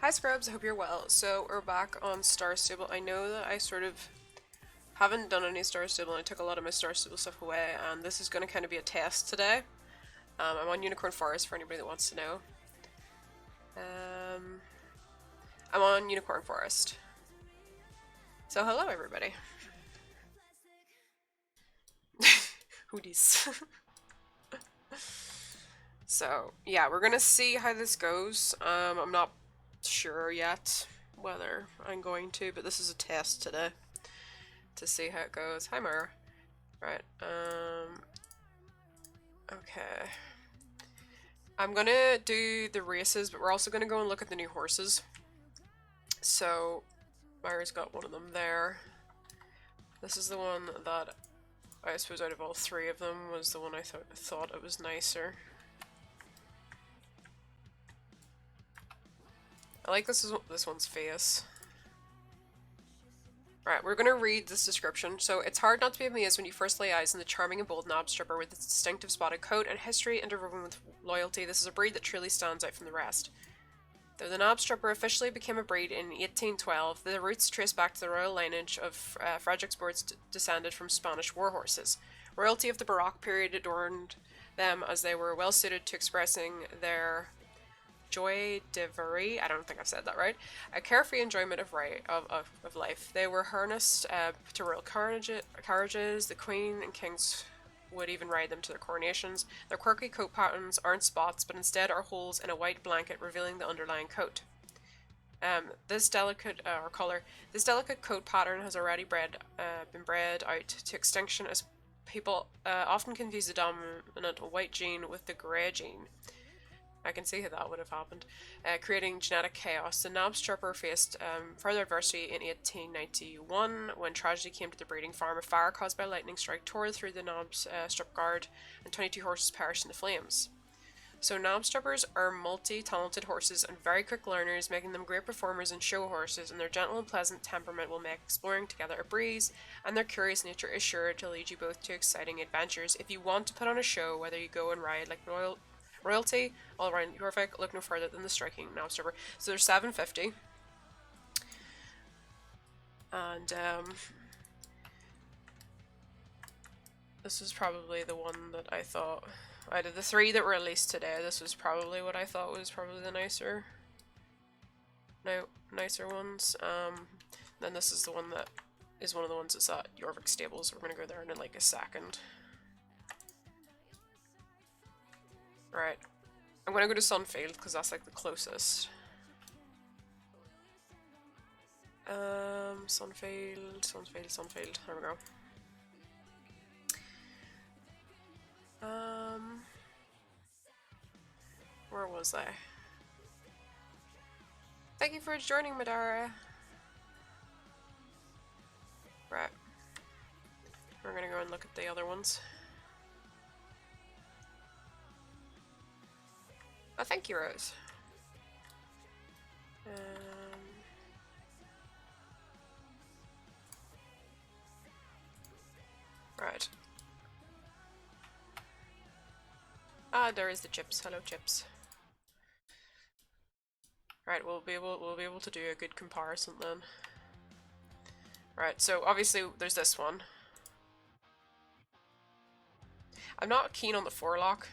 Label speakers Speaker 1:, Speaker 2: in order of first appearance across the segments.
Speaker 1: Hi Scrubs, I hope you're well. So we're back on Star Stable. I know that I sort of haven't done any Star Stable and I took a lot of my Star Stable stuff away, and this is going to kind of be a test today. I'm on Unicorn Forest for anybody that wants to know. I'm on Unicorn Forest. So hello everybody. Hooties. So yeah, we're gonna see how this goes. I'm not sure yet whether I'm going to, but this is a test today to see how it goes. Hi Mara. Right, okay. I'm gonna do the races, but we're also gonna go and look at the new horses. So, Myra's got one of them there. This is the one that, I suppose out of all three of them, was the one I thought it was nicer. I like this one's face. Right, we're going to read this description. So, it's hard not to be amazed when you first lay eyes on the charming and bold Knabstrupper with its distinctive spotted coat and history interwoven with loyalty. This is a breed that truly stands out from the rest. Though the Knabstrupper officially became a breed in 1812, the roots trace back to the royal lineage of Fredericksburg's descended from Spanish war horses. Royalty of the Baroque period adorned them as they were well suited to expressing their joie de vivre, I don't think I've said that right, a carefree enjoyment of life. They were harnessed to royal carriages, the queen and kings would even ride them to their coronations. Their quirky coat patterns aren't spots, but instead are holes in a white blanket revealing the underlying coat. This delicate coat pattern has already been bred out to extinction, as people often confuse the dominant white gene with the grey gene. I can see how that would have happened, creating genetic chaos. The Knabstrupper faced further adversity in 1891 when tragedy came to the breeding farm. A fire caused by a lightning strike tore through the Knabstrup guard, and 22 horses perished in the flames. So Knabstruppers are multi-talented horses and very quick learners, making them great performers and show horses, and their gentle and pleasant temperament will make exploring together a breeze, and their curious nature is sure to lead you both to exciting adventures. If you want to put on a show, whether you go and ride like royalty, all around perfect, look no further than the striking Knabstrupper. So they're $7.50. And this is probably the one that I thought, out of the three that were released today, this was probably what I thought was probably the nicer ones. Then this is the one that is one of the ones that's at Jorvik Stables. We're gonna go there in like a second. Right, I'm gonna go to Sunfield because that's like the closest. Sunfield. There we go. Where was I? Thank you for joining, Madara. Right. We're gonna go and look at the other ones. Oh, thank you, Rose. Right. Ah, there is the Chips. Hello, Chips. Right, we'll be able to do a good comparison then. Right, so obviously there's this one. I'm not keen on the forelock,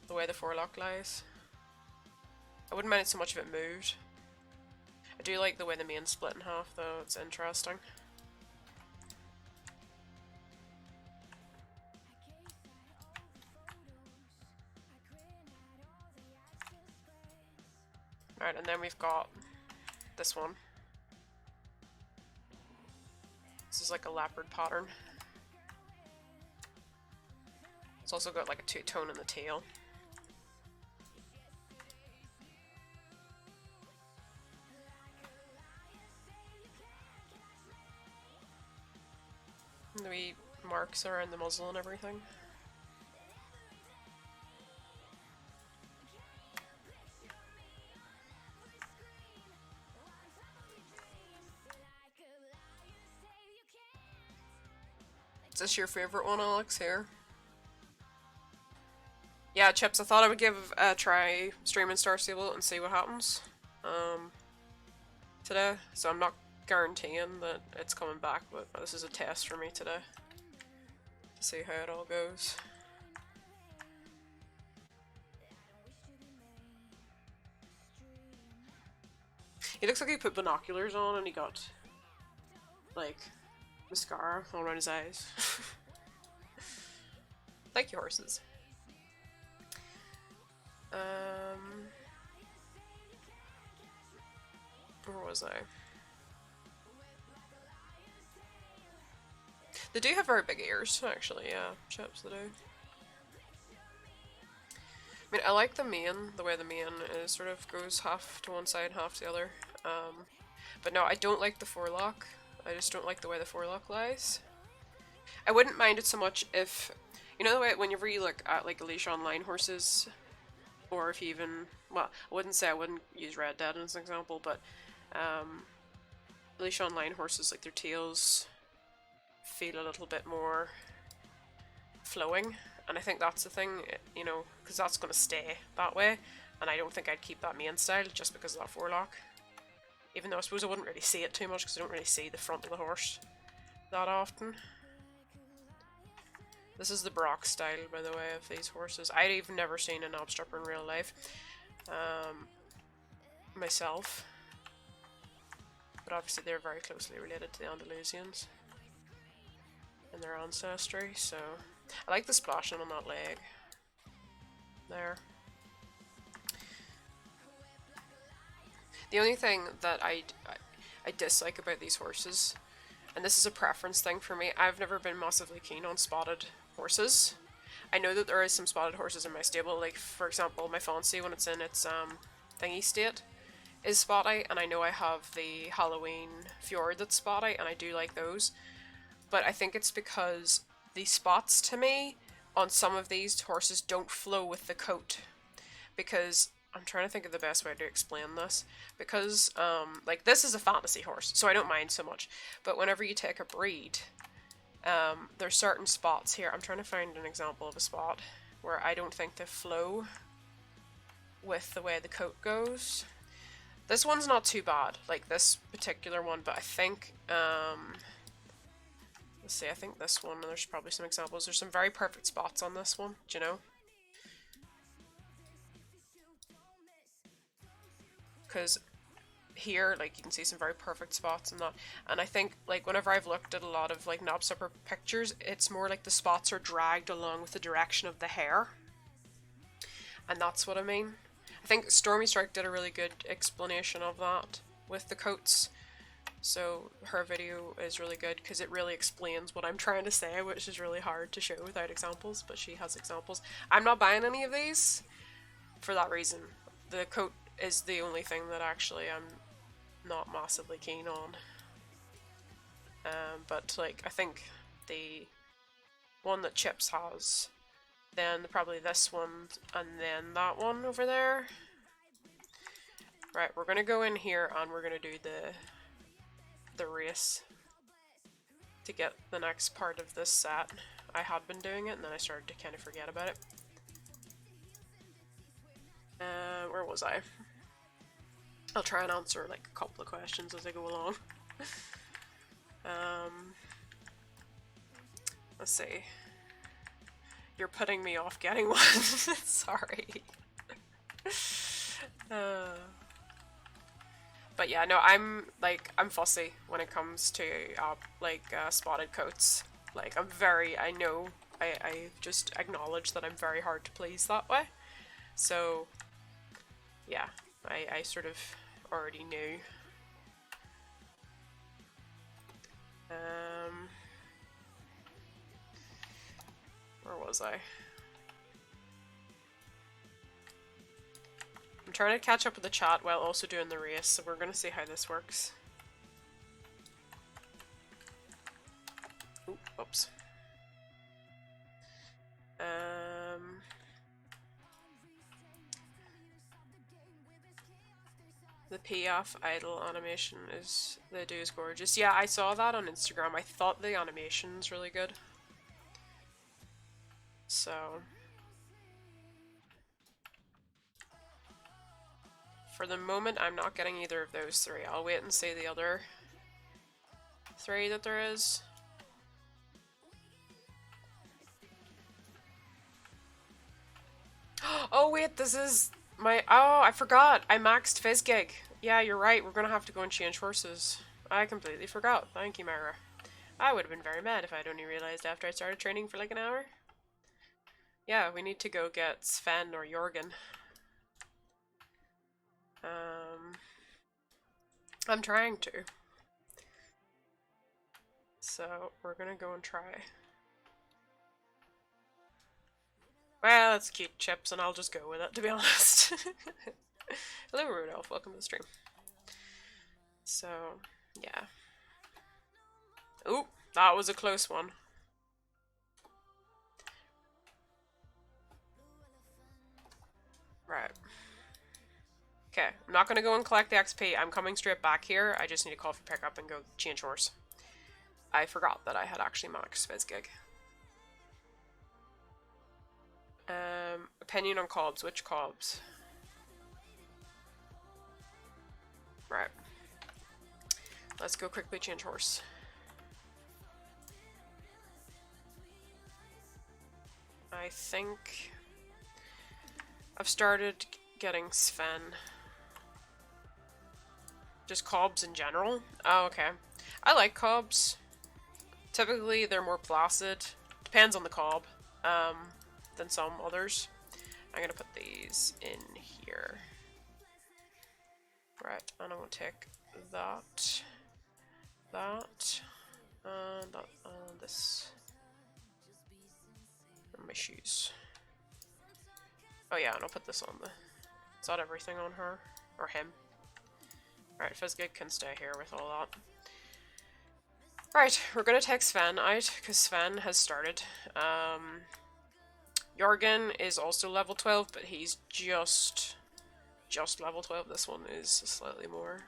Speaker 1: the way the forelock lies. I wouldn't mind so much if it moved. I do like the way the mane's split in half though, it's interesting. Right, and then we've got this one. This is like a leopard pattern. It's also got like a two-tone in the tail. And the wee marks around the muzzle and everything. Is this your favorite one, Alex, here? Yeah, Chips, I thought I would give a try streaming Star Stable and see what happens. today, so I'm not guaranteeing that it's coming back, but this is a test for me today to see how it all goes. He looks like he put binoculars on and he got, like, mascara all around his eyes. Thank you, horses. Where was I? They do have very big ears, actually, yeah. Chips, they do. I mean, I like the mane, the way the mane is sort of goes half to one side, half to the other. But no, I don't like the forelock. I just don't like the way the forelock lies. I wouldn't mind it so much if, you know the way whenever you look at like Alicia Online horses, or if you even, well, I wouldn't say I wouldn't use Red Dead as an example, but Alicia Online horses, like their tails feel a little bit more flowing, and I think that's the thing, you know, because that's going to stay that way, and I don't think I'd keep that mane style just because of that forelock. Even though I suppose I wouldn't really see it too much because I don't really see the front of the horse that often. This is the Brock style, by the way, of these horses. I'd even never seen a Knabstrupper in real life myself. But obviously they're very closely related to the Andalusians and their ancestry, so I like the splashing on that leg. There. The only thing that I dislike about these horses, and this is a preference thing for me, I've never been massively keen on spotted horses. I know that there is some spotted horses in my stable, like for example my Fancy when it's in its thingy state is spotty, and I know I have the Halloween Fjord that's spotty, and I do like those. But I think it's because the spots to me on some of these horses don't flow with the coat, because I'm trying to think of the best way to explain this, because like this is a fantasy horse, so I don't mind so much, but whenever you take a breed, there's certain spots here. I'm trying to find an example of a spot where I don't think they flow with the way the coat goes. This one's not too bad, like this particular one, but I think let's see, I think this one, there's probably some examples. There's some very perfect spots on this one, do you know? Because here, like, you can see some very perfect spots and that, and I think, like, whenever I've looked at a lot of, like, Knabstrupper pictures, it's more like the spots are dragged along with the direction of the hair, and that's what I mean. I think Stormy Strike did a really good explanation of that with the coats, so her video is really good because it really explains what I'm trying to say, which is really hard to show without examples, but she has examples. I'm not buying any of these for that reason. The coat is the only thing that actually I'm not massively keen on. But like I think the one that Chips has, then probably this one, and then that one over there. Right, we're gonna go in here and we're gonna do the race to get the next part of this set. I had been doing it and then I started to kind of forget about it. Where was I? I'll try and answer like a couple of questions as I go along. Let's see. You're putting me off getting one. Sorry. But yeah, no, I'm fussy when it comes to spotted coats. Like I know I just acknowledge that I'm very hard to please that way. So yeah, I sort of already knew. Where was I? I'm trying to catch up with the chat while also doing the race, so we're gonna see how this works. Ooh, oops. The payoff idle animation they do is gorgeous. Yeah, I saw that on Instagram. I thought the animation's really good. So For the moment, I'm not getting either of those three. I'll wait and see the other three that there is. Oh wait, this is my... Oh, I forgot. I maxed Fizzgig. Yeah, you're right. We're gonna have to go and change horses. I completely forgot. Thank you, Myra. I would have been very mad if I'd only realized after I started training for like an hour. Yeah, we need to go get Sven or Jorgen. I'm trying to. So, we're gonna go and try. Well, it's cute chips, and I'll just go with it, to be honest. Hello, Rudolph. Welcome to the stream. So, yeah. Ooh, that was a close one. Right. Okay, I'm not gonna go and collect the XP. I'm coming straight back here. I just need a call for pickup and go change horse. I forgot that I had actually maxed Fizzgig. Opinion on cobs. Which cobs? Right. Let's go quickly change horse. I think I've started getting Sven. Just cobs in general? Oh, okay. I like cobs. Typically, they're more placid. Depends on the cob, than some others. I'm gonna put these in here. Right, and I'm gonna take that, and this. And my shoes. Oh yeah, and I'll put this on the... Is that everything on her? Or him? Right, Fizzgig can stay here with all that. Right, we're gonna take Sven out, because Sven has started. Jorgen is also level 12, but he's just level 12. This one is slightly more.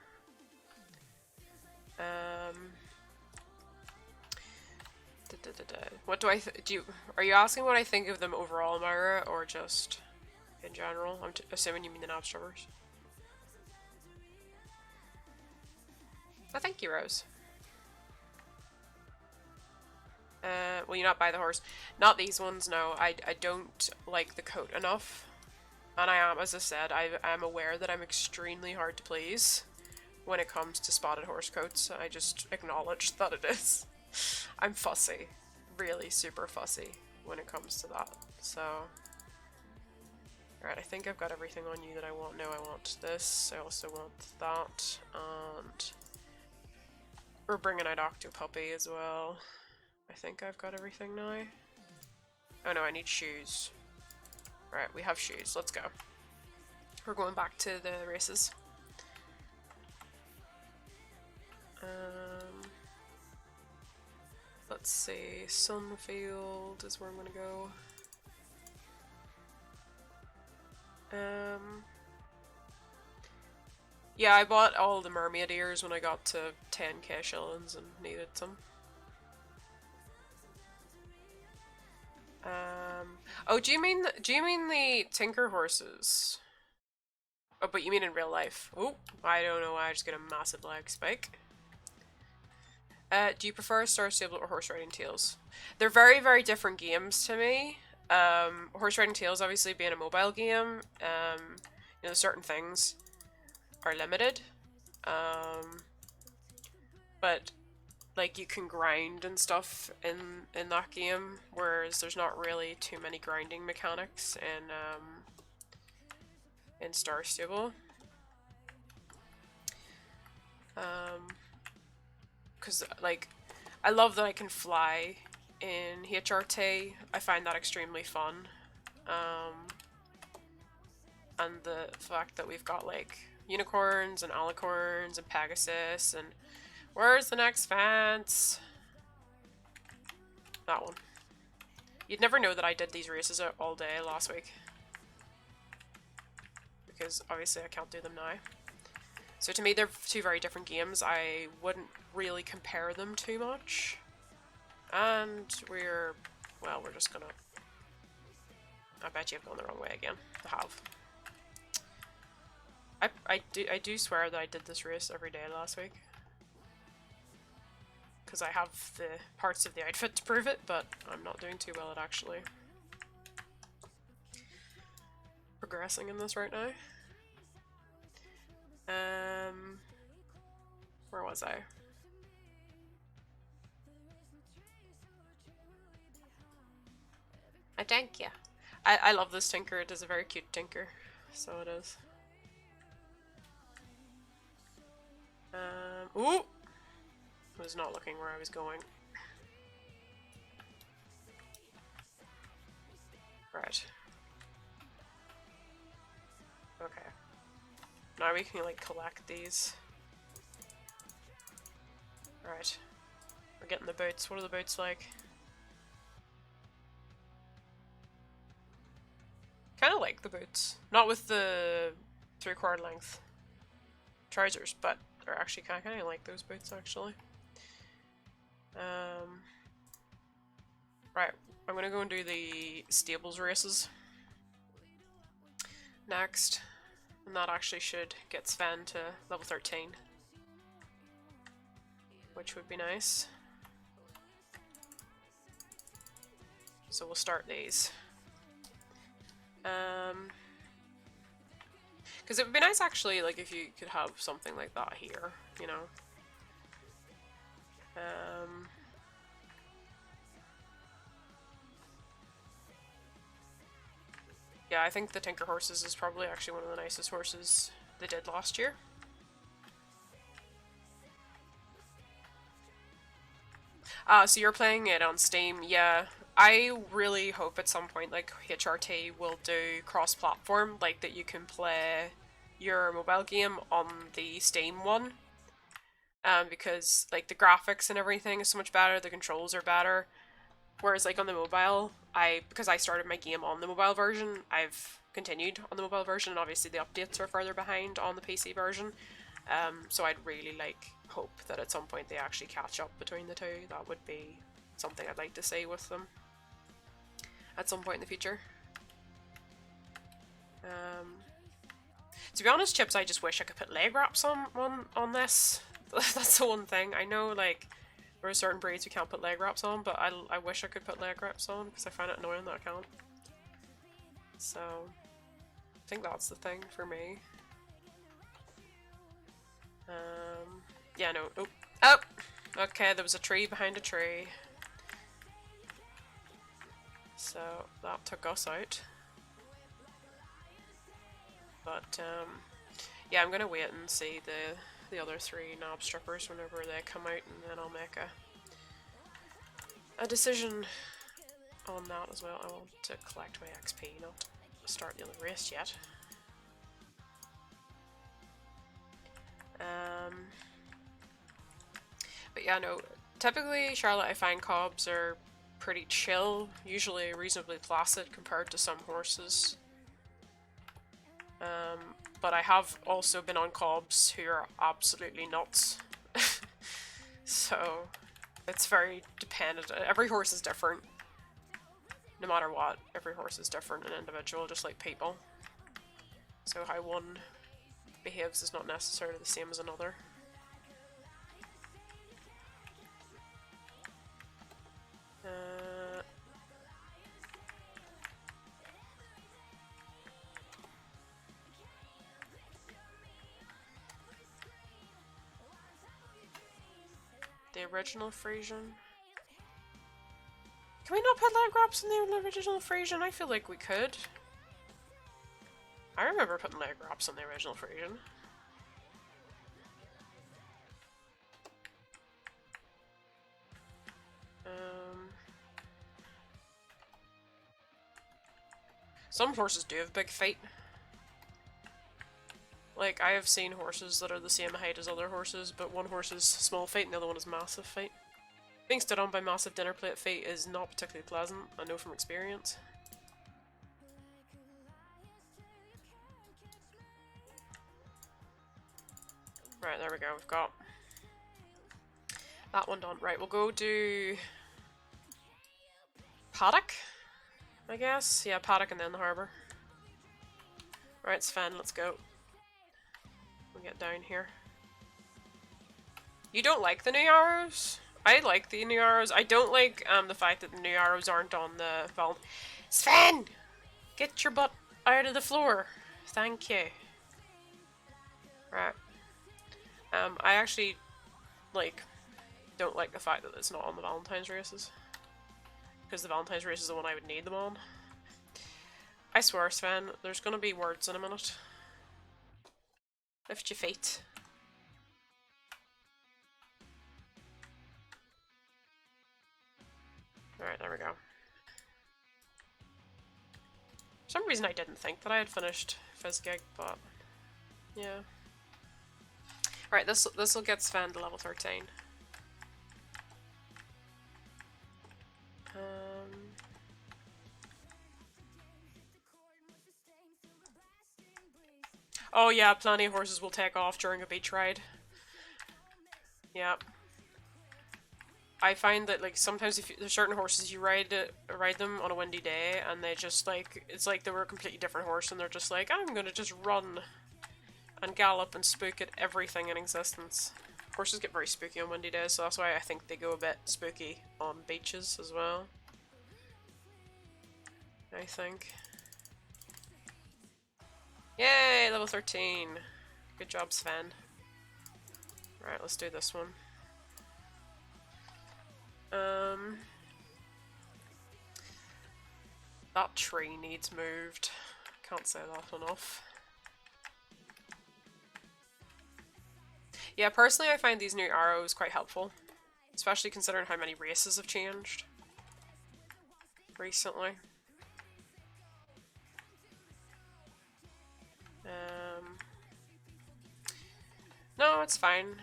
Speaker 1: What do I are you asking what I think of them overall, Myra, or just in general? I'm assuming you mean the Knabstruppers. Oh, thank you, Rose. Will you not buy the horse? Not these ones, no. I don't like the coat enough. And I am, as I said, I'm aware that I'm extremely hard to please when it comes to spotted horse coats. I just acknowledge that it is. I'm fussy. Really super fussy when it comes to that. So... Alright, I think I've got everything on you that I want. No, I want this. I also want that. And... we're bringing out Octopuppy as well. I think I've got everything now. Oh no, I need shoes. Right, we have shoes. Let's go. We're going back to the races. Let's see. Sunfield is where I'm gonna go. Yeah, I bought all the mermaid ears when I got to 10k shillings and needed some. Oh, do you mean the Tinker horses? Oh, but you mean in real life? Oh, I don't know why I just get a massive lag spike. Do you prefer Star Stable or Horse Riding Tales? They're very, very different games to me. Horse Riding Tales obviously being a mobile game, you know, certain things are limited. But like you can grind and stuff in that game, whereas there's not really too many grinding mechanics in Star Stable. Because like I love that I can fly in HRT. I find that extremely fun. And the fact that we've got like unicorns and alicorns and Pegasus and where's the next fence? That one. You'd never know that I did these races all day last week. Because obviously I can't do them now. So to me they're two very different games. I wouldn't really compare them too much. And we're just gonna... I bet you've gone the wrong way again. I have. I do swear that I did this race every day last week. Because I have the parts of the outfit to prove it, but I'm not doing too well at actually progressing in this right now. Where was I? I thank you. I love this tinker. It is a very cute tinker. So it is. Ooh! I was not looking where I was going. Right. Okay. Now we can, like, collect these. Right. We're getting the boots. What are the boots like? Kinda like the boots. Not with the 3/4 length trousers, but they're actually kinda like those boots, actually. Right. I'm gonna go and do the stables races next. And that actually should get Sven to level 13. Which would be nice. So we'll start these. Because it would be nice actually, like, if you could have something like that here, you know? Yeah, I think the Tinker Horses is probably actually one of the nicest horses they did last year. So you're playing it on Steam, yeah. I really hope at some point, like, HRT will do cross-platform, like, that you can play your mobile game on the Steam one. Because, like, the graphics and everything is so much better, the controls are better. Whereas, like, on the mobile, because I started my game on the mobile version, I've continued on the mobile version, and obviously the updates are further behind on the PC version. So I'd really, like, hope that at some point they actually catch up between the two. That would be something I'd like to see with them at some point in the future. To be honest, Chips, I just wish I could put leg wraps on this. That's the one thing. I know, like, there are certain breeds you can't put leg wraps on, but I wish I could put leg wraps on, because I find it annoying that I can't. So, I think that's the thing for me. Yeah, no. Oh! Oh! Okay, there was a tree behind a tree. So, that took us out. But, yeah, I'm gonna wait and see the other 3 Knabstruppers whenever they come out, and then I'll make a decision on that as well. I want to collect my XP, not start the other race yet. But yeah, no, typically, Charlotte, I find cobs are pretty chill, usually reasonably placid compared to some horses. But I have also been on cobs who are absolutely nuts. So, it's very dependent. Every horse is different. No matter what, every horse is different and individual, just like people. So how one behaves is not necessarily the same as another. The original Frisian. Can we not put leg wraps in the original Frisian? I feel like we could. I remember putting leg wraps on the original Frisian. Some horses do have big feet. Like, I have seen horses that are the same height as other horses, but one horse is small feet and the other one is massive feet. Being stood on by massive dinner plate feet is not particularly pleasant, I know from experience. Right, there we go, we've got that one done. Right, we'll go do paddock, I guess? Yeah, paddock and then the harbour. Right, Sven, let's go. We'll get down here. You don't like the new arrows? I like the new arrows. I don't like the fact that the new arrows aren't on the vault. Sven! Get your butt out of the floor. Thank you. Right. I actually, like, don't like the fact that it's not on the Valentine's races. Because the Valentine's race is the one I would need them on. I swear, Sven, there's gonna be words in a minute. Lift your feet. Alright, there we go. For some reason I didn't think that I had finished Fizzgig, but yeah. Alright, this'll get Sven to level 13. Oh yeah, plenty of horses will take off during a beach ride. Yep. I find that, like, sometimes if there's certain horses you ride them on a windy day and they just, like, it's like they were a completely different horse and they're just like, I'm gonna just run and gallop and spook at everything in existence. Horses get very spooky on windy days, so that's why I think they go a bit spooky on beaches as well. I think. Yay, level 13. Good job, Sven. Right, let's do this one. That tree needs moved. Can't say that enough. Yeah, personally I find these new arrows quite helpful. Especially considering how many races have changed recently. No, it's fine.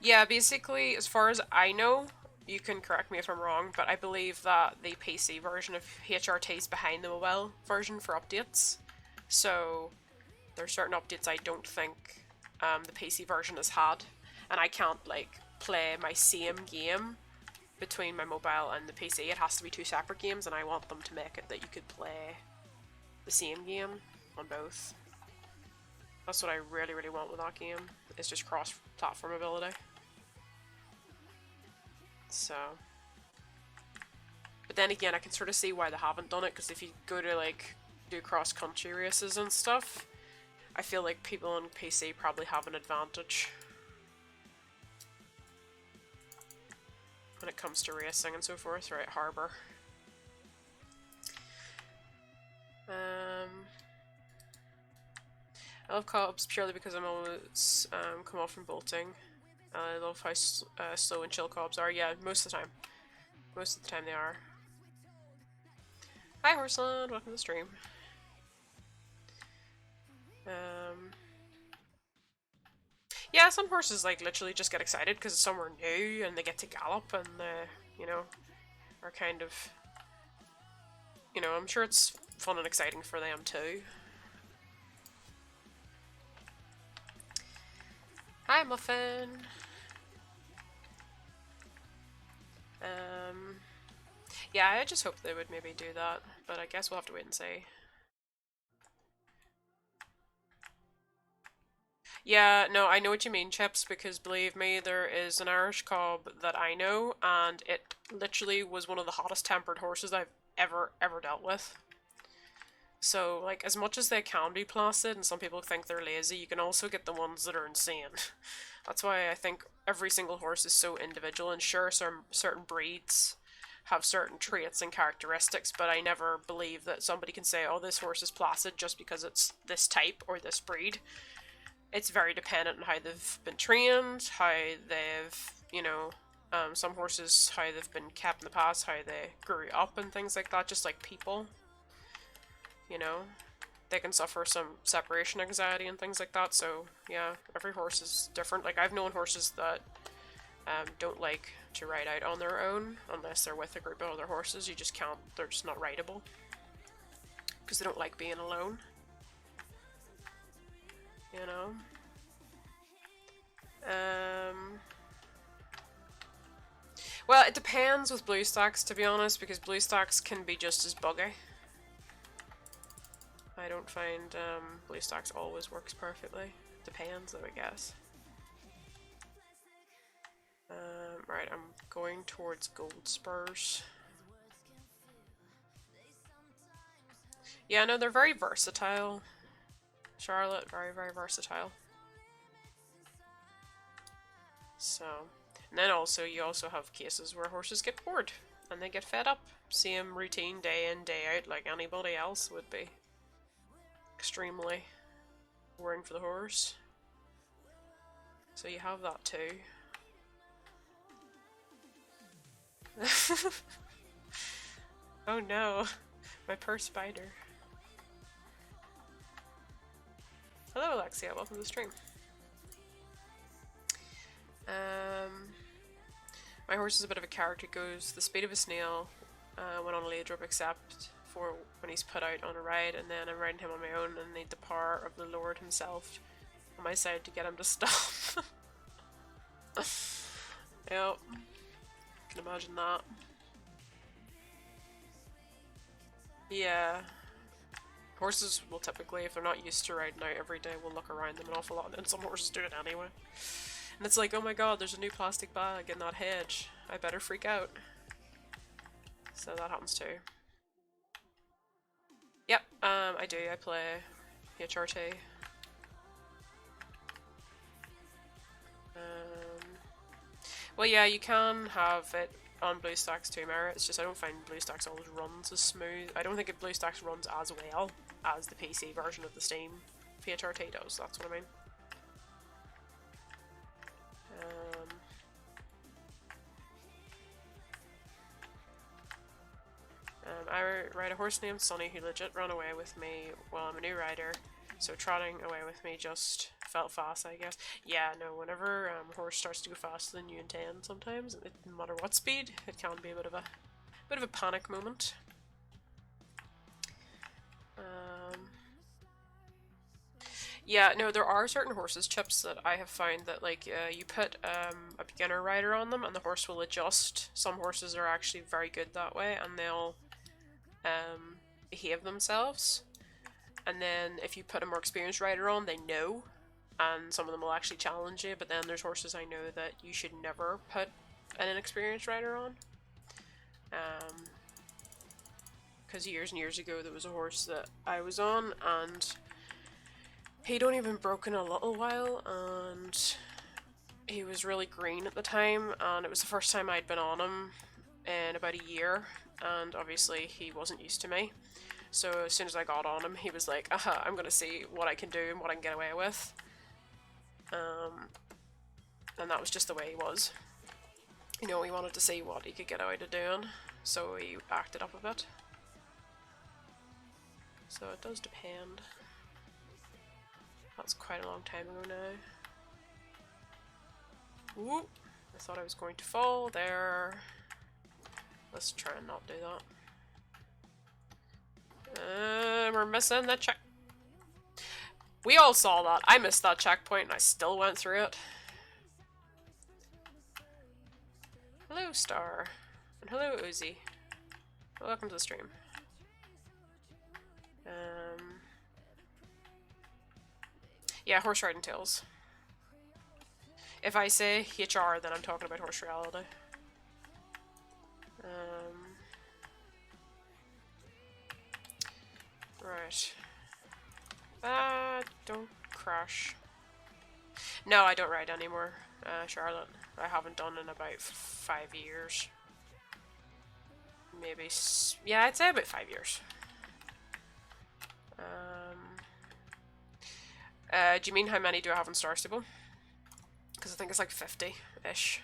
Speaker 1: Yeah, basically, as far as I know, you can correct me if I'm wrong, but I believe that the PC version of HRT is behind the mobile version for updates. So, there are certain updates I don't think the PC version has had, and I can't, like, play my same game between my mobile and the PC. It has to be two separate games, and I want them to make it that you could play the same game on both. That's what I really, really want with that game. It's just cross-platform ability. So. But then again, I can sort of see why they haven't done it, because if you go to, like, do cross-country races and stuff, I feel like people on PC probably have an advantage when it comes to racing and so forth. Right, Harbour. I love co-ops purely because I'm always come off from bolting. I love how slow and chill co-ops are. Yeah, most of the time. Most of the time they are. Hi Horseland, welcome to the stream. Yeah, some horses like literally just get excited because it's somewhere new and they get to gallop and you know, are kind of, you know, I'm sure it's fun and exciting for them too. Hi Muffin! Yeah, I just hope they would maybe do that, but I guess we'll have to wait and see. Yeah, no, I know what you mean, Chips, because believe me, there is an Irish cob that I know, and it literally was one of the hottest tempered horses I've ever dealt with. So, like, as much as they can be placid, and some people think they're lazy, you can also get the ones that are insane. That's why I think every single horse is so individual, and sure, certain breeds have certain traits and characteristics, but I never believe that somebody can say, oh, this horse is placid just because it's this type or this breed. It's very dependent on how they've been trained, how they've, you know, some horses, how they've been kept in the past, how they grew up and things like that, just like people. You know, they can suffer some separation anxiety and things like that, so yeah, every horse is different. Like, I've known horses that don't like to ride out on their own unless they're with a group of other horses. You just can't, they're just not rideable because they don't like being alone. You know? Well, it depends with BlueStacks, to be honest, because BlueStacks can be just as buggy. I don't find blue stacks always works perfectly. Depends though, I guess. Right, I'm going towards gold spurs. Yeah, no, they're very versatile. Charlotte, very, very versatile. So, and then also, you also have cases where horses get bored and they get fed up. Same routine day in, day out like anybody else would be. Extremely boring for the horse. So you have that too. Oh no, my poor spider. Hello Alexia, welcome to the stream. My horse is a bit of a character, goes the speed of a snail when on a lead drop except for when he's put out on a ride, and then I'm riding him on my own and need the power of the Lord himself on my side to get him to stop. Yep, can imagine that. Yeah. Horses will typically, if they're not used to riding out every day, will look around them an awful lot, and some horses do it anyway. And it's like, oh my god, there's a new plastic bag in that hedge. I better freak out. So that happens too. Yep, I do. I play HRT. Well, yeah, you can have it on BlueStacks too, Mara. It's just I don't find BlueStacks always runs as smooth. I don't think it BlueStacks runs as well as the PC version of the Steam HRT does. That's what I mean. I ride a horse named Sonny who legit ran away with me while I'm a new rider, so trotting away with me just felt fast, I guess. Yeah, no, whenever a horse starts to go faster than you intend sometimes, no matter what speed, it can be a bit of a panic moment. Yeah, no, there are certain horses chips that I have found that like you put a beginner rider on them and the horse will adjust. Some horses are actually very good that way and they'll behave themselves. And then if you put a more experienced rider on, they know, and some of them will actually challenge you. But then there's horses I know that you should never put an inexperienced rider on. Because years and years ago there was a horse that I was on and he'd only been broken a little while and he was really green at the time, and it was the first time I'd been on him in about a year, and obviously he wasn't used to me. So as soon as I got on him, he was like, aha, I'm gonna see what I can do and what I can get away with. And that was just the way he was. You know, he wanted to see what he could get away to doing, so he acted up a bit. So it does depend. That's quite a long time ago now. Ooh, I thought I was going to fall there. Let's try and not do that. We're missing the check. We all saw that. I missed that checkpoint and I still went through it. Hello, Star. And hello, Uzi. Welcome to the stream. Yeah, horse riding tales. If I say HR, then I'm talking about horse reality. Right. Don't crash. No, I don't ride anymore, Charlotte. I haven't done in about 5 years. Maybe, yeah, I'd say about 5 years. Do you mean how many do I have in Star Stable? Because I think it's like 50-ish.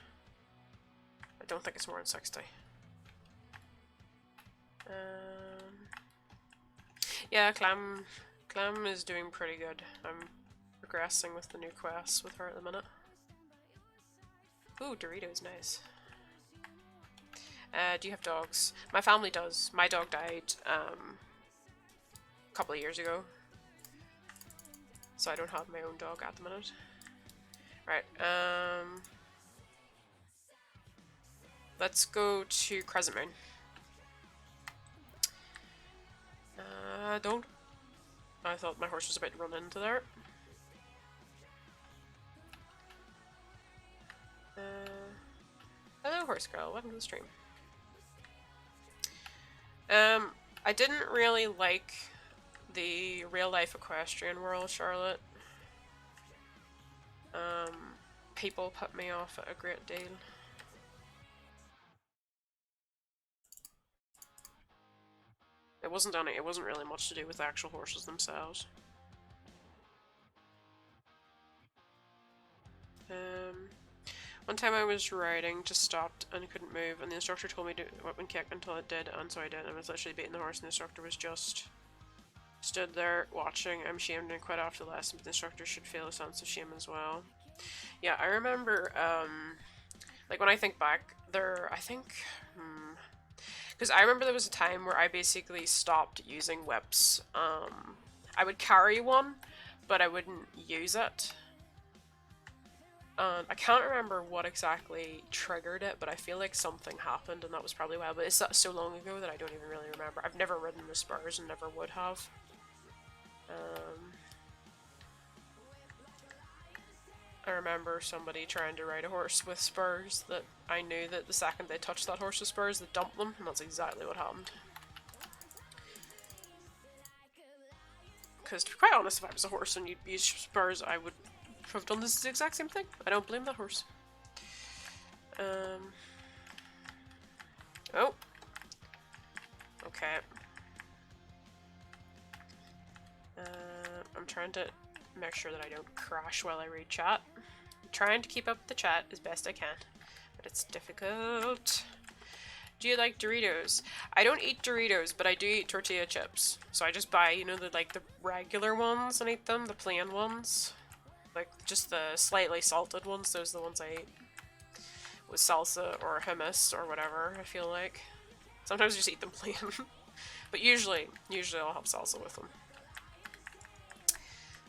Speaker 1: I don't think it's more than 60. Yeah, Clam is doing pretty good. I'm progressing with the new quests with her at the minute. Ooh, Doritos, nice. Do you have dogs? My family does. My dog died a couple of years ago, so I don't have my own dog at the minute. Right, let's go to Crescent Moon. Don't I thought my horse was about to run into there. Hello, horse girl. Welcome to the stream. I didn't really like the real-life equestrian world, Charlotte. People put me off at a great deal. It wasn't really much to do with the actual horses themselves. One time I was riding, just stopped and couldn't move, and the instructor told me to whip and kick until it did, and so I did. I was literally beating the horse, and the instructor was just stood there watching. I'm shamed and quit after the lesson, but the instructor should feel a sense of shame as well. Yeah, I remember, like when I think back, because I remember there was a time where I basically stopped using whips. I would carry one, but I wouldn't use it. I can't remember what exactly triggered it, but I feel like something happened, and that was probably why. But it's so long ago that I don't even really remember. I've never ridden with spurs and never would have. I remember somebody trying to ride a horse with spurs that I knew that the second they touched that horse with spurs, they'd dump them, and that's exactly what happened. Because to be quite honest, if I was a horse and you'd use spurs, I would have done this exact same thing. I don't blame that horse. Oh. Okay. I'm trying to make sure that I don't crash while I read chat. I'm trying to keep up the chat as best I can, but it's difficult. Do you like Doritos? I don't eat Doritos, but I do eat tortilla chips. So I just buy, you know, the regular ones and eat them, the plain ones. Like, just the slightly salted ones, those are the ones I eat. With salsa or hummus or whatever, I feel like. Sometimes I just eat them plain. But usually I'll have salsa with them.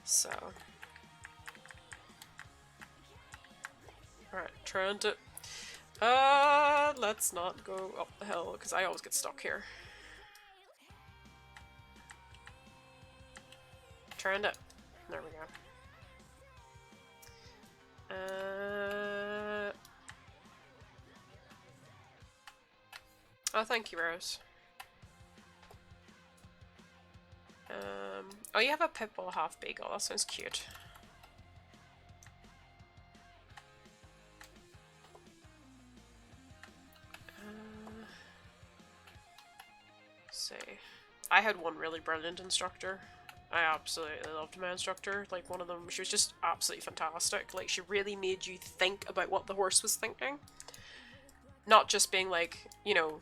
Speaker 1: So. Alright, trying to... let's not go up the hill, because I always get stuck here. Trying to... There we go. Oh, thank you, Rose. Oh, you have a pitbull half beagle. That sounds cute. Let's see. I had one really brilliant instructor. I absolutely loved my instructor. Like, one of them, she was just absolutely fantastic. Like, she really made you think about what the horse was thinking. Not just being like, you know,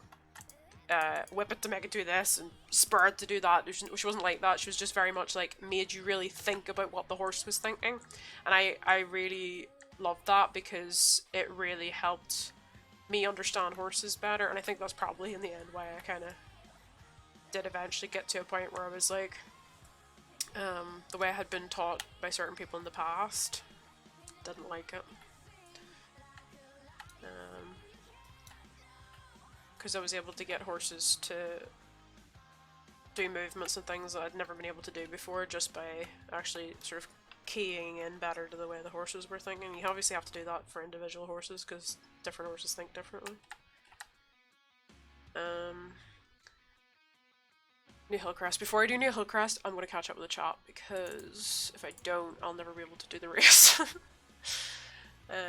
Speaker 1: whip it to make it do this and spur it to do that. She wasn't like that. She was just very much like, made you really think about what the horse was thinking. And I really loved that because it really helped me understand horses better. And I think that's probably in the end why I kind of did eventually get to a point where I was like, the way I had been taught by certain people in the past, didn't like it. Because I was able to get horses to do movements and things that I'd never been able to do before just by actually sort of keying in better to the way the horses were thinking. You obviously have to do that for individual horses because different horses think differently. New Hillcrest. Before I do New Hillcrest, I'm going to catch up with the chat because if I don't, I'll never be able to do the race. Let's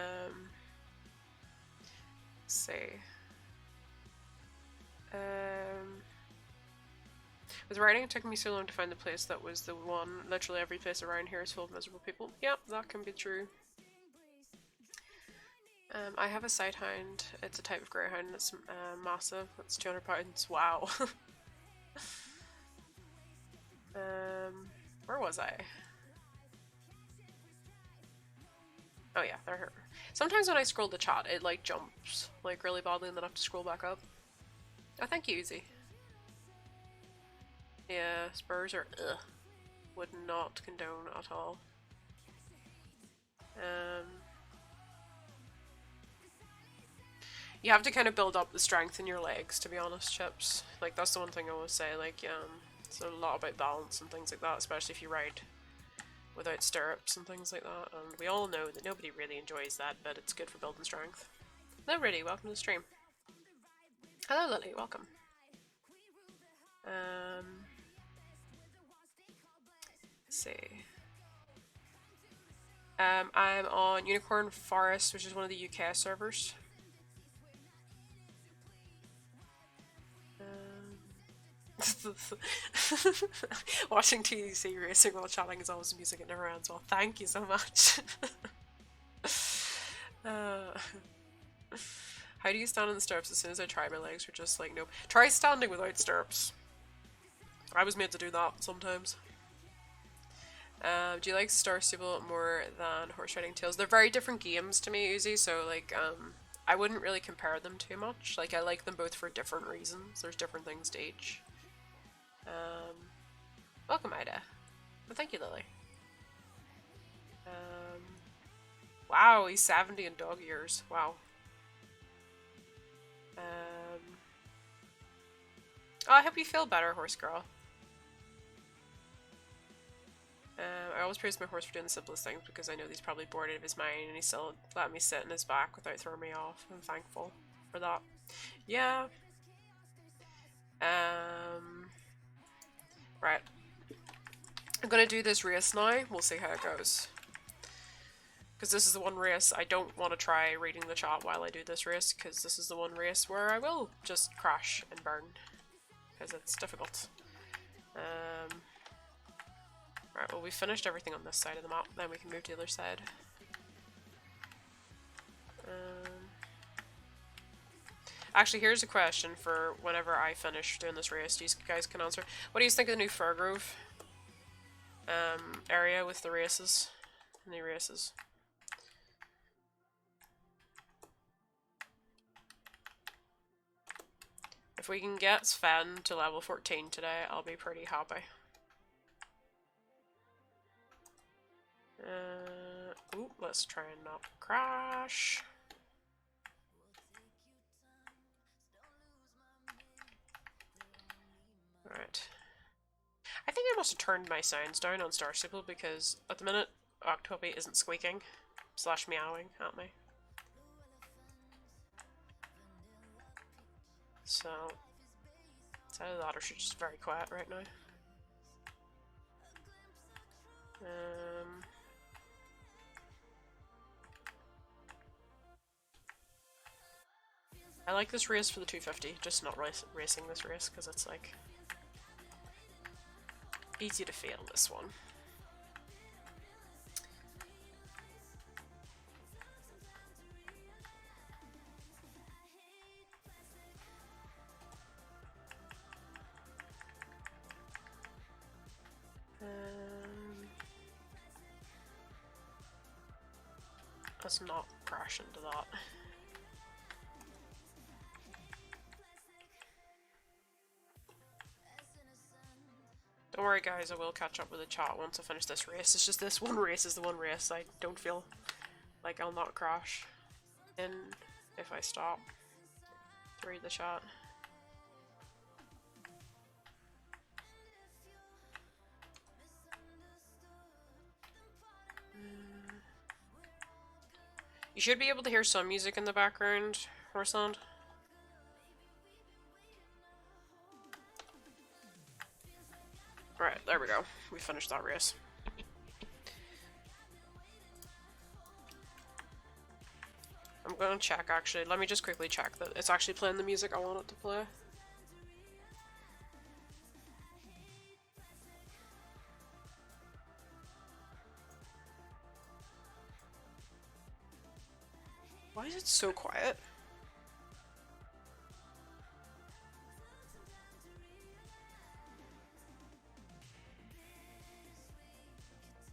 Speaker 1: see. With writing, it took me so long to find the place that was the one. Literally every place around here is full of miserable people. Yep, that can be true. I have a sighthound. It's a type of greyhound that's massive. It's 200 pounds. Wow. Where was I? Oh yeah, there. Sometimes when I scroll the chat, it like jumps like really badly and then I have to scroll back up. Oh, thank you, Uzi. Yeah, spurs are ugh. Would not condone at all. You have to kind of build up the strength in your legs, to be honest, Chips. Like, that's the one thing I always say, like, So a lot about balance and things like that, especially if you ride without stirrups and things like that. And we all know that nobody really enjoys that, but it's good for building strength. Hello, Riddy. Welcome to the stream. Hello, Lily. Welcome. Let's see. I'm on Unicorn Forest, which is one of the UK servers. Watching TDC racing while chatting is always music, it never ends. Well, thank you so much. How do you stand in the stirrups? As soon as I tried, my legs were just like, nope. Try standing without stirrups. I was made to do that sometimes. Do you like Star Stable more than Horse Riding Tales? They're very different games to me, Uzi, so like, I wouldn't really compare them too much. Like, I like them both for different reasons. There's different things to each. Welcome, Ida. Well, thank you, Lily. Wow, he's 70 in dog years. Wow. Oh, I hope you feel better, horse girl. I always praise my horse for doing the simplest things because I know he's probably bored out of his mind and he still let me sit on his back without throwing me off. I'm thankful for that. Yeah. Right. I'm gonna do this race now. We'll see how it goes. Because this is the one race I don't want to try reading the chat while I do this race, because this is the one race where I will just crash and burn. Because it's difficult. Right, well, we finished everything on this side of the map, then we can move to the other side. Actually, here's a question for whenever I finish doing this race. You guys can answer. What do you think of the new Firgrove area with the races? New races. If we can get Sven to level 14 today, I'll be pretty happy. Ooh, let's try and not crash. Alright. I think I must have turned my sounds down on Star Stable because at the minute Octopi isn't squeaking / meowing at me. So it's either that or she's just very quiet right now. I like this race for the 250, just not racing this race because it's like easy to fail this one. Let's not crash into that. Don't worry guys, I will catch up with the chat once I finish this race. It's just this one race is the one race I don't feel like I'll not crash in if I stop to read the chat. You should be able to hear some music in the background, Horseland. Right, there we go. We finished that race. I'm gonna check actually. Let me just quickly check that it's actually playing the music I want it to play. Why is it so quiet?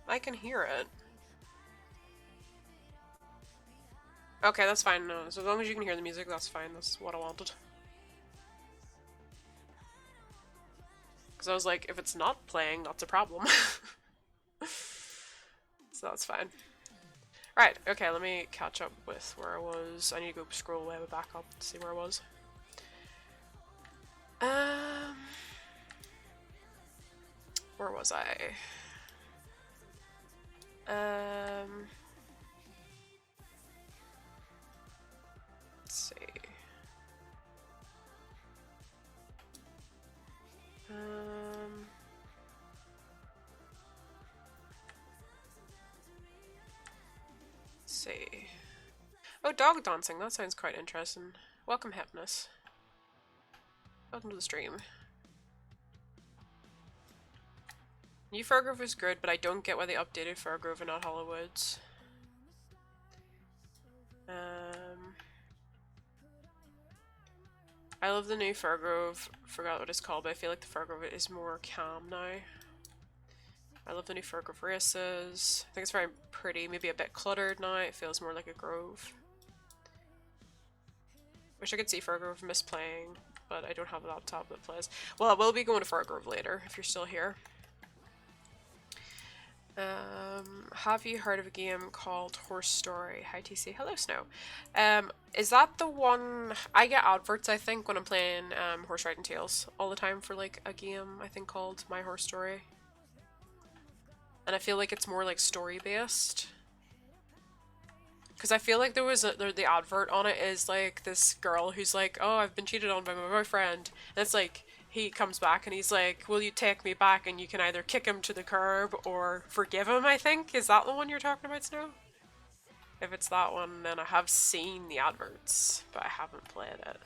Speaker 1: I can hear it. Okay, that's fine. No, so as long as you can hear the music, that's fine. That's what I wanted. Because I was like, if it's not playing, that's a problem. So that's fine. Right, okay, let me catch up with where I was. I need to go scroll way back up to see where I was. Where was I? Let's see. Let's see. Oh, dog dancing. That sounds quite interesting. Welcome, Happiness. Welcome to the stream. New Firgrove is good, but I don't get why they updated Firgrove and not Hollowwoods. I love the new Firgrove. Forgot what it's called, but I feel like the Firgrove is more calm now. I love the new Firgrove races. I think it's very pretty, maybe a bit cluttered now. It feels more like a grove. Wish I could see Firgrove misplaying, but I don't have a laptop that plays. Well, I will be going to Firgrove later, if you're still here. Have you heard of a game called Horse Story? Hi TC. Hello Snow. Is that the one I get adverts I think when I'm playing Horse Riding Tales all the time for like a game I think called My Horse Story. And I feel like it's more like story based. Because I feel like there was the advert on it is like this girl who's like, oh, I've been cheated on by my boyfriend. And it's like, he comes back and he's like, will you take me back? And you can either kick him to the curb or forgive him, I think. Is that the one you're talking about, Snow? If it's that one, then I have seen the adverts, but I haven't played it.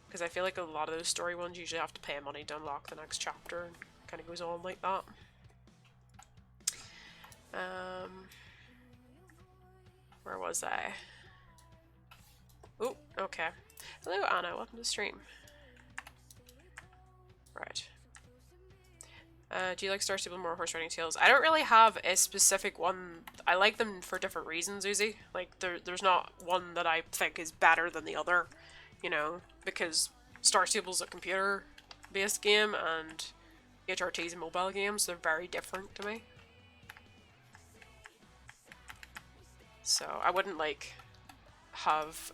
Speaker 1: Because I feel like a lot of those story ones usually have to pay money to unlock the next chapter and kind of goes on like that. Where was I? Oh, okay. Hello Anna, welcome to the stream. Right. Do you like Star Stable more Horse Riding Tales? I don't really have a specific one. I like them for different reasons, Uzi. Like, there's not one that I think is better than the other, you know, because Star Stable's a computer-based game and HRT's a mobile game, so they're very different to me. So I wouldn't like have,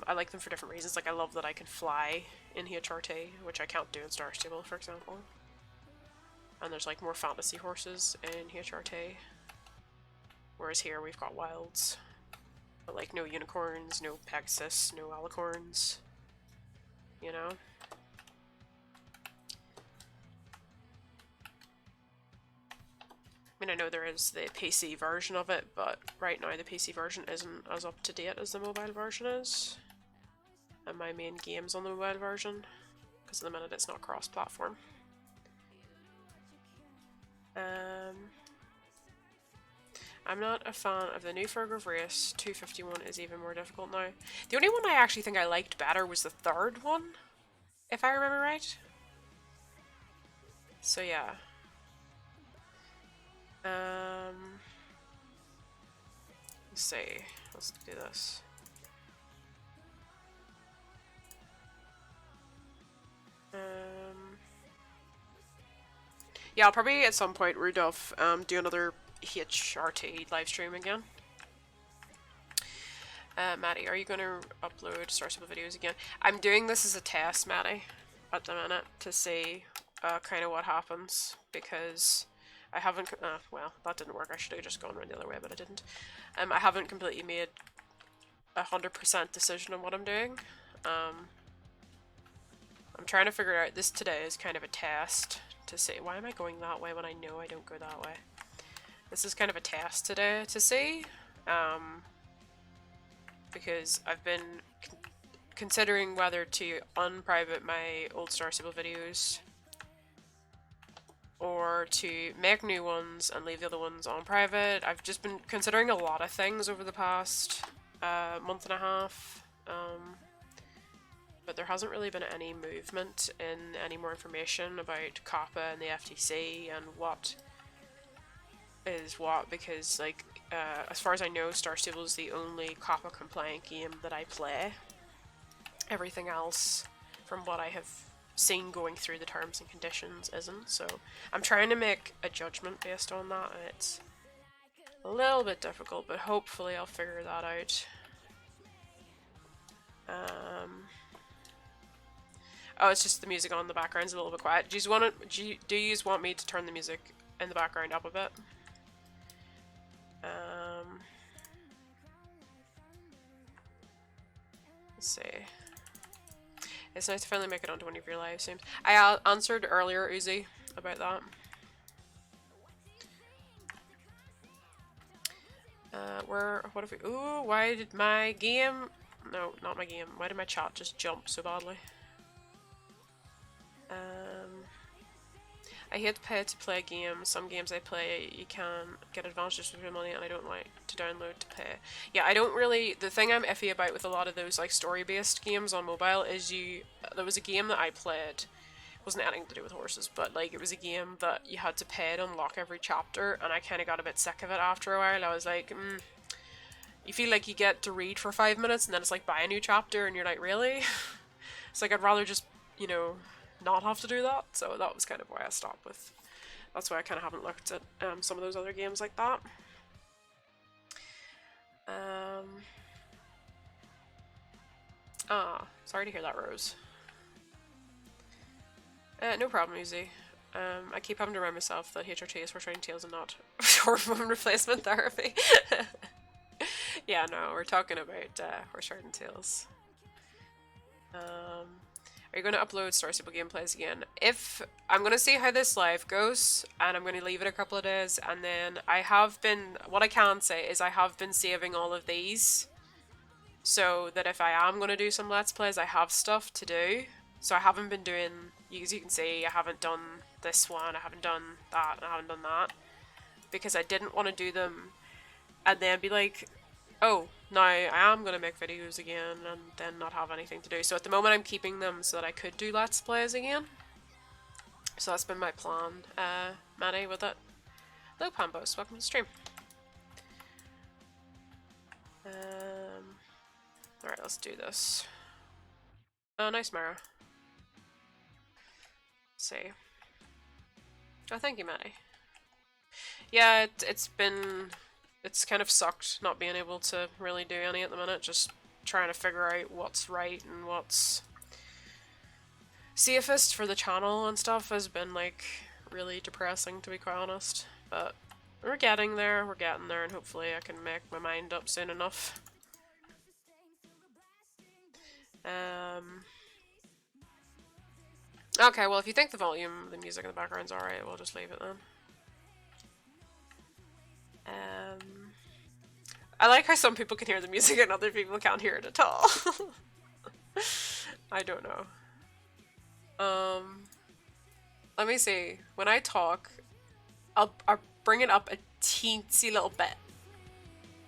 Speaker 1: I like them for different reasons. Like I love that I can fly in HRT, which I can't do in Star Stable, for example. And there's like more fantasy horses in HRT. Whereas here we've got wilds. But like no unicorns, no Pegasus, no alicorns. You know? I mean, I know there is the PC version of it, but right now the PC version isn't as up to date as the mobile version is. And my main game's on the mobile version, because at the minute it's not cross-platform. I'm not a fan of the new Firgrove race. 251 is even more difficult now. The only one I actually think I liked better was the third one, if I remember right. So yeah. Let's see. Let's do this. Yeah, I'll probably at some point, Rudolph, do another HRT livestream again. Maddie, are you going to upload Star Stable videos again? I'm doing this as a test, Maddie, at the minute, to see kind of what happens, because I haven't, well, that didn't work. I should have just gone around the other way, but I didn't. I haven't completely made 100% decision on what I'm doing. I'm trying to figure out, this today is kind of a test to see, why am I going that way when I know I don't go that way? This is kind of a test today to see, because I've been considering whether to unprivate my old Star Stable videos or to make new ones and leave the other ones on private. I've just been considering a lot of things over the past month and a half, but there hasn't really been any movement in any more information about COPPA and the FTC and what is what, because like as far as I know, Star Stable is the only COPPA compliant game that I play. Everything else, from what I have seen going through the terms and conditions, isn't. So I'm trying to make a judgment based on that, and it's a little bit difficult, but hopefully I'll figure that out. Oh, it's just the music on the background's a little bit quiet. Do you want me to turn the music in the background up a bit? Let's see. It's nice to finally make it onto one of your live streams. I answered earlier, Uzi, about that. What if we, ooh, why did my game, no, not my game, why did my chat just jump so badly? I hate to pay to play a game. Some games I play, you can get advantages with your money, and I don't like to download to pay. Yeah, I don't really, the thing I'm iffy about with a lot of those like story-based games on mobile is there was a game that I played, it wasn't anything to do with horses, but like it was a game that you had to pay to unlock every chapter, and I kind of got a bit sick of it after a while. I was like, you feel like you get to read for 5 minutes, and then it's like buy a new chapter, and you're like, really? It's like I'd rather just, you know, not have to do that, so that was kind of why I stopped with. That's why I kind of haven't looked at some of those other games like that. Sorry to hear that, Rose. No problem, Easy. I keep having to remind myself that HRT is for training tails and not hormone replacement therapy. Yeah, no, we're talking about horse riding tails. Are you going to upload Star Stable gameplays again? If I'm going to see how this live goes, and I'm going to leave it a couple of days, and then I have been, what I can say is I have been saving all of these, so that if I am going to do some Let's Plays, I have stuff to do. So I haven't been doing, as you can see, I haven't done this one, I haven't done that, and I haven't done that, because I didn't want to do them and then be like, oh, now I am going to make videos again and then not have anything to do. So at the moment I'm keeping them so that I could do Let's Plays again. So that's been my plan, Maddie, with it. Hello Pambos, welcome to the stream. Alright, let's do this. Oh, nice Mara. Let's see. Oh, thank you, Maddie. Yeah, it's kind of sucked not being able to really do any at the minute, just trying to figure out what's right and what's safest for the channel and stuff has been like really depressing, to be quite honest. But we're getting there, and hopefully I can make my mind up soon enough. Okay, well if you think the music in the background's alright, we'll just leave it then. I like how some people can hear the music and other people can't hear it at all. I don't know. Let me see. When I talk, I'll bring it up a teensy little bit.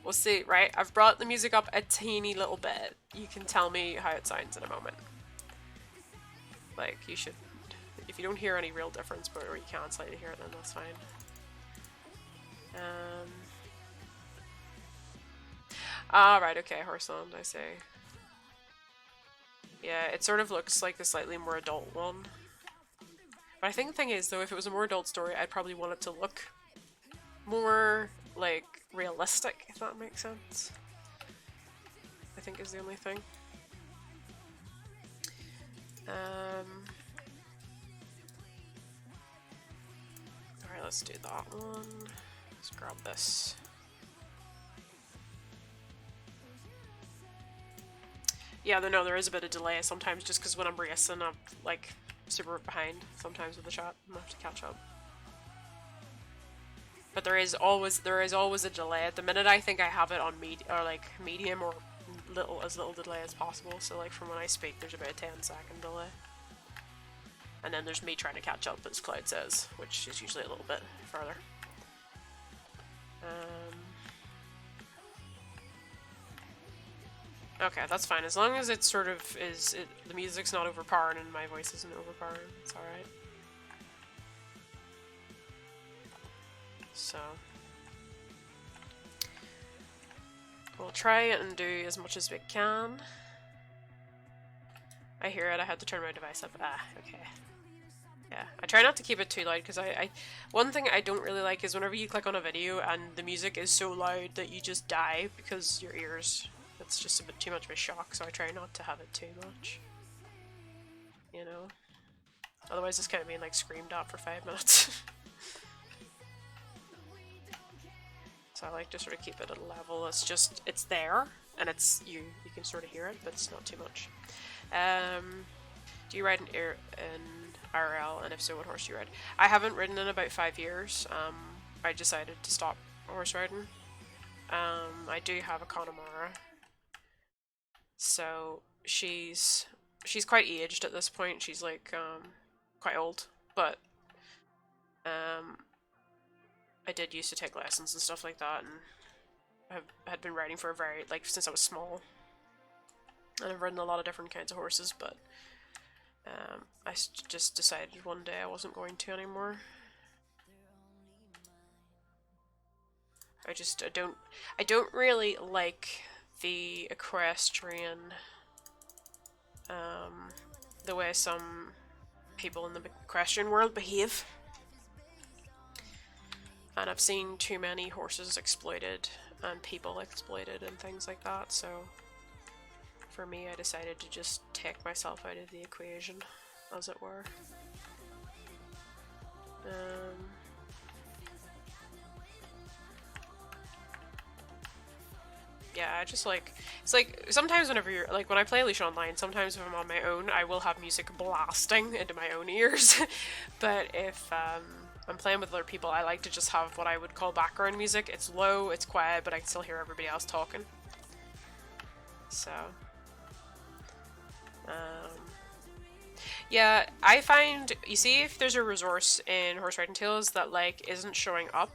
Speaker 1: We'll see, right? I've brought the music up a teeny little bit. You can tell me how it sounds in a moment. Like, you should... If you don't hear any real difference, but or you can't slightly hear it, then that's fine. Right, okay, horse sound, I see. Yeah, it sort of looks like the slightly more adult one. But I think the thing is, though, if it was a more adult story, I'd probably want it to look more, like, realistic, if that makes sense. I think is the only thing. Alright, let's do that one. Let's grab this. Yeah, no, there is a bit of delay sometimes just because when I'm racing, I'm like super behind sometimes with the chat. I have to catch up. But there is always a delay. At the minute, I think I have it on medium or as little delay as possible. So like from when I speak, there's about a 10-second delay. And then there's me trying to catch up, as Cloud says, which is usually a little bit further. Okay, that's fine. As long as it sort of is, the music's not overpowering and my voice isn't overpowering, it's alright. So, we'll try and do as much as we can. I hear it, I had to turn my device up. Ah, okay. Yeah, I try not to keep it too loud because one thing I don't really like is whenever you click on a video and the music is so loud that you just die because your ears, it's just a bit too much of a shock, so I try not to have it too much. you know. Otherwise it's kind of being like screamed at for 5 minutes. So I like to sort of keep it at a level. It's just, it's there, and it's, you can sort of hear it, but it's not too much. Do you ride in IRL, and if so, what horse do you ride? I haven't ridden in about 5 years. I decided to stop horse riding. I do have a Connemara. So she's quite aged at this point. She's like quite old, but I did used to take lessons and stuff like that, and had been riding for a very, like, since I was small. And I've ridden a lot of different kinds of horses, but I just decided one day I wasn't going to anymore. I don't really like the equestrian, the way some people in the equestrian world behave. And I've seen too many horses exploited and people exploited and things like that, so for me I decided to just take myself out of the equation, as it were. Yeah, I just like, it's like, sometimes whenever you're, like, when I play Alicia Online, sometimes if I'm on my own, I will have music blasting into my own ears. But if I'm playing with other people, I like to just have what I would call background music. It's low, it's quiet, but I can still hear everybody else talking. So, yeah, I find, you see, if there's a resource in Horse Riding Tales that, like, isn't showing up,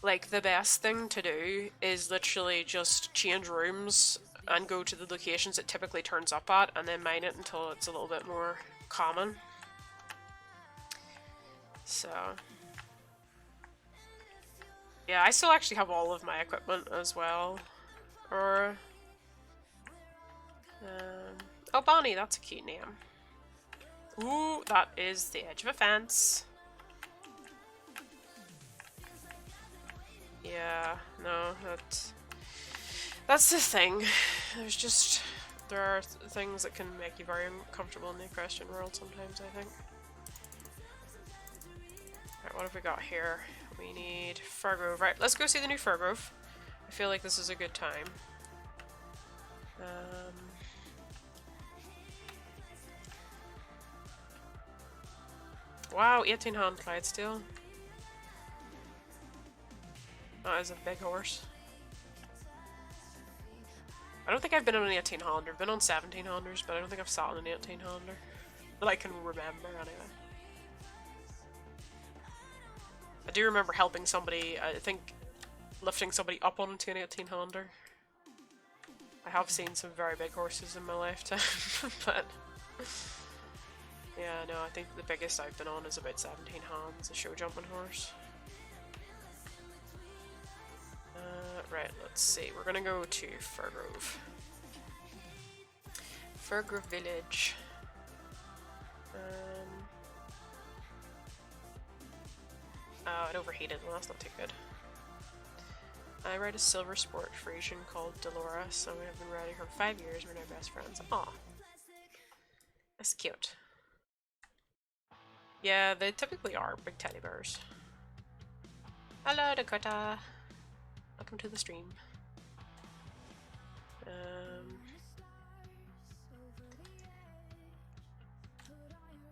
Speaker 1: like, the best thing to do is literally just change rooms and go to the locations it typically turns up at, and then mine it until it's a little bit more common. So, yeah, I still actually have all of my equipment as well. Or, oh, Bonnie, that's a cute name. Ooh, that is the edge of a fence. Yeah, no, that's the thing. There are things that can make you very uncomfortable in the equestrian world sometimes, I think. Alright, what have we got here? We need Firgrove. Right, let's go see the new Firgrove. I feel like this is a good time. Wow, 18 hand Clydesdale. That is a big horse. I don't think I've been on an 18-hander. I've been on 17-handers, but I don't think I've sat on an 18-hander. That I can remember, anyway. I do remember helping somebody, I think, lifting somebody up onto an 18-hander. I have seen some very big horses in my lifetime, but... yeah, no, I think the biggest I've been on is about 17 hands, a show jumping horse. Right, let's see. We're gonna go to Firgrove. Firgrove Village. Oh, it overheated. Well, that's not too good. I ride a silver sport Frisian called Dolores, and we have been riding her for 5 years. We're now best friends. Aw. That's cute. Yeah, they typically are big teddy bears. Hello, Dakota. Welcome to the stream.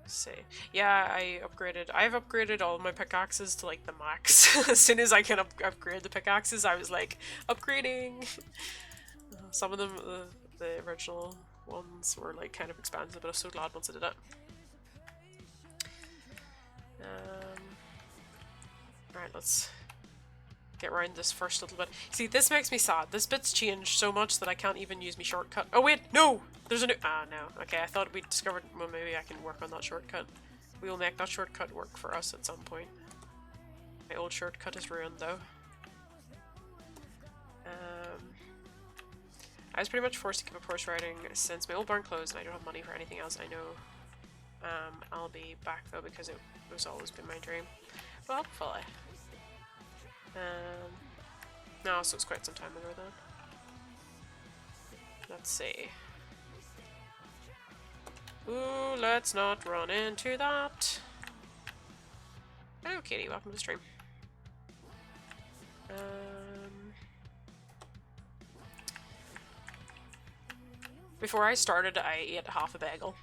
Speaker 1: Let's see. Yeah, I've upgraded all of my pickaxes to like the max. As soon as I can upgrade the pickaxes, I was like, upgrading! Some of them, the original ones were like kind of expensive, but I was so glad once I did it. Alright, let's get around this first little bit. See, this makes me sad. This bit's changed so much that I can't even use my shortcut. Oh wait, no! There's a new— ah, no. Okay, I thought we discovered— well, maybe I can work on that shortcut. We will make that shortcut work for us at some point. My old shortcut is ruined, though. I was pretty much forced to give up horse riding since my old barn closed and I don't have money for anything else. I know I'll be back, though, because it was always been my dream. Well, hopefully. No, so it's quite some time ago then. Let's see. Ooh, let's not run into that. Hello, Katie. Welcome to the stream. Before I started, I ate half a bagel.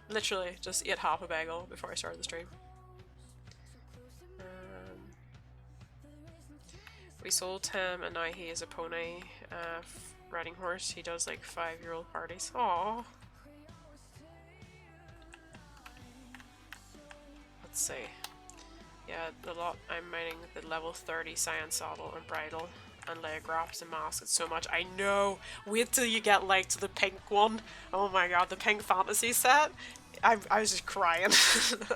Speaker 1: Literally, just ate half a bagel before I started the stream. We sold him, and now he is a pony riding horse. He does like 5-year-old parties. Aww. Let's see. Yeah, the lot I'm mining the level 30 science saddle and bridle and leg wraps and masks. It's so much. I know. Wait till you get like to the pink one. Oh my god, the pink fantasy set. I was just crying.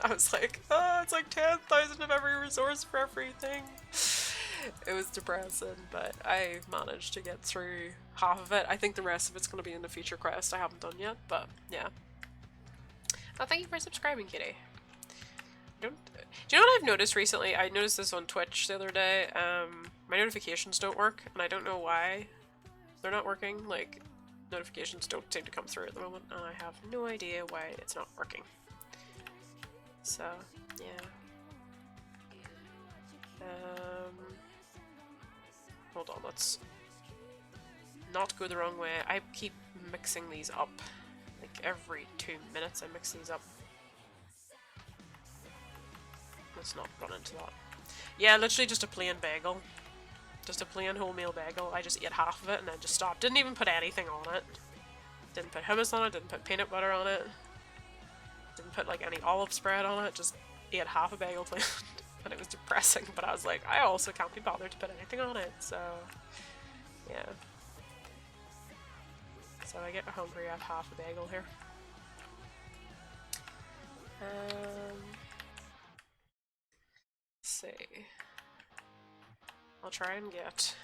Speaker 1: I was like, oh, it's like 10,000 of every resource for everything. It was depressing, but I managed to get through half of it. I think the rest of it's going to be in the future quest I haven't done yet, but yeah. Oh, thank you for subscribing, Kitty. Do you know what I've noticed recently? I noticed this on Twitch the other day. My notifications don't work, and I don't know why they're not working. Like, notifications don't seem to come through at the moment, and I have no idea why it's not working. So, yeah. Hold on, let's not go the wrong way. I keep mixing these up. Like, every 2 minutes I mix these up. Let's not run into that. Yeah, literally just a plain bagel. Just a plain wholemeal bagel. I just ate half of it and then just stopped. Didn't even put anything on it. Didn't put hummus on it, didn't put peanut butter on it. Didn't put like any olive spread on it, just ate half a bagel plain. And it was depressing, but I was like, I also can't be bothered to put anything on it, so yeah. So I get hungry at half a bagel here. Let's see. I'll try and get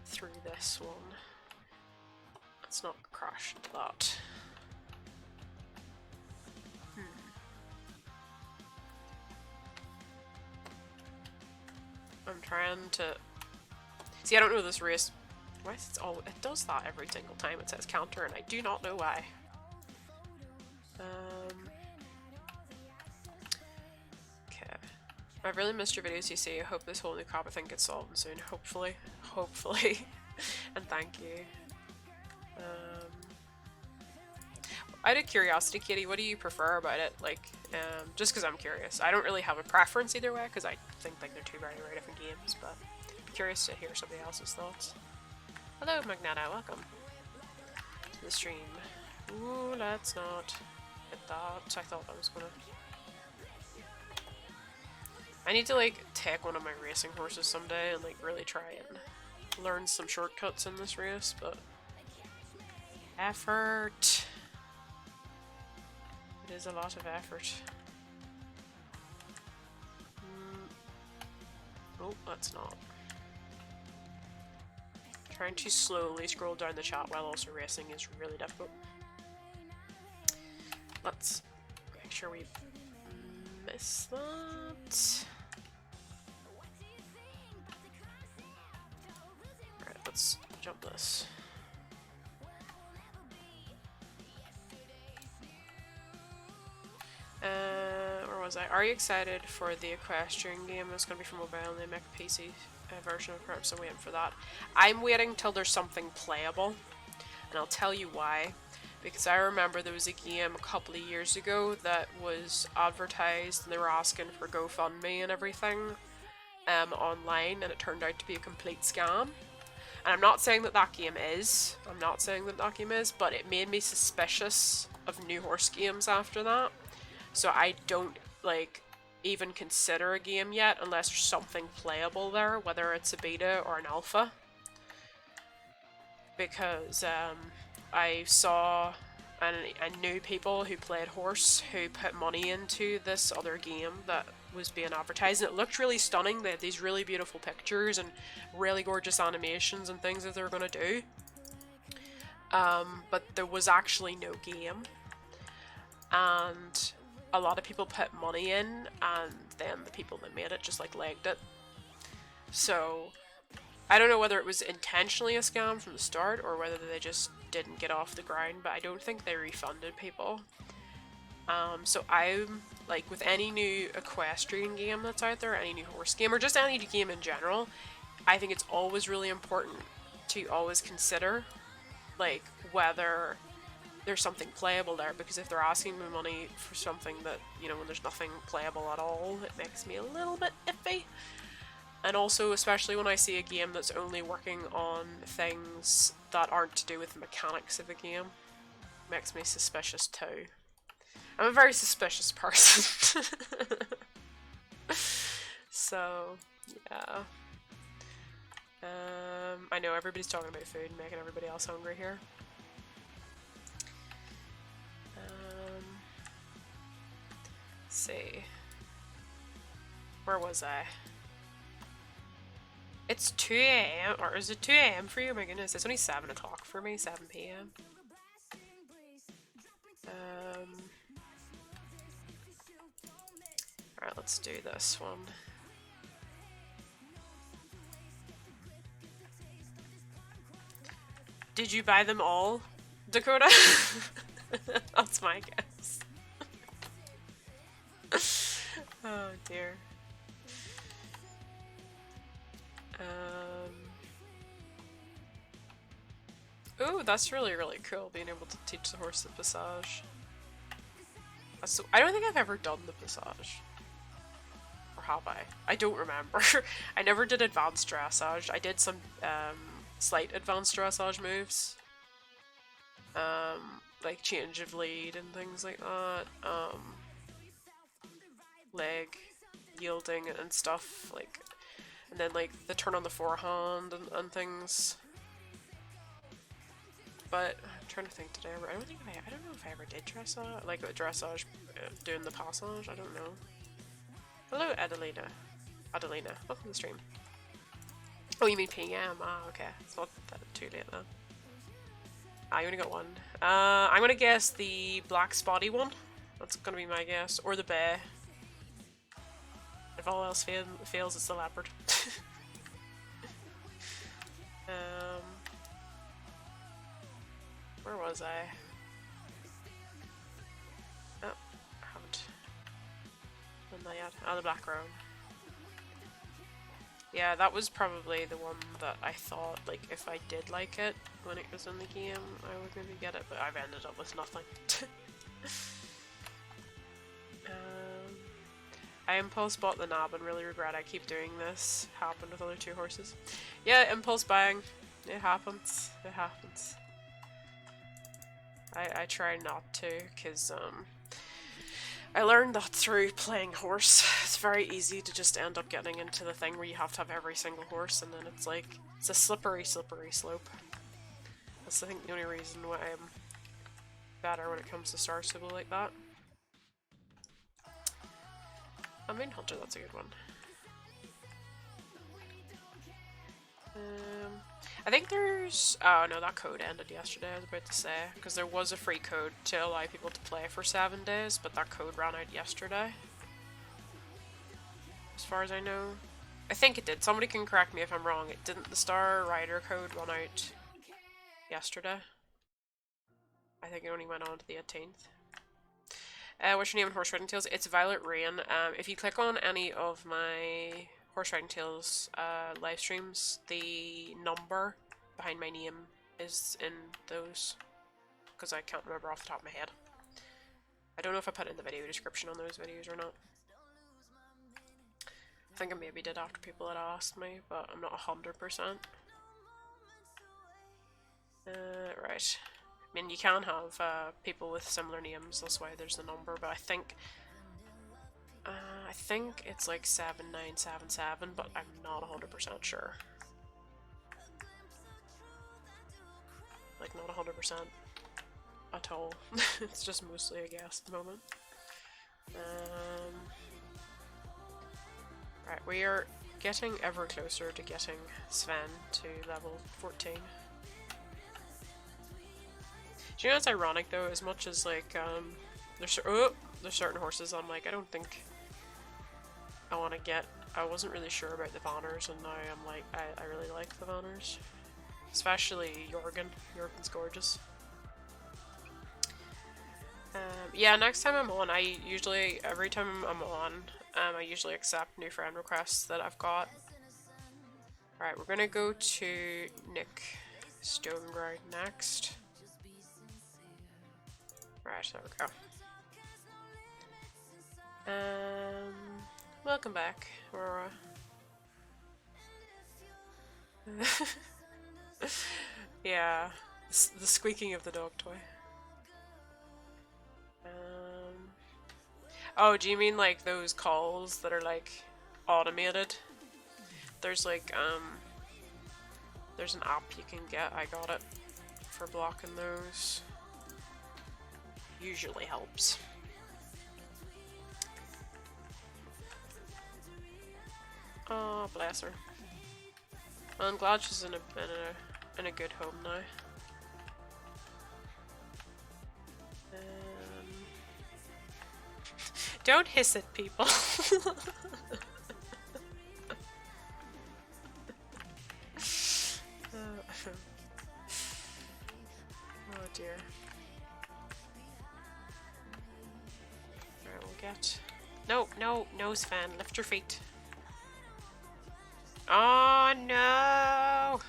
Speaker 1: through this one. Let's not crash into that. I'm trying to... See, I don't know this race. Why is it... Oh, it does that every single time it says counter, and I do not know why. Okay. I've really missed your videos, you see. I hope this whole new COPPA thing gets solved soon. Hopefully. Hopefully. And thank you. Out of curiosity, Katie, what do you prefer about it? Like, just because I'm curious. I don't really have a preference either way, because I think like they're two very, very different games, but I'm curious to hear somebody else's thoughts. Hello, Magnata, welcome to the stream. Ooh, let's not hit that. I thought I was gonna... I need to like take one of my racing horses someday and like really try and learn some shortcuts in this race, but... Effort! It is a lot of effort. Oh, that's not. Trying to slowly scroll down the chat while also racing is really difficult. Let's make sure we miss that. Alright, let's jump this. Where was I? Are you excited for the equestrian game? It's going to be for mobile and they make a PC version of it, so I'm waiting for that. I'm waiting till there's something playable, and I'll tell you why. Because I remember there was a game a couple of years ago that was advertised and they were asking for GoFundMe and everything online, and it turned out to be a complete scam. And I'm not saying that that game is. I'm not saying that that game is, but it made me suspicious of new horse games after that. So I don't, like, even consider a game yet unless there's something playable there, whether it's a beta or an alpha. Because I saw and I knew people who played horse who put money into this other game that was being advertised, and it looked really stunning. They had these really beautiful pictures and really gorgeous animations and things that they were going to do. But there was actually no game. And a lot of people put money in, and then the people that made it just like legged it. So I don't know whether it was intentionally a scam from the start or whether they just didn't get off the ground, but I don't think they refunded people. So I'm, like, with any new equestrian game that's out there, any new horse game, or just any game in general, I think it's always really important to always consider, like, whether there's something playable there, because if they're asking me money for something that, you know, when there's nothing playable at all, it makes me a little bit iffy. And also, especially when I see a game that's only working on things that aren't to do with the mechanics of the game, makes me suspicious too. I'm a very suspicious person. So, yeah. I know everybody's talking about food and making everybody else hungry here. Let's see. Where was I? It's 2 AM, or is it 2 AM for you? Oh my goodness, it's only 7 o'clock for me, 7 PM. Alright, let's do this one. Did you buy them all, Dakota? That's my guess. Oh dear. Ooh, that's really, really cool, being able to teach the horse the passage. So, I don't think I've ever done the passage. Or have I? I don't remember. I never did advanced dressage. I did some slight advanced dressage moves. Like change of lead and things like that. Leg yielding and stuff, like, and then like the turn on the forehand and things. But I'm trying to think, did I ever? I don't know if I ever did dressage, like dressage, doing the passage. I don't know. Hello, Adelina. Adelina, welcome to the stream. Oh, you mean PM? Ah, okay. It's not that too late then. Ah, you only got one. I'm gonna guess the black spotty one. That's gonna be my guess, or the bear. If all else fails, it's the leopard. Where was I? Oh, I haven't done that yet. Oh, the black roan. Yeah, that was probably the one that I thought, like, if I did like it when it was in the game, I would maybe get it, but I've ended up with nothing. I impulse bought the knob and really regret I keep doing this. Happened with other 2 horses. Yeah, impulse buying. It happens. It happens. I try not to, because I learned that through playing horse. It's very easy to just end up getting into the thing where you have to have every single horse, and then it's like, it's a slippery, slippery slope. That's, I think, the only reason why I'm better when it comes to Star Sibyl like that. I mean, Hunter, that's a good one. I think there's... Oh no, that code ended yesterday, I was about to say. Because there was a free code to allow people to play for 7 days, but that code ran out yesterday. As far as I know. I think it did. Somebody can correct me if I'm wrong. It didn't. The Star Rider code run out yesterday. I think it only went on to the 18th. What's your name in Horse Riding Tales? It's Violet Rain. If you click on any of my Horse Riding Tales live streams, the number behind my name is in those, because I can't remember off the top of my head. I don't know if I put it in the video description on those videos or not. I think I maybe did after people had asked me, but I'm not 100%. Right. I mean, you can have people with similar names, that's why there's the number, but I think it's like 7977, but I'm not 100% sure. Like, not 100% at all. It's just mostly a guess at the moment. Right, we are getting ever closer to getting Sven to level 14. Do you know what's ironic though? As much as like there's certain horses I'm like, I don't think I want to get I wasn't really sure about the banners, and now I'm like, I really like the banners. Especially Jorgen. Jorgen's gorgeous. Yeah, next time I'm on, every time I'm on, I usually accept new friend requests that I've got. Alright, we're gonna go to Nick Stoneground next. Right, there we go. Welcome back, Aurora. Yeah, the squeaking of the dog toy. Oh, do you mean like those calls that are like automated? There's like there's an app you can get. I got it for blocking those. Usually helps. Oh, bless her. Well, I'm glad she's in a good home now. Don't hiss at people. Oh dear. Alright, we'll get... No, Sven, lift your feet. Oh no!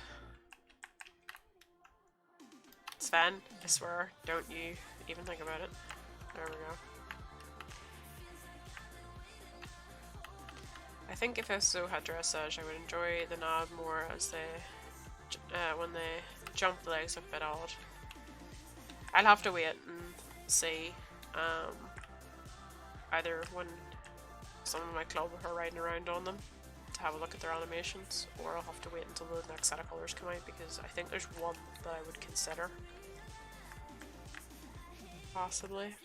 Speaker 1: Sven, I swear, don't you even think about it. There we go. I think if I still had dressage, I would enjoy the knob more as they, when they jump the legs a bit odd. I'll have to wait and see, either when some of my club are riding around on them to have a look at their animations, or I'll have to wait until the next set of colours come out, because I think there's one that I would consider. Possibly.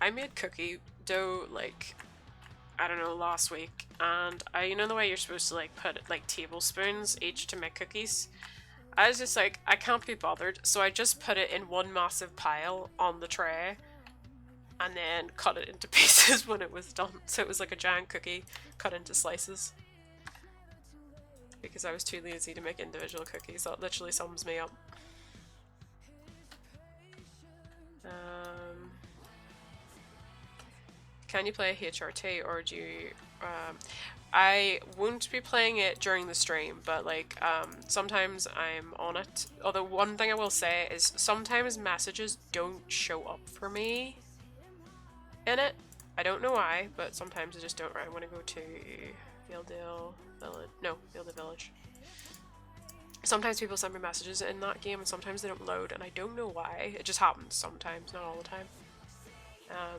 Speaker 1: I made cookie dough like, I don't know, last week, and you know the way you're supposed to like put like tablespoons each to make cookies? I was just like, I can't be bothered, so I just put it in one massive pile on the tray and then cut it into pieces when it was done. So it was like a giant cookie cut into slices. Because I was too lazy to make individual cookies. That literally sums me up. Can you play HRT, or do you... I won't be playing it during the stream, but like sometimes I'm on it. Although one thing I will say is sometimes messages don't show up for me in it. I don't know why, but sometimes I just don't. Right, I'm gonna go to Fieldale Village. No, Fieldale Village. Sometimes people send me messages in that game and sometimes they don't load, and I don't know why. It just happens sometimes, not all the time.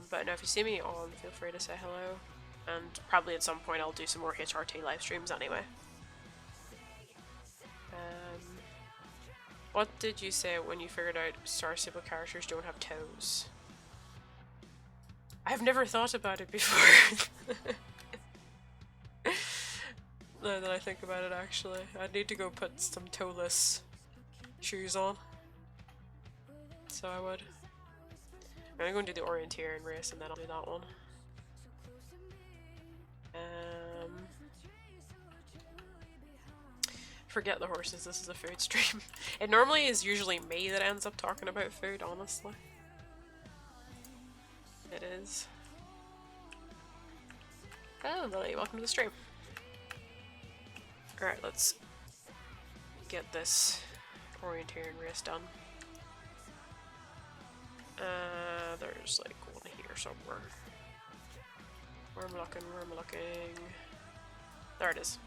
Speaker 1: But no, if you see me on, feel free to say hello. And probably at some point I'll do some more HRT live streams anyway. What did you say when you figured out Star Stable characters don't have toes? I've never thought about it before. Now that I think about it, actually. I'd need to go put some toeless shoes on. So I would. I'm gonna go and do the orienteering race and then I'll do that one. Forget the horses, this is a food stream. It normally is usually me that ends up talking about food, honestly. It is. Oh, Lily, welcome to the stream. Alright, let's get this orienteering race done. There's like one here somewhere. Where am I looking? Where am I looking? There it is.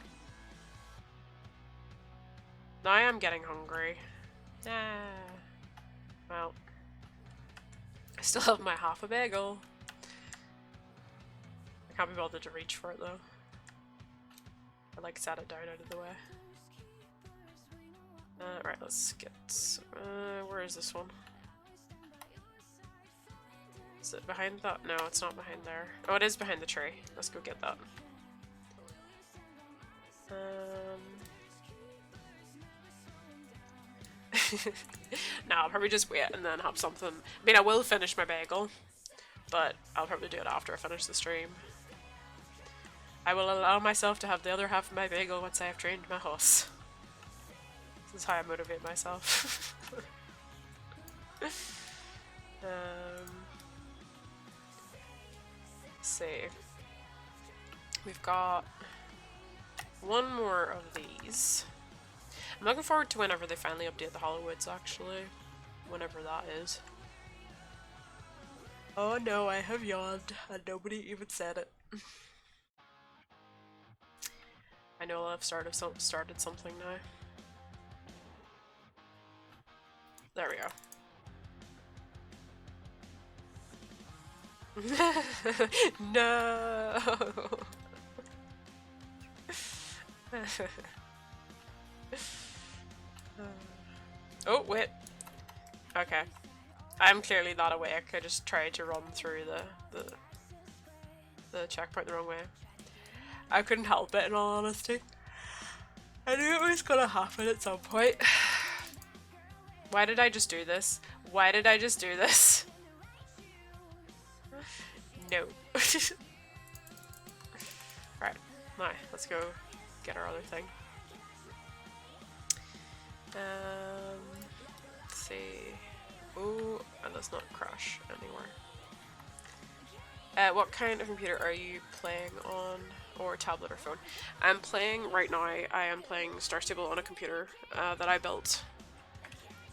Speaker 1: Now I'm getting hungry. Well, I still have my half a bagel. I can't be bothered to reach for it though. I like sat it down out of the way. Right, let's get. Where is this one? Is it behind that? No, it's not behind there. Oh, it is behind the tree. Let's go get that. No, I'll probably just wait and then have something. I mean, I will finish my bagel, but I'll probably do it after I finish the stream. I will allow myself to have the other half of my bagel once I have trained my horse. This is how I motivate myself. Let's see. We've got one more of these. I'm looking forward to whenever they finally update the Hollowwoods, actually. Whenever that is. Oh no, I have yawned, and nobody even said it. I know I've started something now. There we go. No. Oh wait. Okay. I'm clearly not awake. I just tried to run through the checkpoint the wrong way. I couldn't help it, in all honesty. I knew it was gonna happen at some point. Why did I just do this? Why did I just do this? No. Right, now, let's go get our other thing. Let's see. Oh, and let's not crash anywhere. What kind of computer are you playing on, or tablet or phone? I'm playing, right now, I am playing Star Stable on a computer that I built.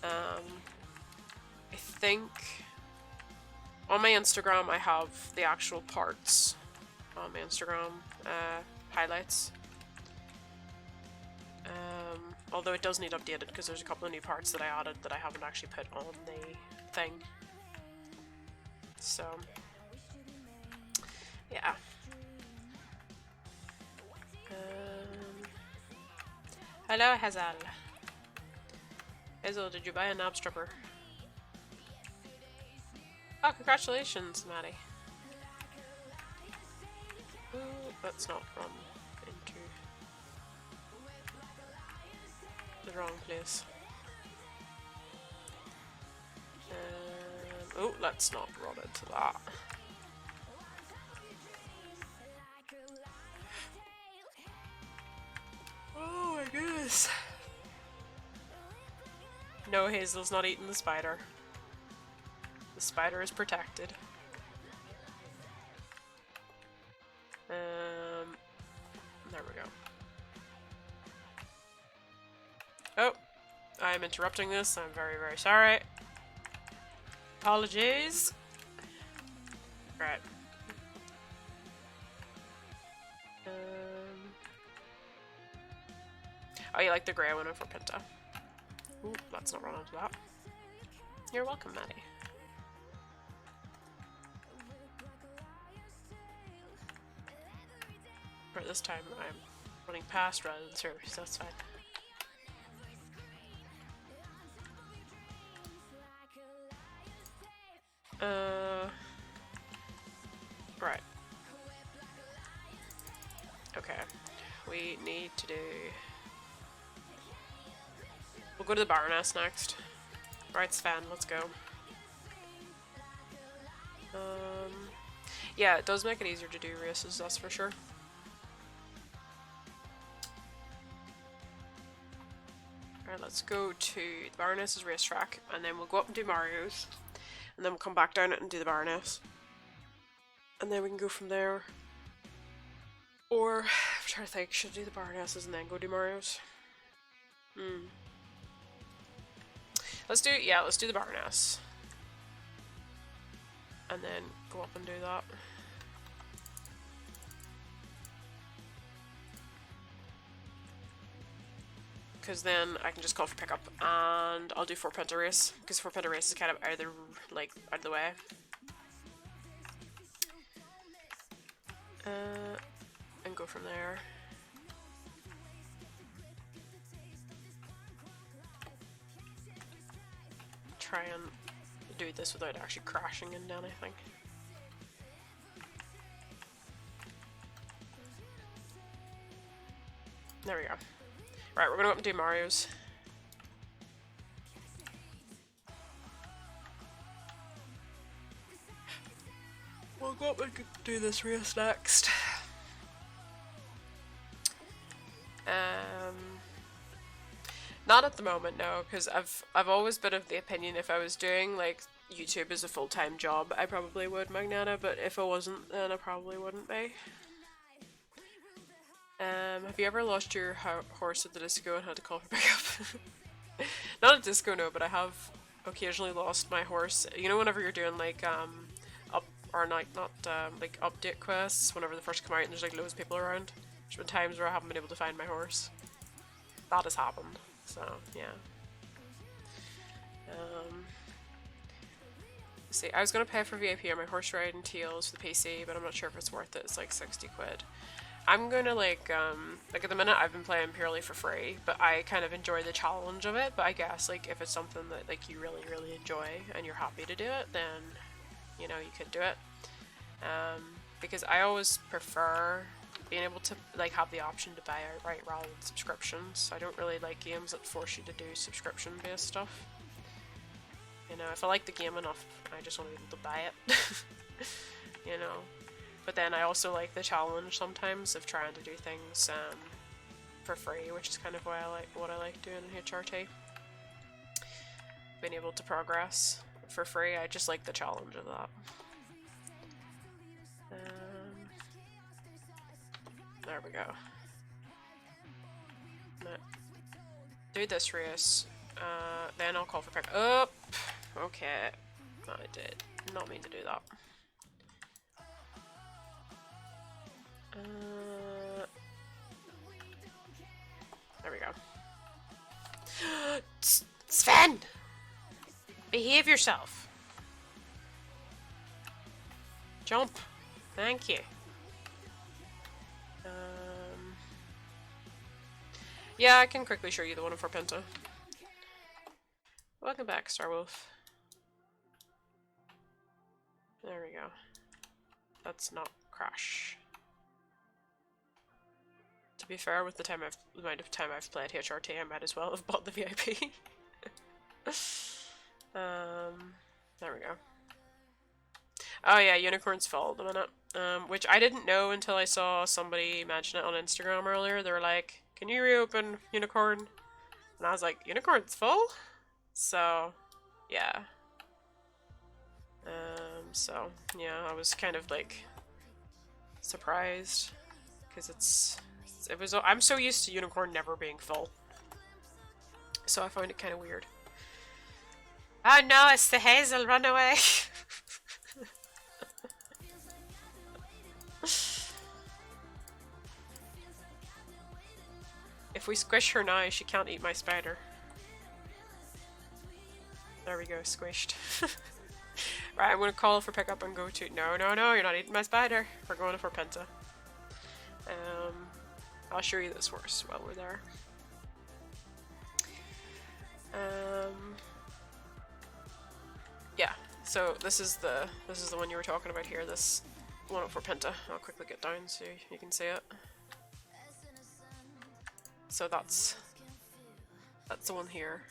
Speaker 1: I think on my Instagram I have the actual parts on my Instagram highlights. Although it does need updated because there's a couple of new parts that I added that I haven't actually put on the thing. So, yeah. Hello, Hazel. Hazel, did you buy a Knabstrupper? Oh, congratulations, Maddie. Ooh, let's not run into the wrong place. Oh, let's not run into that. Oh my goodness. No, Hazel's not eating the spider. The spider is protected. There we go. Oh, I'm interrupting this. I'm very, very sorry. Apologies. Right. Oh, you like the grey one for Pinta? Ooh, let's not run into that. You're welcome, Maddie. Right, this time I'm running past rather than through, so that's fine. Right. Okay. We need to do... We'll go to the Baroness next. Right, Sven, let's go. Yeah, it does make it easier to do races, that's for sure. Alright, let's go to the Baroness's racetrack, and then we'll go up and do Mario's. And then we'll come back down it and do the Baroness. And then we can go from there. Or, I'm trying to think, should I do the Baroness's and then go do Mario's? Let's do the Baroness. And then go up and do that. Because then I can just call for pickup, and I'll do 4 Penta race, because 4 Penta race is kind of out of the way. And go from there. Try and do this without actually crashing into anything. There we go. Right, we're gonna go up and do Mario's. what we could do this race next. Not at the moment, no, because I've always been of the opinion if I was doing like YouTube as a full-time job, I probably would Magnana, but if I wasn't, then I probably wouldn't be. Have you ever lost your horse at the disco and had to call for pickup? Not at disco, no, but I have occasionally lost my horse. You know, whenever you're doing like like update quests, whenever they first come out and there's like loads of people around. There's been times where I haven't been able to find my horse. That has happened. So yeah. See, I was gonna pay for VIP on my horse ride and Teals for the PC, but I'm not sure if it's worth it. It's like 60 quid. I'm gonna like at the minute I've been playing purely for free, but I kind of enjoy the challenge of it. But I guess like if it's something that like you really enjoy and you're happy to do it, then you know you could do it. Because I always prefer being able to like have the option to buy outright rather than subscriptions. I don't really like games that force you to do subscription based stuff. You know, if I like the game enough, I just want to be able to buy it. You know. But then I also like the challenge sometimes of trying to do things for free, which is kind of why what I like doing in HRT. Being able to progress for free, I just like the challenge of that. There we go. Do this race, then I'll call for pick up. Okay, I did not mean to do that. There we go. Sven! Behave yourself. Jump. Thank you. Yeah, I can quickly show you the one for Penta. Welcome back, Starwolf. There we go. Let's not crash. To be fair, with the amount of time I've played HRT, I might as well have bought the VIP. There we go. Oh yeah, Unicorns Fall at the minute. Which I didn't know until I saw somebody mention it on Instagram earlier. They were like, can you reopen Unicorn? And I was like, Unicorn's full? So, yeah. So, yeah, I was kind of like surprised. Because I'm so used to Unicorn never being full. So I find it kind of weird. Oh no, it's the Hazel, run away! If we squish her now, she can't eat my spider. There we go, squished. Right, I'm gonna call for pickup and go to— No, you're not eating my spider. We're going for Penta. I'll show you this horse while we're there. Yeah, so this is the one you were talking about here, this one for Penta. I'll quickly get down so you can see it. So that's the one here.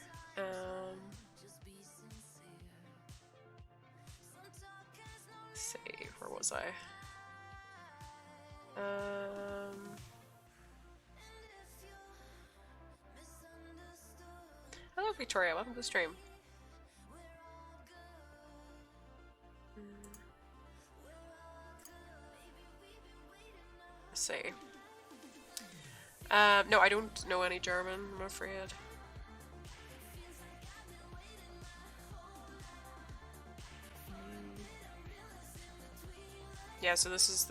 Speaker 1: Let's see, where was I? Hello Victoria, welcome to the stream. Let's see. No, I don't know any German, I'm afraid. Yeah, so this is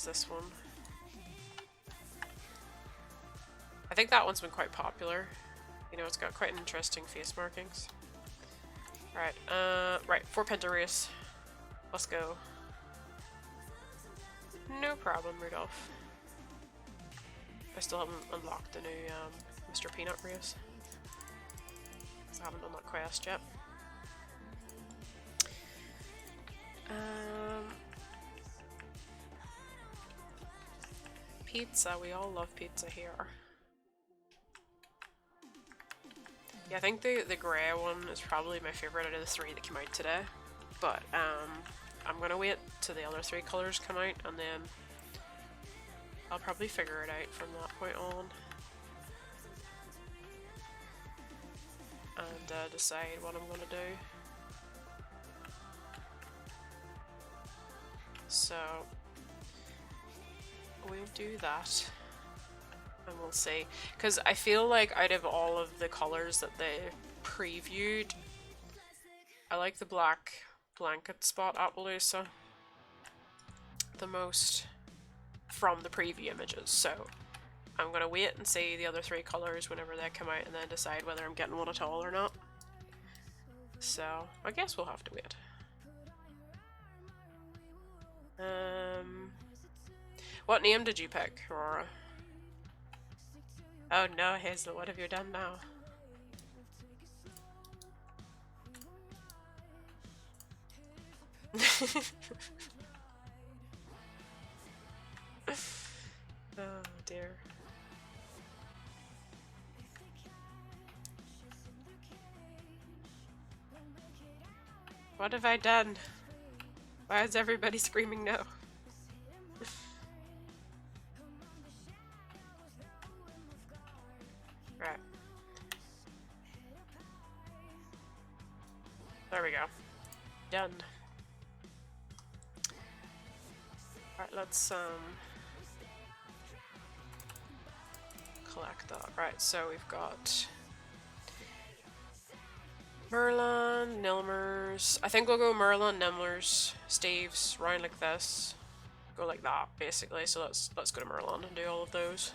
Speaker 1: this one. I think that one's been quite popular. You know, it's got quite interesting face markings. Right, right, 4 Penta race. Let's go. No problem, Rudolph. I still haven't unlocked the new Mr. Peanut race. I haven't done that quest yet. Pizza, we all love pizza here. Yeah, I think the grey one is probably my favourite out of the 3 that came out today. But I'm gonna wait till the other 3 colours come out, and then I'll probably figure it out from that point on. And decide what I'm gonna do. So we'll do that. And we'll see. Because I feel like out of all of the colours that they previewed, I like the black blanket spot Appaloosa the most from the preview images. So I'm going to wait and see the other 3 colours whenever they come out and then decide whether I'm getting one at all or not. So I guess we'll have to wait. What name did you pick, Aurora? Oh no, Hazel, what have you done now? Oh dear. What have I done? Why is everybody screaming no? Right. There we go. Done. Alright, let's collect that. Right, so we've got Merlin, Nilmers. I think we'll go Merlin, Nimblers, Steves, round like this. Go like that, basically. So let's go to Merlin and do all of those.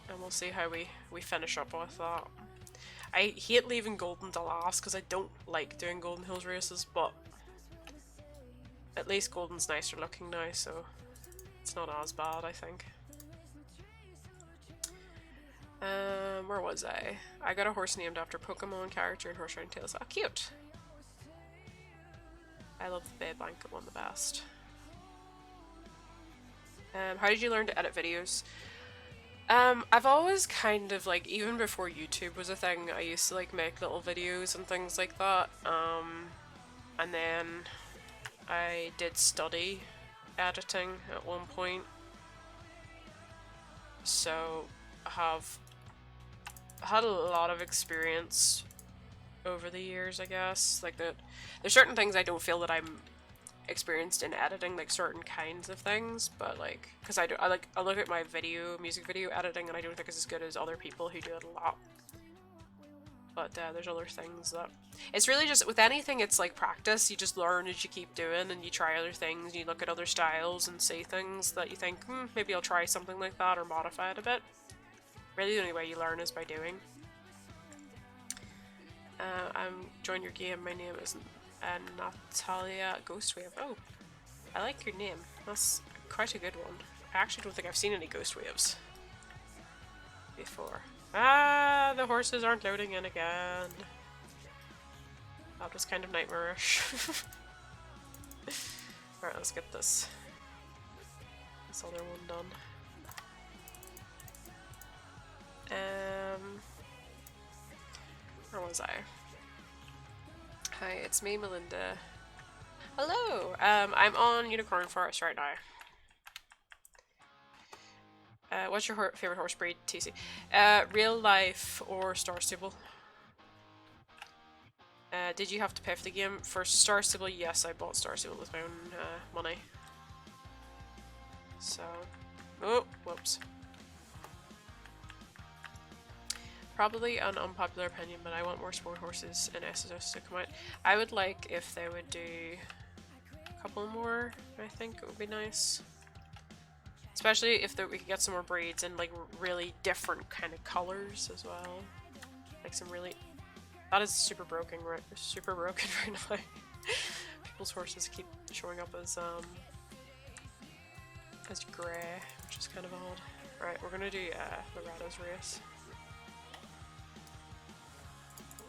Speaker 1: And we'll see how we finish up with that. I hate leaving Golden to last because I don't like doing Golden Hills races, but at least Golden's nicer looking now, so it's not as bad, I think. Where was I? I got a horse named after Pokemon character in Horse Riding Tales. Oh, cute! I love the Bay Blanket one the best. How did you learn to edit videos? I've always kind of like, even before YouTube was a thing, I used to like make little videos and things like that. And then I did study editing at one point. So I have had a lot of experience over the years, I guess. Like there's certain things I don't feel that I'm experienced in editing, like certain kinds of things, but like, because I look at my music video editing and I don't think it's as good as other people who do it a lot. But there's other things that it's really just with anything, it's like practice. You just learn as you keep doing, and you try other things, and you look at other styles and see things that you think, maybe I'll try something like that or modify it a bit. Really, the only way you learn is by doing. I'm join your game. My name is Natalia Ghostwave. Oh, I like your name. That's quite a good one. I actually don't think I've seen any Ghost Waves before. Ah, the horses aren't loading in again. That was kind of nightmarish. Alright, let's get this other one done. Where was I? Hi, it's me, Melinda. Hello! I'm on Unicorn Forest right now. What's your favorite horse breed, TC? Real life or Star Stable? Did you have to pay for the game? For Star Stable, yes, I bought Star Stable with my own money. So, oh, whoops. Probably an unpopular opinion, but I want more sport horses in SSS to come out. I would like if they would do a couple more, I think it would be nice. Especially if we could get some more breeds and like really different kind of colors as well. Like some really... That is super broken right now. People's horses keep showing up as grey, which is kind of odd. Alright, we're gonna do Loretta's race.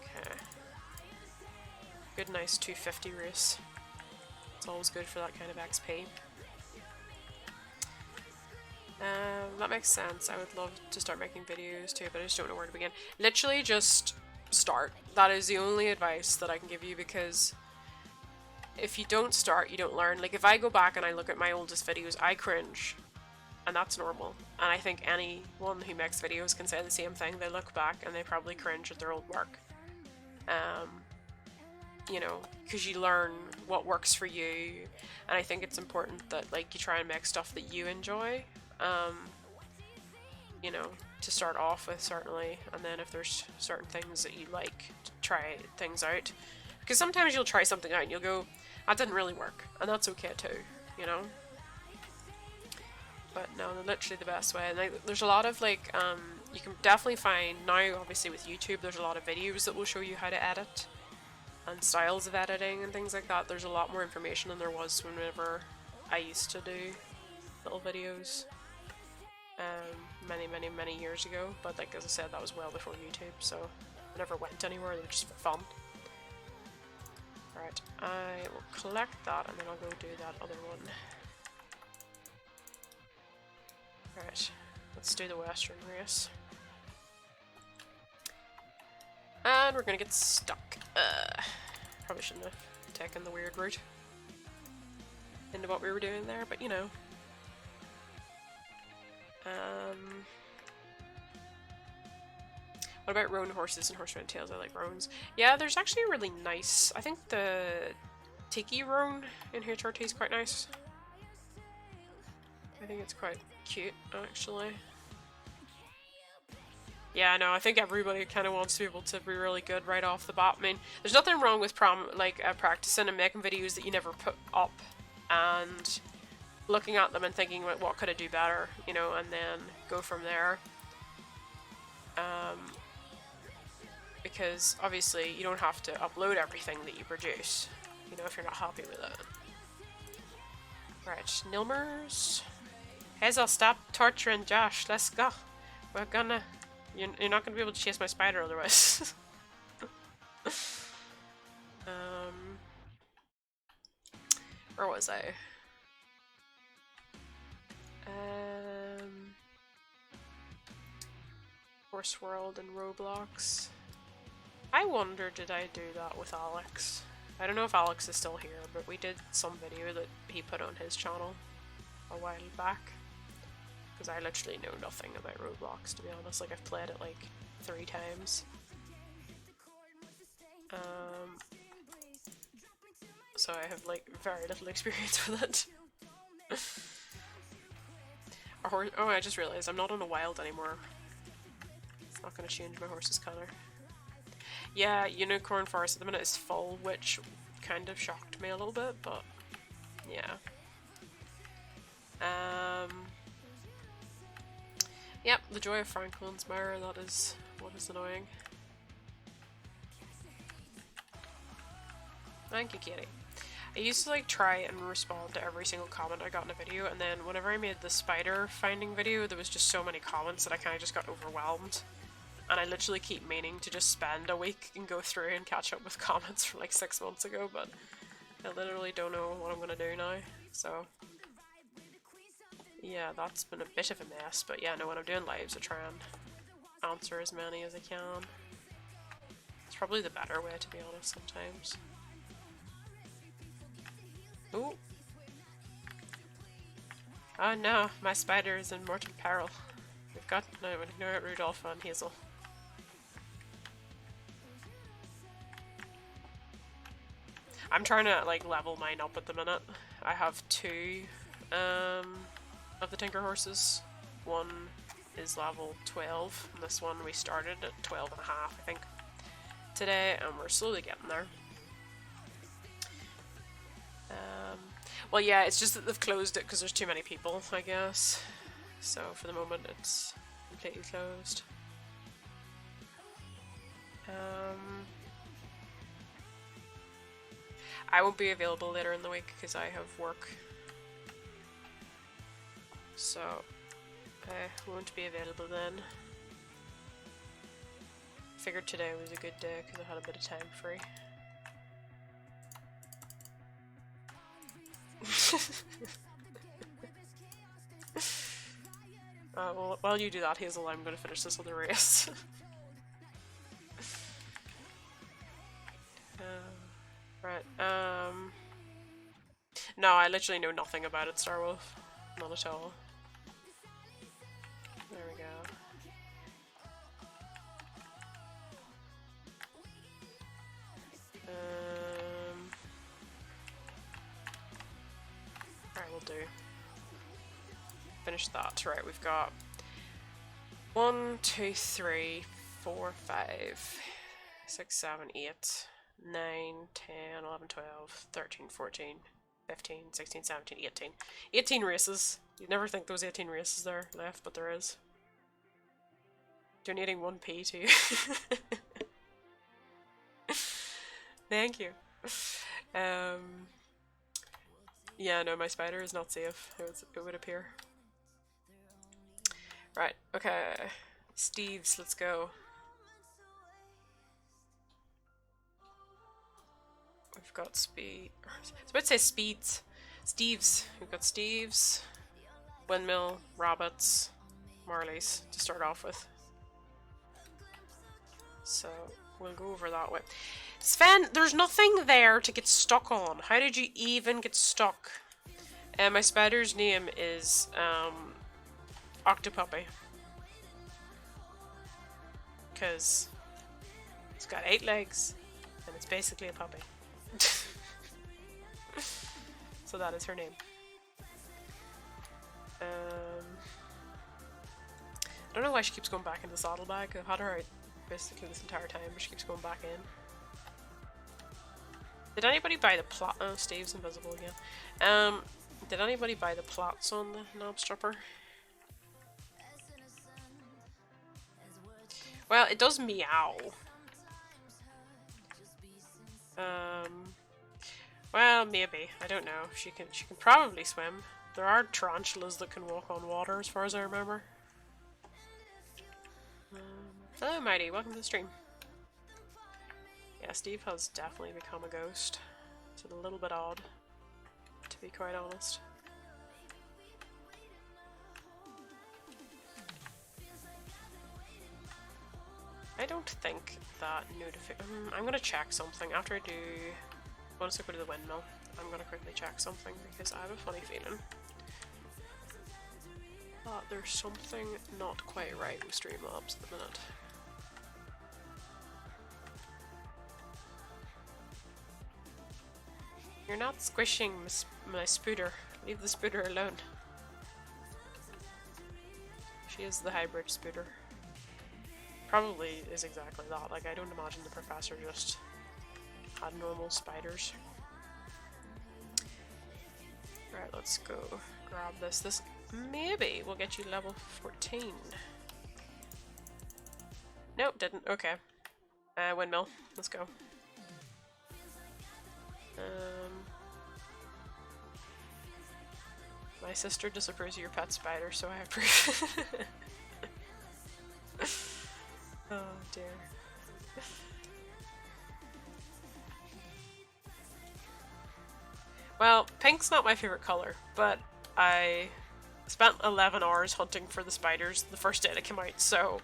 Speaker 1: Okay. Good, nice 250 race. It's always good for that kind of XP. That makes sense. I would love to start making videos too, but I just don't know where to begin. Literally just start. That is the only advice that I can give you, because if you don't start, you don't learn. Like, if I go back and I look at my oldest videos, I cringe, and that's normal. And I think anyone who makes videos can say the same thing. They look back and they probably cringe at their old work. You know, because you learn what works for you, and I think it's important that, like, you try and make stuff that you enjoy, you know, to start off with, certainly, and then if there's certain things that you like, to try things out, because sometimes you'll try something out and you'll go, that didn't really work, and that's okay too, you know. But no, they're literally the best way. And like, there's a lot of, like, you can definitely find, now obviously with YouTube, there's a lot of videos that will show you how to edit and styles of editing and things like that. There's a lot more information than there was whenever I used to do little videos many years ago. But like, as I said, that was well before YouTube, so I never went anywhere. They were just for fun. Right, I will collect that and then I'll go do that other one. Alright, let's do the Western race. And we're gonna get stuck. Probably shouldn't have taken the weird route into what we were doing there, but you know. What about roan horses and horse-riding tails? I like roans. Yeah, there's actually a really nice, I think the tiki roan in HRT is quite nice. I think it's quite cute, actually. Yeah, no, I think everybody kind of wants to be able to be really good right off the bat. I mean, there's nothing wrong with practicing and making videos that you never put up and looking at them and thinking, like, what could I do better, you know, and then go from there. Because obviously you don't have to upload everything that you produce, you know, if you're not happy with it. Right, Nilmers. Hazel, stop torturing Josh. Let's go. We're gonna... You're not gonna be able to chase my spider otherwise. Where was I? Horse World and Roblox. I wonder, did I do that with Alex? I don't know if Alex is still here, but we did some video that he put on his channel a while back. Because I literally know nothing about Roblox, to be honest. Like, I've played it like 3 times. So I have like very little experience with it. Oh, I just realized I'm not on a wild anymore. It's not going to change my horse's colour. Yeah, Unicorn Forest at the minute is full, which kind of shocked me a little bit, but yeah. Yep, the joy of Franklin's mirror, that is what is annoying. Thank you, Katie. I used to like try and respond to every single comment I got in a video, and then whenever I made the spider finding video, there was just so many comments that I kind of just got overwhelmed. And I literally keep meaning to just spend a week and go through and catch up with comments from like 6 months ago, but I literally don't know what I'm gonna do now, so... Yeah, that's been a bit of a mess, but yeah, no, when I'm doing lives I try and answer as many as I can. It's probably the better way, to be honest, sometimes. Ooh! Oh no, my spider is in mortal peril. We've got... no, we'll ignore it, Rudolph and Hazel. I'm trying to, like, level mine up at the minute. I have 2, of the Tinker Horses. One is level 12, and this one we started at 12 and a half, I think, today, and we're slowly getting there. Well, yeah, it's just that they've closed it because there's too many people, I guess. So for the moment, it's completely closed. I won't be available later in the week because I have work. So I won't be available then. Figured today was a good day because I had a bit of time free. Well, while you do that, Hazel, I'm going to finish this other race. No, I literally know nothing about it, Starwolf. Not at all. There we go. Right, we'll do. Finish that. Right, we've got 1, 2, 3, 4, 5, 6, 7, 8, 9, 10, 11, 12, 13, 14, 15, 16, 17, 18. 18 races. You'd never think there was 18 races there left, but there is. Donating 1p to you. Thank you. Yeah, no, my spider is not safe, it would appear. Right, okay. Steves, let's go. We've got speed. I was about to say speeds. Steves. We've got Steves, Windmill, Rabbits, Marleys to start off with. So we'll go over that way. Sven, there's nothing there to get stuck on. How did you even get stuck? My spider's name is Octopuppy. Because it's got 8 legs and it's basically a puppy. So that is her name. I don't know why she keeps going back into the saddlebag. I've had her out basically this entire time, but she keeps going back in. Did anybody buy the plot? Oh, Steve's invisible again. Did anybody buy the plots on the Knabstrupper? Well, it does meow. Well, maybe. I don't know. She can probably swim. There are tarantulas that can walk on water, as far as I remember. Hello, Mighty. Welcome to the stream. Yeah, Steve has definitely become a ghost. It's a little bit odd, to be quite honest. I don't think that I'm gonna check something after I do. Once I go to the windmill, I'm gonna quickly check something because I have a funny feeling that there's something not quite right with Streamlabs at the minute. You're not squishing my spooter. Leave the spooter alone. She is the hybrid spooter. Probably is exactly that. Like, I don't imagine the professor just had normal spiders. Right, let's go grab this. This maybe will get you level 14. Nope, didn't. Okay. Windmill. Let's go. My sister disapproves of your pet spider, so I approve. Oh dear. Well, pink's not my favorite color, but I spent 11 hours hunting for the spiders the first day they came out, so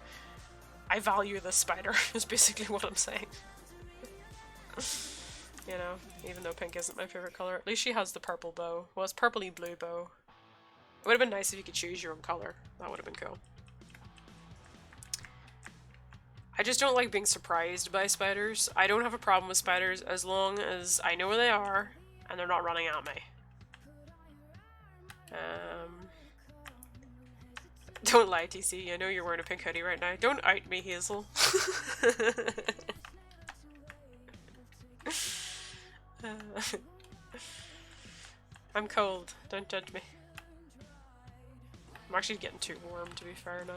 Speaker 1: I value this spider, is basically what I'm saying. You know, even though pink isn't my favorite color, at least she has the purple bow. Well, it's purpley blue bow. It would have been nice if you could choose your own color. That would have been cool. I just don't like being surprised by spiders. I don't have a problem with spiders as long as I know where they are and they're not running at me. Don't lie, TC. I know you're wearing a pink hoodie right now. Don't out me, Hazel. I'm cold. Don't judge me. I'm actually getting too warm, to be fair now.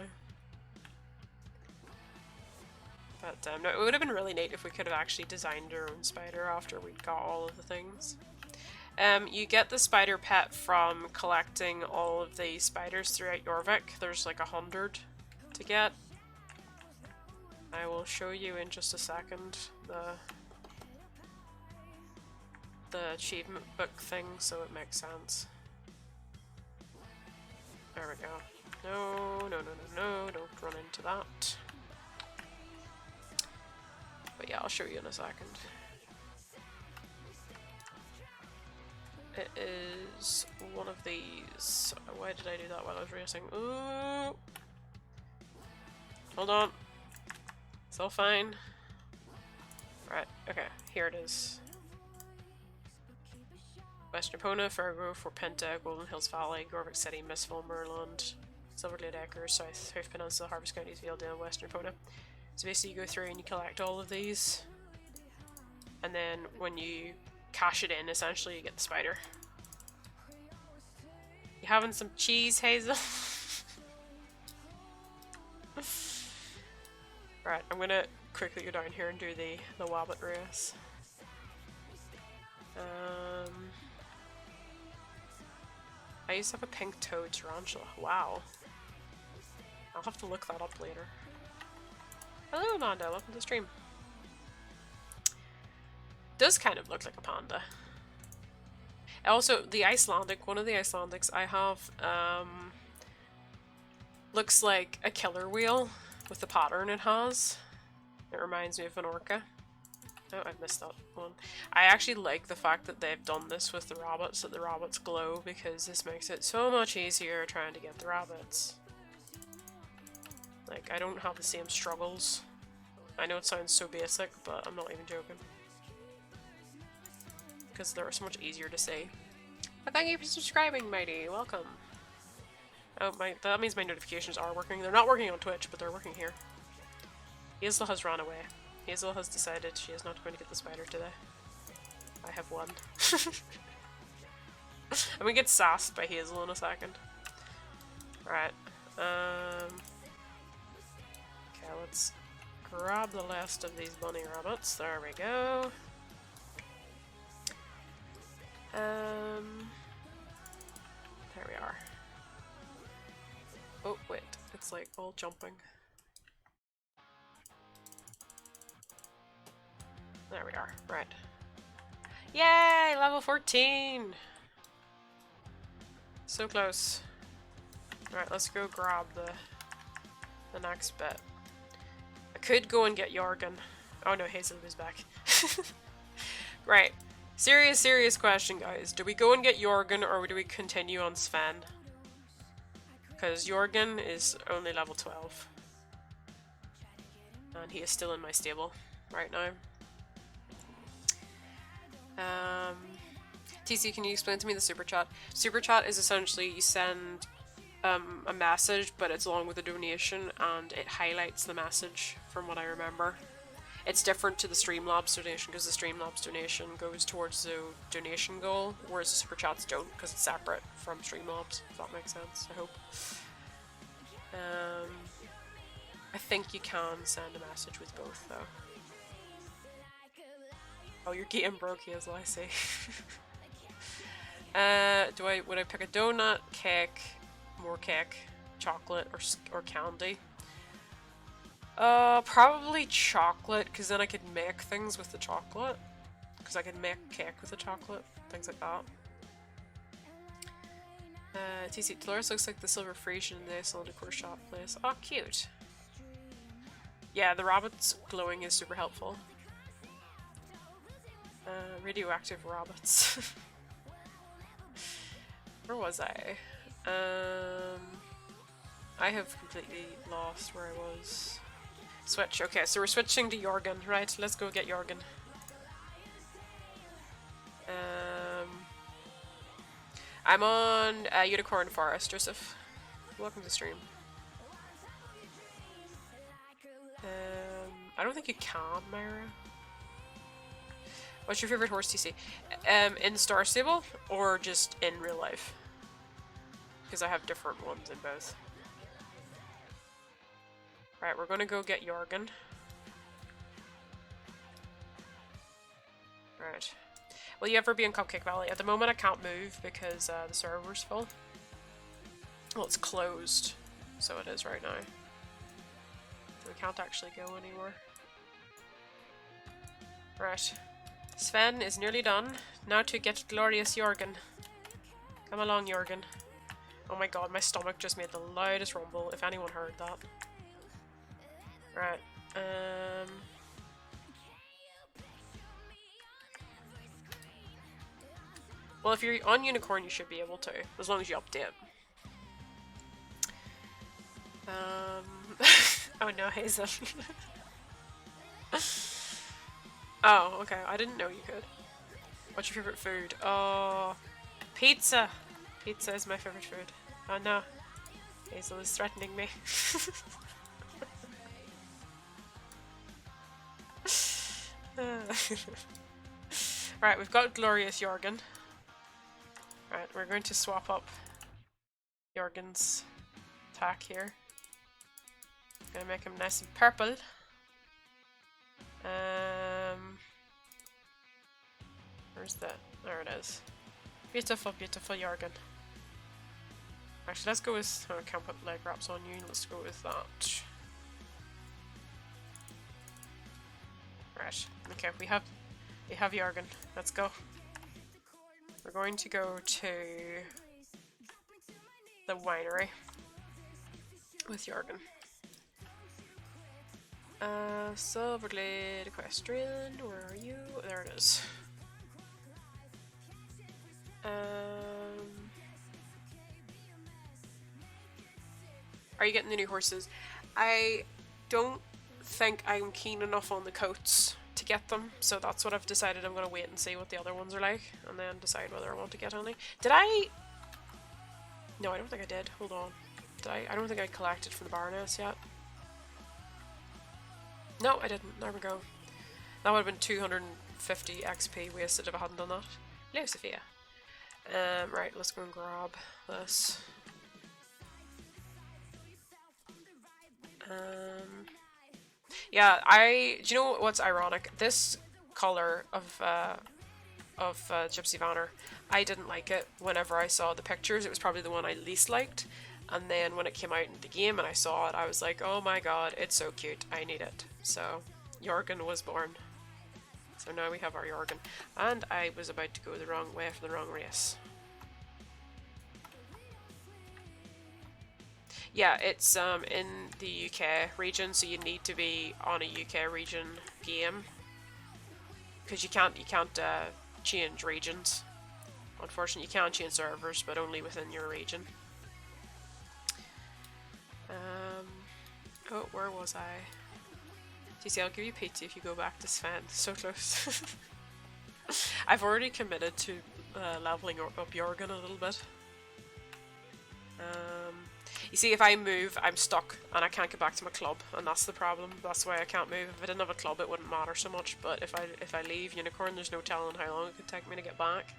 Speaker 1: But no, it would have been really neat if we could have actually designed our own spider after we got all of the things. You get the spider pet from collecting all of the spiders throughout Jorvik. There's like 100 to get. I will show you in just a second the achievement book thing so it makes sense. There we go. No, no, no, no, no, don't run into that. But yeah, I'll show you in a second. It is one of these. Why did I do that while I was racing? Ooh. Hold on. It's all fine. Right, okay, here it is. Western Epona, Firgrove, Penta, Golden Hills Valley, Gorvick City, Mistfall, Merland, Silverglade Acres, South Peninsula, Harvest Counties, Valedale, Western Epona. So basically you go through and you collect all of these, and then when you cash it in, essentially you get the spider. You having some cheese, Hazel? Right, I'm gonna quickly go down here and do the Wabbit race. I used to have a pink toad tarantula. Wow. I'll have to look that up later. Hello, Nanda. Welcome to the stream. Does kind of look like a panda. Also, the Icelandic, one of the Icelandics I have, looks like a killer whale with the pattern it has. It reminds me of an orca. Oh, I missed that one. I actually like the fact that they've done this with the rabbits, that the rabbits glow, because this makes it so much easier trying to get the rabbits. Like, I don't have the same struggles. I know it sounds so basic, but I'm not even joking. Because they're so much easier to see. But thank you for subscribing, Mighty. Welcome. Oh, that means my notifications are working. They're not working on Twitch, but they're working here. Hazel has run away. Hazel has decided she is not going to get the spider today. I have won. I'm gonna get sassed by Hazel in a second. Right. Okay, let's grab the last of these bunny rabbits. There we go. There we are. Oh, wait. It's like all jumping. There we are. Right. Yay! Level 14! So close. Alright, let's go grab the next bit. I could go and get Jorgen. Oh no, Hazel is back. Right. Serious question, guys. Do we go and get Jorgen or do we continue on Sven? Because Jorgen is only level 12. And he is still in my stable right now. TC, can you explain to me the super chat? Super chat is essentially you send a message, but it's along with a donation, and it highlights the message from what I remember. It's different to the Streamlabs donation because the Streamlabs donation goes towards the donation goal, whereas the super chats don't because it's separate from Streamlabs, if that makes sense, I hope. I think you can send a message with both though. Oh, you're getting broke, Hazel, I see. Would I pick a donut, cake, more cake, chocolate, or candy? Probably chocolate, because then I could make things with the chocolate. Because I could make cake with the chocolate, things like that. TC, Dolores looks like the silver Frisian in the Iceland decor shop place. Oh, cute. Yeah, the rabbits glowing is super helpful. Radioactive rabbits. Where was I? I have completely lost where I was. Switch. Okay, so we're switching to Jorgen. Right, let's go get Jorgen. I'm on Unicorn Forest, Joseph. Welcome to the stream. I don't think you can, Myra. What's your favorite horse, TC? In Star Stable or just in real life? Because I have different ones in both. Right, we're gonna go get Jorgen. Right. Will you ever be in Cupcake Valley? At the moment I can't move because the server's full. Well, it's closed. So it is right now. We can't actually go anywhere. Right. Sven is nearly done. Now to get glorious Jorgen. Come along, Jorgen. Oh my god, my stomach just made the loudest rumble, if anyone heard that. Right. Well, if you're on Unicorn, you should be able to, as long as you update. Oh no, Hazel. Oh, okay. I didn't know you could. What's your favorite food? Oh, pizza. Pizza is my favorite food. Oh no, Hazel is threatening me. Right, we've got Glorious Jorgen. Right, we're going to swap up Jorgen's attack here. Gonna make him nice and purple. Where's that? There it is. Beautiful, beautiful Jorgen. Actually, let's go with... Oh, I can't put leg wraps on you. Let's go with that. Right. Okay, we have Jorgen. Let's go. We're going to go to the winery with Jorgen. Silverglade Equestrian, where are you? There it is. Are you getting the new horses? I don't think I'm keen enough on the coats to get them, so that's what I've decided. I'm going to wait and see what the other ones are like, and then decide whether I want to get any. Did I? No, I don't think I did. Hold on. Did I? I don't think I collected from the Baroness yet. No, I didn't. There we go. That would have been 250 XP wasted if I hadn't done that. Hello, Sophia. Right, let's go and grab this. Yeah, do you know what's ironic? This color of Gypsy Vanner, I didn't like it whenever I saw the pictures. It was probably the one I least liked. And then when it came out in the game and I saw it, I was like, oh my god, it's so cute, I need it. So, Jorgen was born. So now we have our Jorgen. And I was about to go the wrong way for the wrong race. Yeah, it's in the UK region, so you need to be on a UK region game. Because you can't change regions. Unfortunately, you can change servers, but only within your region. Oh, where was I? TC, I'll give you pizza if you go back to Sven. So close. I've already committed to leveling up Jorgen a little bit. You see, if I move, I'm stuck and I can't get back to my club, and that's the problem. That's why I can't move. If I didn't have a club, it wouldn't matter so much. But if I leave Unicorn, there's no telling how long it could take me to get back.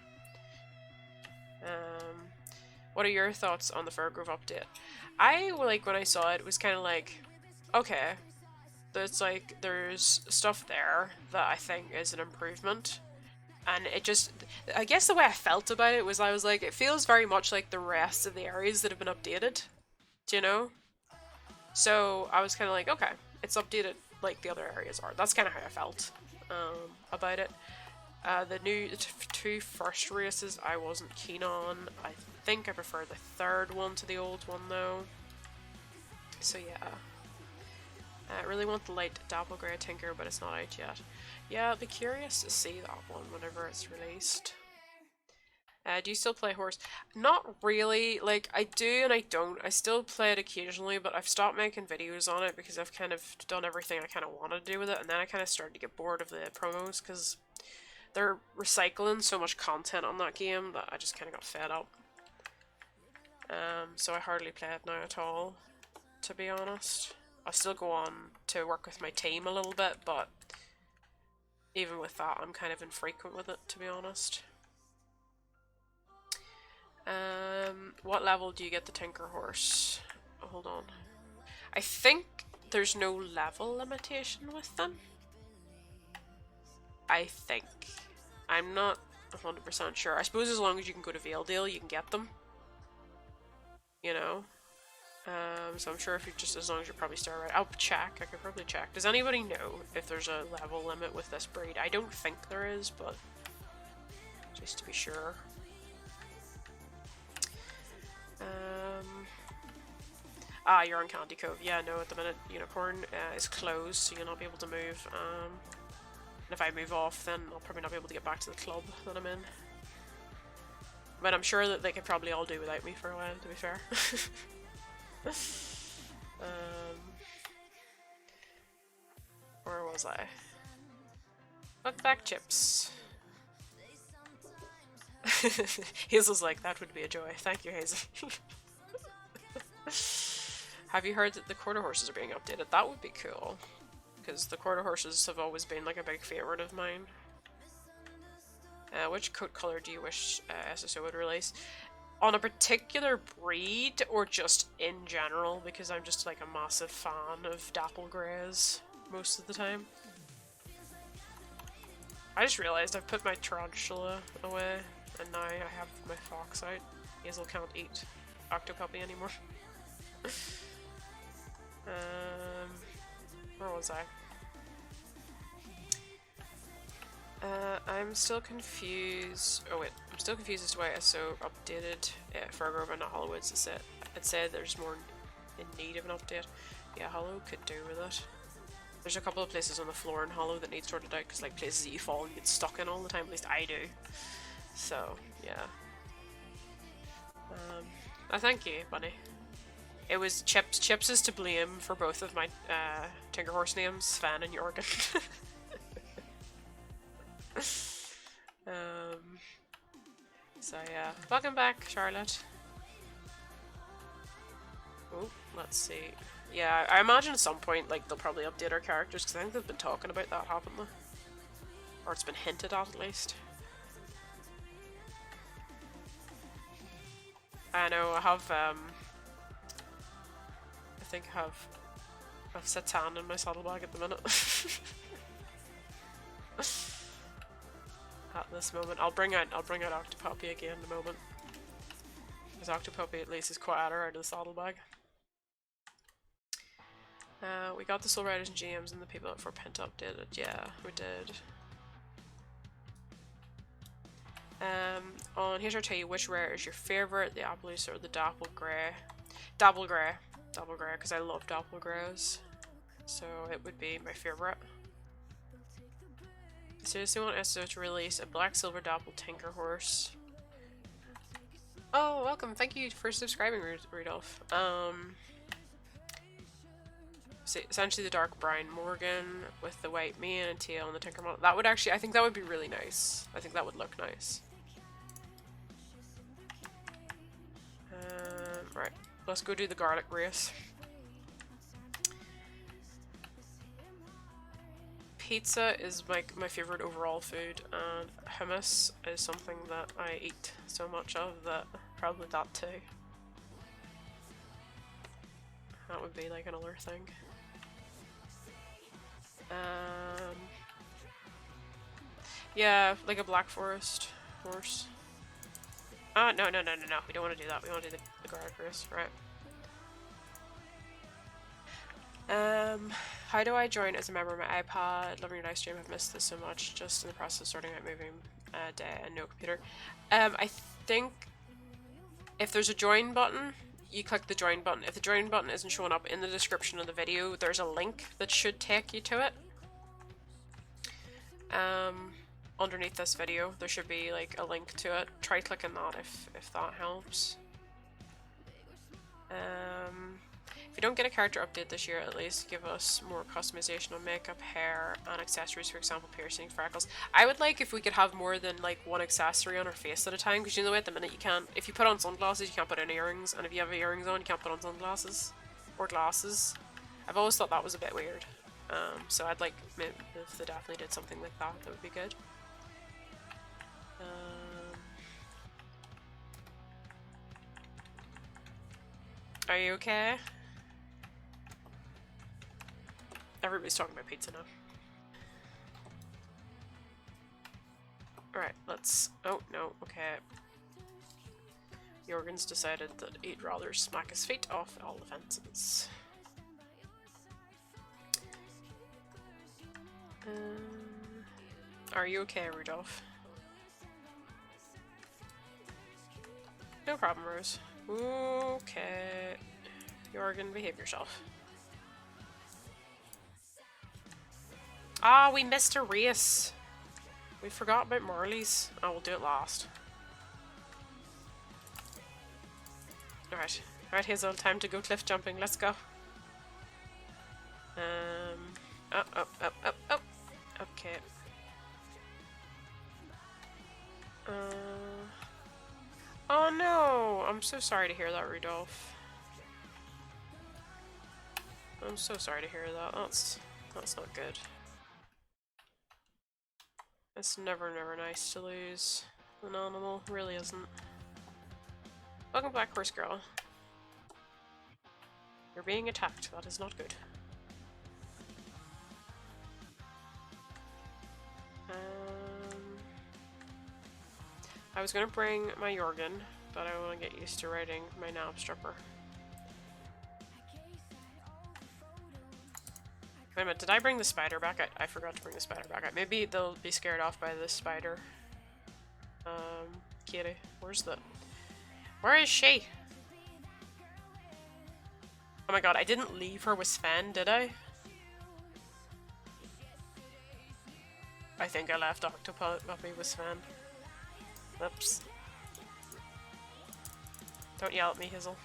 Speaker 1: What are your thoughts on the Firgrove update? I like when I saw it, it was kind of like, okay, there's stuff there that I think is an improvement, and it just, I guess the way I felt about it was I was like, it feels very much like the rest of the areas that have been updated, do you know? So I was kind of like, okay, it's updated like the other areas are. That's kind of how I felt about it. The two first races I wasn't keen on. I think I prefer the third one to the old one though. So yeah. I really want the light Dapple Grey Tinker, but it's not out yet. Yeah, I'll be curious to see that one whenever it's released. Do you still play horse? Not really. Like, I do and I don't. I still play it occasionally, but I've stopped making videos on it because I've kind of done everything I kind of wanted to do with it, and then I kind of started to get bored of the promos because they're recycling so much content on that game that I just kind of got fed up. So I hardly play it now at all, to be honest. I still go on to work with my team a little bit, but even with that, I'm kind of infrequent with it, to be honest. What level do you get the Tinker Horse? Oh, hold on. I think there's no level limitation with them. I think. I'm not 100% sure. I suppose as long as you can go to Valedale, you can get them. You know? So I'm sure if you're just, as long as you're probably still right. I'll check. I could probably check. Does anybody know if there's a level limit with this breed? I don't think there is, but just to be sure. You're on Candy Cove. Yeah, no, at the minute Unicorn is closed, so you'll not be able to move. And if I move off, then I'll probably not be able to get back to the club that I'm in. But I'm sure that they could probably all do without me for a while, to be fair. Where was I? Look back chips. Hazel's like, that would be a joy. Thank you, Hazel. Have you heard that the quarter horses are being updated? That would be cool. Because the quarter horses have always been like a big favourite of mine. Which coat colour do you wish SSO would release? On a particular breed or just in general? Because I'm just like a massive fan of dapple greys most of the time. I just realised I've put my tarantula away and now I have my fox out. Hazel can't eat octopuppy anymore. Where was I? I'm still confused. Oh wait, I'm still confused as to why SO updated Firgrove and not Hollowwoods. It said there's more in need of an update. Yeah, Hollow could do with it. There's a couple of places on the floor in Hollow that need sorted out because like places that you fall and you get stuck in all the time. At least I do. So yeah. Thank you, bunny. It was Chips. Chips is to blame for both of my Tinker Horse names, Sven and Jorgen. So yeah, welcome back, Charlotte. Oh, let's see. Yeah, I imagine at some point like they'll probably update our characters because I think they've been talking about that, haven't they? Or it's been hinted at least. I know. I have I think I have Satan in my saddlebag at the minute. At this moment, I'll bring out Octopuppy again in a moment. Because Octopuppy at least is quieter out of the saddlebag. We got the Soul Riders and GMs and the people at Fort Pent updated. Yeah, we did. On here's our tell you which rare is your favourite, the Appaloosa or the Dapple Grey. Dapple Grey, because I love Dapple Greys. So it would be my favourite. I seriously want SO to release a black silver Dapple Tinker Horse. Oh, welcome. Thank you for subscribing, Rudolph. So essentially the dark brown Morgan with the white mane and tail and the Tinker model. That would actually, I think that would be really nice. I think that would look nice. Right, let's go do the garlic race. Pizza is my favorite overall food, and hummus is something that I eat so much of that probably that too. That would be like another thing. Yeah, like a Black Forest horse. No. We don't want to do that. We want to do the guard race, right? How do I join as a member of my iPad? Loving your live stream. I've missed this so much. Just in the process of sorting out moving day and no computer. I think if there's a join button, you click the join button. If the join button isn't showing up in the description of the video, there's a link that should take you to it. Underneath this video, there should be like a link to it. Try clicking that if that helps. If you don't get a character update this year, at least give us more customization on makeup, hair, and accessories, for example, piercing, freckles. I would like if we could have more than like one accessory on our face at a time, because you know at the minute you can't, if you put on sunglasses, you can't put in earrings, and if you have earrings on, you can't put on sunglasses. Or glasses. I've always thought that was a bit weird. So I'd like, maybe if they definitely did something like that, that would be good. Are you okay? Everybody's talking about pizza now. Alright, let's... Oh, no, okay. Jorgen's decided that he'd rather smack his feet off all the fences. Are you okay, Rudolph? No problem, Rose. Okay. Jorgen, behave yourself. Ah, we missed a race. We forgot about Marley's. Oh, we'll do it last. Right. Right, Hazel, time to go cliff jumping. Let's go. Up. Okay. Oh no! I'm so sorry to hear that, Rudolph. I'm so sorry to hear that. That's not good. It's never nice to lose an animal. Really isn't. Welcome back, horse girl. You're being attacked. That is not good. I was gonna bring my Jorgen, but I want to get used to riding my Knabstrupper. Wait a minute, did I bring the spider back? I forgot to bring the spider back. Maybe they'll be scared off by the spider. Kitty, where is she? Oh my god, I didn't leave her with Sven, did I? I think I left Octopuppy with Sven. Oops. Don't yell at me, Hazel.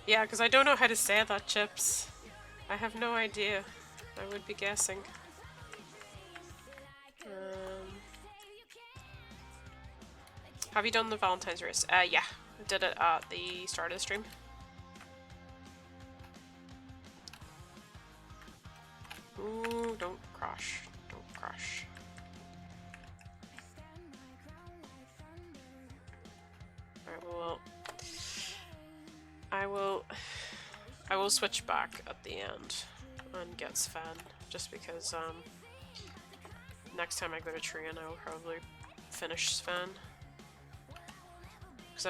Speaker 1: Yeah, because I don't know how to say that, Chips. I have no idea. I would be guessing. Have you done the Valentine's race? Yeah. I did it at the start of the stream. Ooh, don't crash. Don't crash. I will switch back at the end and get Sven, just because next time I go to train I will probably finish Sven. Because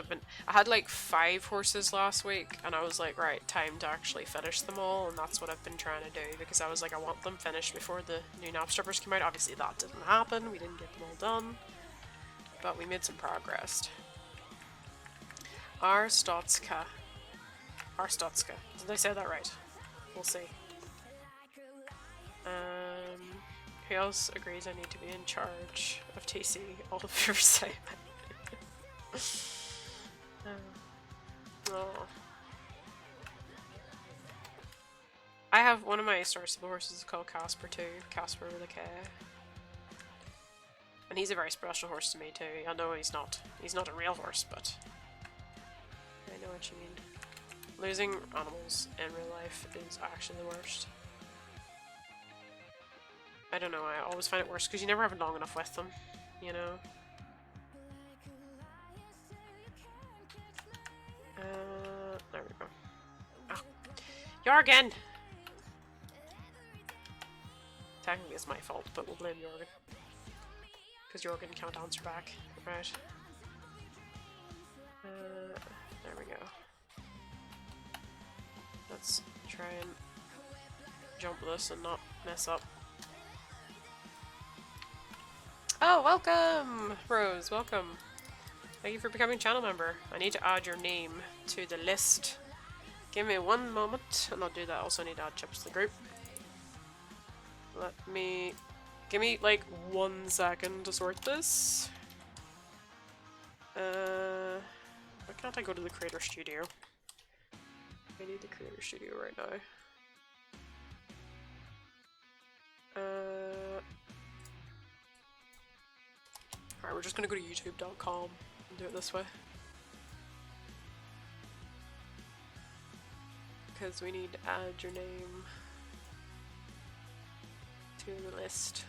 Speaker 1: I had like 5 horses last week and I was like, right, time to actually finish them all, and that's what I've been trying to do, because I was like, I want them finished before the new Knabstruppers came out. Obviously that didn't happen, we didn't get them all done, but we made some progress. Arstotska. Did I say that right? We'll see. Who else agrees I need to be in charge of TC all of your site? Oh. I have one of my Star Stable horses called Casper too. Casper with a K. And he's a very special horse to me too. I know he's not a real horse, but I know what you mean. Losing animals in real life is actually the worst. I don't know, I always find it worse because you never have long enough with them, you know? There we go. Oh. Jorgen! Technically it's my fault, but we'll blame Jorgen. Because Jorgen can't answer back. Right. There we go. Let's try and jump this and not mess up. Oh, welcome! Rose, welcome. Thank you for becoming a channel member. I need to add your name to the list. Give me one moment and I'll do that. I also need to add Chips to the group. Give me like 1 second to sort this. Why can't I go to the creator studio? I need the creator studio right now. Alright, we're just gonna go to youtube.com and do it this way. Because we need to add your name to the list.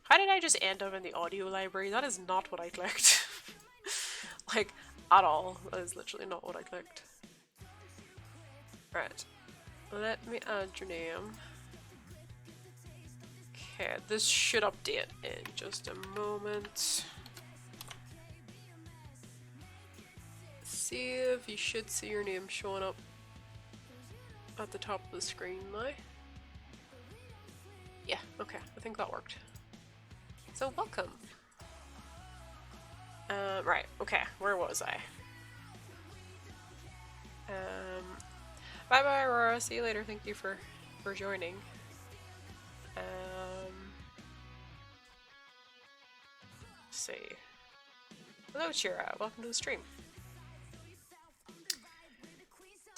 Speaker 1: How did I just end up in the audio library? That is not what I clicked. Like, at all. That is literally not what I clicked. Right. Let me add your name. Okay, this should update in just a moment. See if you should see your name showing up at the top of the screen now. Yeah, okay, I think that worked. So welcome. Right, okay, where was I? Bye bye Aurora, see you later, thank you for joining. see. Hello, Chira. Welcome to the stream.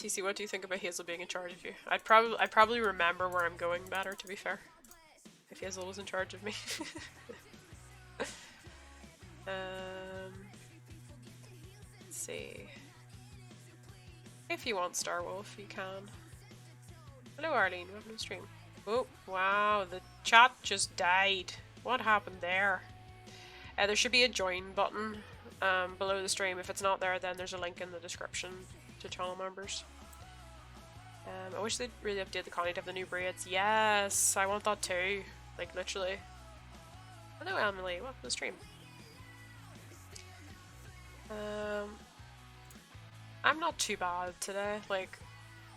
Speaker 1: TC, what do you think about Hazel being in charge of you? I'd probably remember where I'm going better, to be fair. If Hazel was in charge of me. Let's see. If you want Starwolf, you can. Hello, Arlene. Welcome to the stream. Oh, wow. The chat just died. What happened there? There should be a join button below the stream. If it's not there, then there's a link in the description to channel members. I wish they'd really update the content of the new braids. Yes, I want that too. Like, literally. Hello, Emily. Welcome to the stream. I'm not too bad today. Like,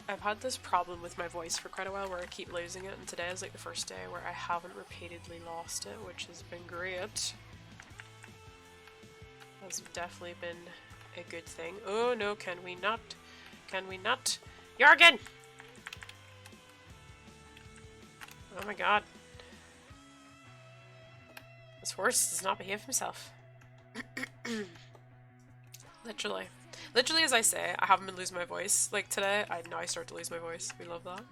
Speaker 1: I've had this problem with my voice for quite a while where I keep losing it, and today is like the first day where I haven't repeatedly lost it, which has been great. Has definitely been a good thing. Oh no, can we not? Can we not? Jorgen! Oh my god. This horse does not behave himself. Literally. Literally, as I say, I haven't been losing my voice. Like today, I now start to lose my voice. We love that.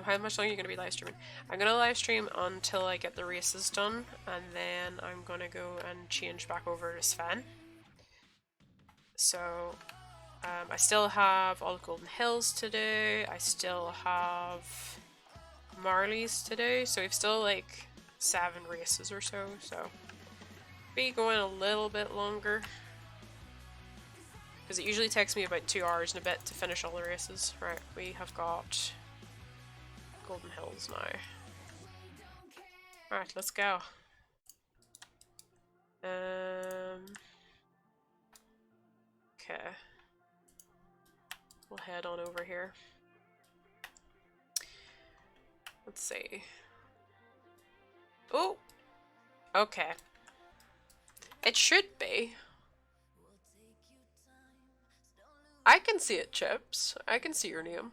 Speaker 1: How much longer are you going to be live streaming? I'm going to live stream until I get the races done, and then I'm going to go and change back over to Sven. So, I still have all the Golden Hills to do. I still have Marley's to do. So we've still like 7 races or so. So, be going a little bit longer. Because it usually takes me about 2 hours and a bit to finish all the races. Right, we have got Golden Hills now. Alright, let's go. Okay. We'll head on over here. Let's see. Oh! Okay. It should be. I can see it, Chips. I can see your name.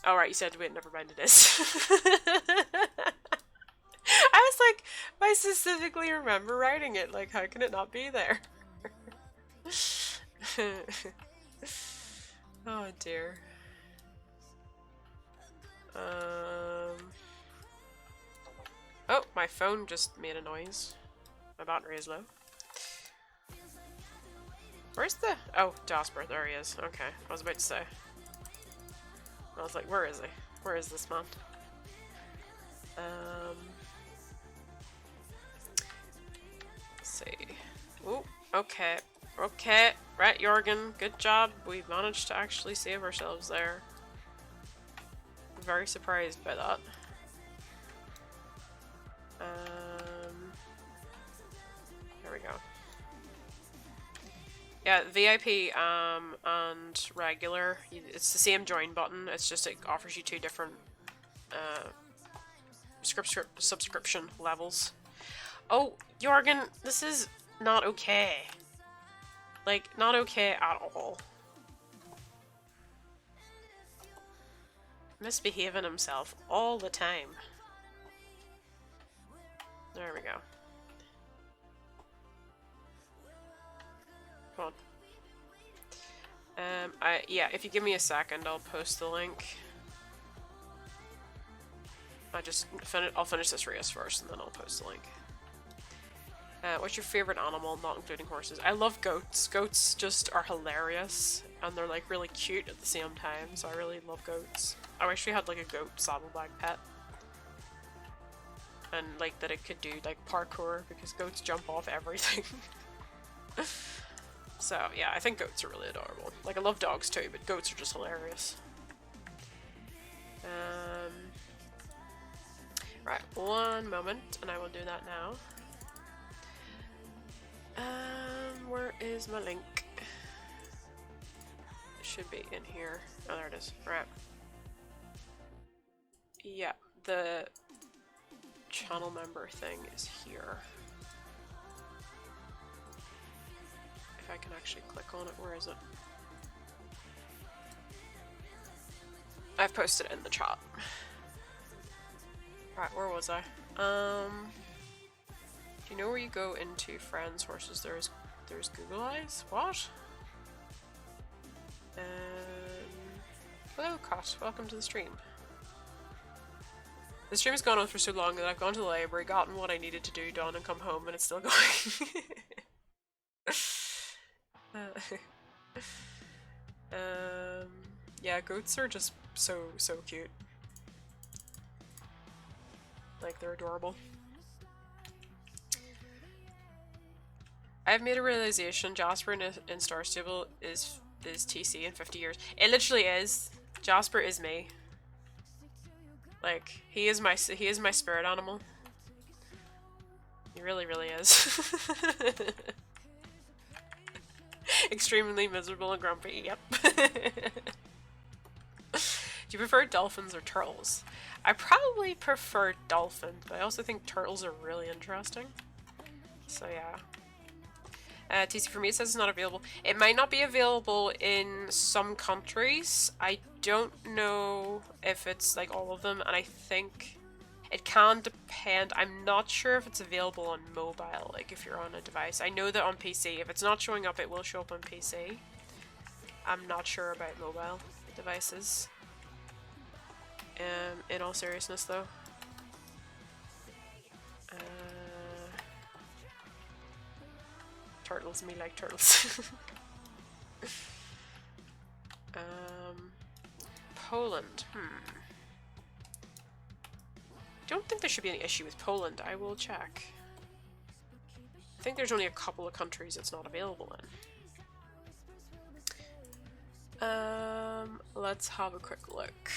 Speaker 1: Oh, right, you said, wait, never mind, it is. I was like, I specifically remember writing it. Like, how can it not be there? Oh, dear. Oh, my phone just made a noise. My battery is low. Where's the... Oh, Jasper, there he is. Okay, I was about to say. I was like, where is he? Where is this man? Let's see. Oh, okay. Okay. Right, Jorgen. Good job. We managed to actually save ourselves there. I'm very surprised by that. There we go. Yeah, VIP and regular, it's the same join button, it's just it offers you 2 different subscription levels. Oh, Jorgen, this is not okay. Like, not okay at all. Misbehaving himself all the time. There we go. Come on. Yeah, if you give me a second, I'll post the link. I'll finish this race first, and then I'll post the link. What's your favorite animal, not including horses? I love goats. Goats just are hilarious, and they're like really cute at the same time, so I really love goats. I wish we had like a goat saddlebag pet. And like that it could do like parkour, because goats jump off everything. So yeah, I think goats are really adorable. Like I love dogs too, but goats are just hilarious. Right, one moment, and I will do that now. Where is my link? It should be in here. Oh, there it is. Right. Yeah, the channel member thing is here. If I can actually click on it, where is it? I've posted it in the chat. Right, where was I? Do you know where you go into friends, horses? There's Google Eyes? What? Hello, Cot. Welcome to the stream. The stream has gone on for so long that I've gone to the library, gotten what I needed to do done, and come home, and it's still going. Yeah, goats are just so cute. Like, they're adorable. I've made a realization. Jasper in Star Stable is TC in 50 years. It literally is. Jasper is me. Like, he is my spirit animal. He really is. Extremely miserable and grumpy. Yep. Do you prefer dolphins or turtles? I probably prefer dolphins, but I also think turtles are really interesting. So yeah. TC for me, it says it's not available. It might not be available in some countries. I don't know if it's like all of them, and I think it can depend. I'm not sure if it's available on mobile, like if you're on a device. I know that on PC, if it's not showing up, it will show up on PC. I'm not sure about mobile devices. In all seriousness though. Turtles, me like turtles. Poland, Don't think there should be any issue with Poland. I will check. I think there's only a couple of countries it's not available in. Let's have a quick look.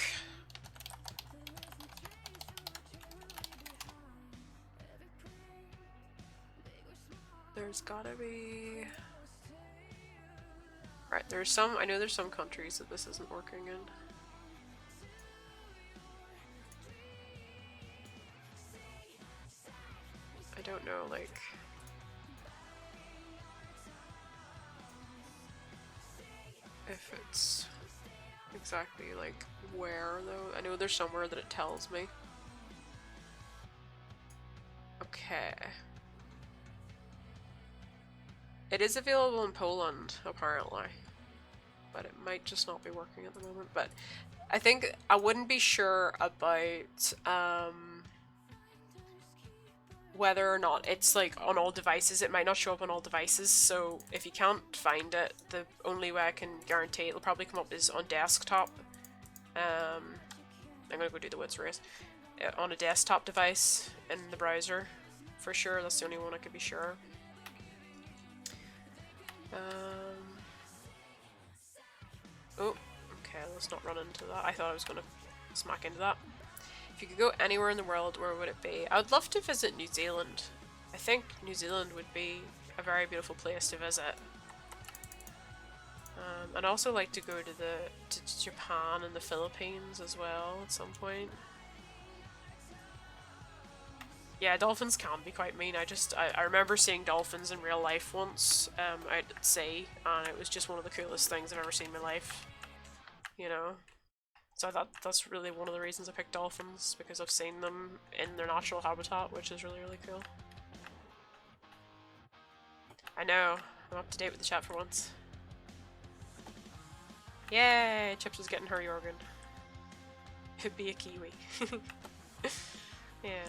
Speaker 1: There's gotta be... Right, there's some... I know there's some countries that this isn't working in. I don't know, like... if it's exactly, like, where, though. I know there's somewhere that it tells me. Okay. It is available in Poland, apparently, but it might just not be working at the moment. But I think I wouldn't be sure about whether or not it's like on all devices. It might not show up on all devices, so if you can't find it, the only way I can guarantee it'll probably come up is on desktop. I'm gonna go do the Woods race on a desktop device in the browser for sure. That's the only one I could be sure. Oh, okay, let's not run into that. I thought I was gonna smack into that. If you could go anywhere in the world, where would it be? I would love to visit New Zealand. I think New Zealand would be a very beautiful place to visit. I'd also like to go to Japan and the Philippines as well at some point. Yeah, dolphins can be quite mean. I remember seeing dolphins in real life once out at sea, and it was just one of the coolest things I've ever seen in my life. You know? So that's really one of the reasons I picked dolphins, because I've seen them in their natural habitat, which is really cool. I know, I'm up to date with the chat for once. Yay! Chips is getting her Jorgen. It'd be a Kiwi. Yeah.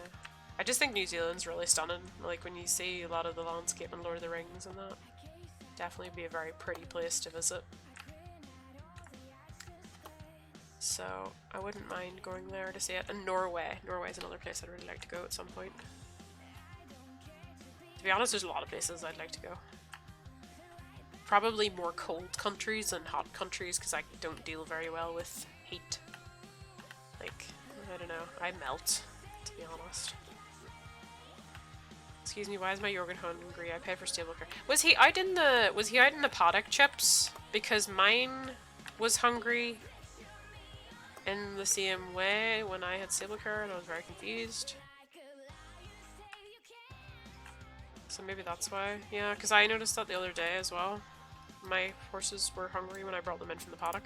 Speaker 1: I just think New Zealand's really stunning. Like, when you see a lot of the landscape in Lord of the Rings and that. Definitely be a very pretty place to visit. So, I wouldn't mind going there to see it. And Norway. Norway's another place I'd really like to go at some point. To be honest, there's a lot of places I'd like to go. Probably more cold countries than hot countries, because I don't deal very well with heat. Like, I don't know, I melt, to be honest. Excuse me, why is my Jorgen hungry? I paid for stable care. Was he out in the paddock, Chips? Because mine was hungry in the same way when I had stable care, and I was very confused. So maybe that's why. Yeah, because I noticed that the other day as well. My horses were hungry when I brought them in from the paddock,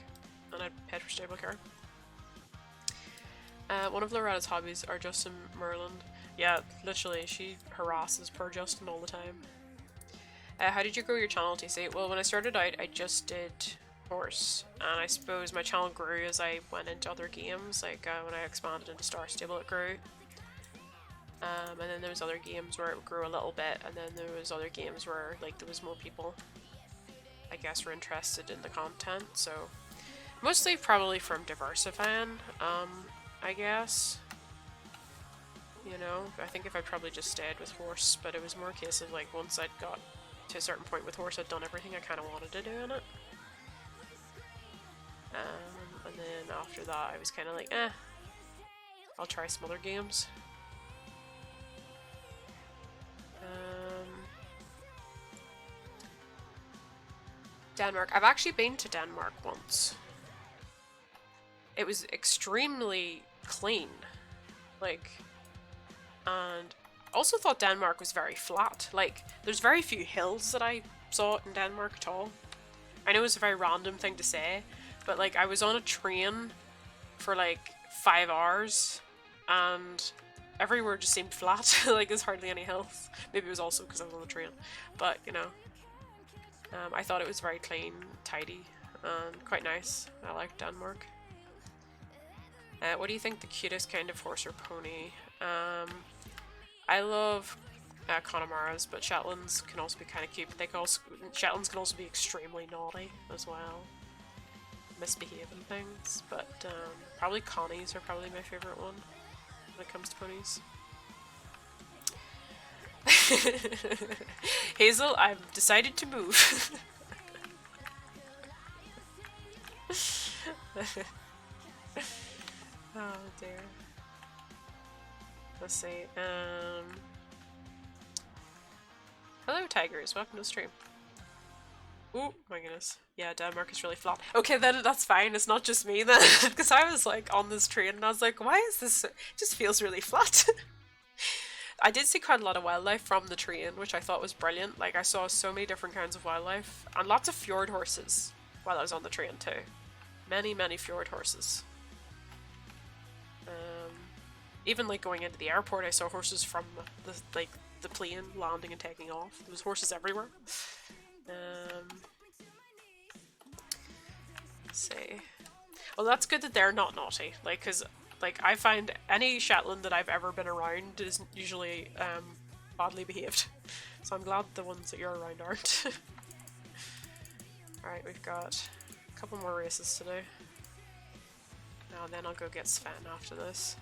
Speaker 1: and I paid for stable care. One of Loretta's hobbies are Justin Merland. Yeah, literally, she harasses poor Justin all the time. How did you grow your channel, TC? Well, when I started out, I just did horse, and I suppose my channel grew as I went into other games, like when I expanded into Star Stable it grew. And then there was other games where it grew a little bit, and then there was other games where like there was more people, I guess, were interested in the content, so mostly probably from diversifying, I guess. You know, I think if I probably just stayed with horse, but it was more a case of like once I'd got to a certain point with horse, I'd done everything I kind of wanted to do in it. And then after that I was kind of like, I'll try some other games. Denmark. I've actually been to Denmark once. It was extremely clean. Like, and also thought Denmark was very flat. Like, there's very few hills that I saw in Denmark at all. I know it's a very random thing to say, but like I was on a train for like 5 hours and everywhere just seemed flat. Like there's hardly any hills. Maybe it was also because I was on the train, but you know, I thought it was very clean, tidy, and quite nice. I liked Denmark. What do you think the cutest kind of horse or pony? I love Connemara's, but Shetlands can also be kind of cute. But Shetlands can also be extremely naughty as well, misbehaving things. But probably Connies are probably my favorite one when it comes to ponies. Hazel, I've decided to move. Oh dear. Let's see. Hello tigers, welcome to the stream. Oh my goodness. Yeah, Denmark is really flat. Okay, then that's fine. It's not just me then, because I was like on this train and I was like, why is this? It just feels really flat. I did see quite a lot of wildlife from the train, which I thought was brilliant. Like I saw so many different kinds of wildlife and lots of fjord horses while I was on the train too. Many, many fjord horses. Even like going into the airport, I saw horses from the plane landing and taking off. There was horses everywhere. Let's see. Well, that's good that they're not naughty. Like, cause like I find any Shetland that I've ever been around is usually badly behaved. So I'm glad the ones that you're around aren't. Alright, we've got a couple more races to do. Now and then I'll go get Sven after this.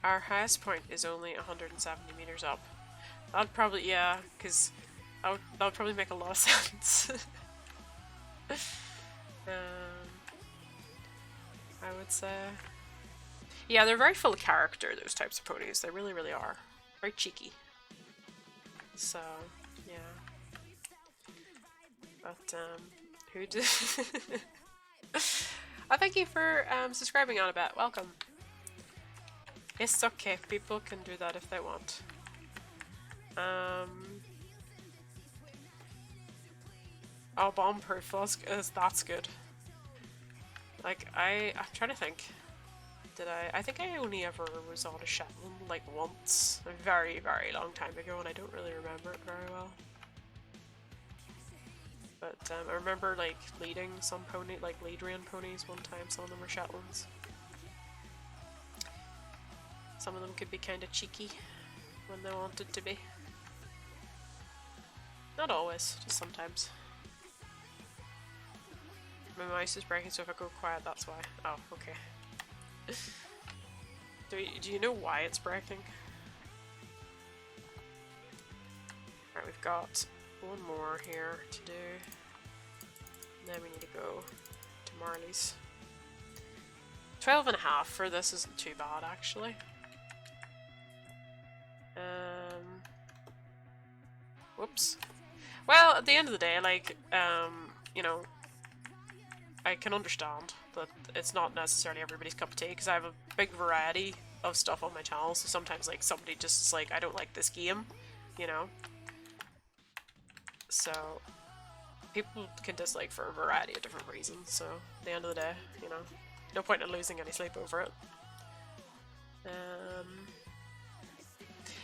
Speaker 1: Our highest point is only 170 meters up. That'd probably, yeah, because that would probably make a lot of sense. I would say. Yeah, they're very full of character, those types of ponies. They really, really are. Very cheeky. So, yeah. But, who did... Oh, thank you for subscribing, Annabeth. Welcome. It's okay, people can do that if they want. Oh, bomb-proof, that's good. Like, I'm trying to think. I think I only ever was on a Shetland, like, once. A very, very long time ago, and I don't really remember it very well. But, I remember, like, leading some pony, like, lead-ran ponies one time. Some of them were Shetlands. Some of them could be kind of cheeky when they wanted to be. Not always, just sometimes. My mouse is breaking, so if I go quiet, that's why. Oh, okay. Do you know why it's breaking? Alright, we've got one more here to do. And then we need to go to Marley's. 12.5 for this isn't too bad, actually. Whoops. Well, at the end of the day, like, you know, I can understand that it's not necessarily everybody's cup of tea, because I have a big variety of stuff on my channel, so sometimes, like, somebody just is like, I don't like this game, you know? So, people can dislike for a variety of different reasons, so at the end of the day, you know, no point in losing any sleep over it.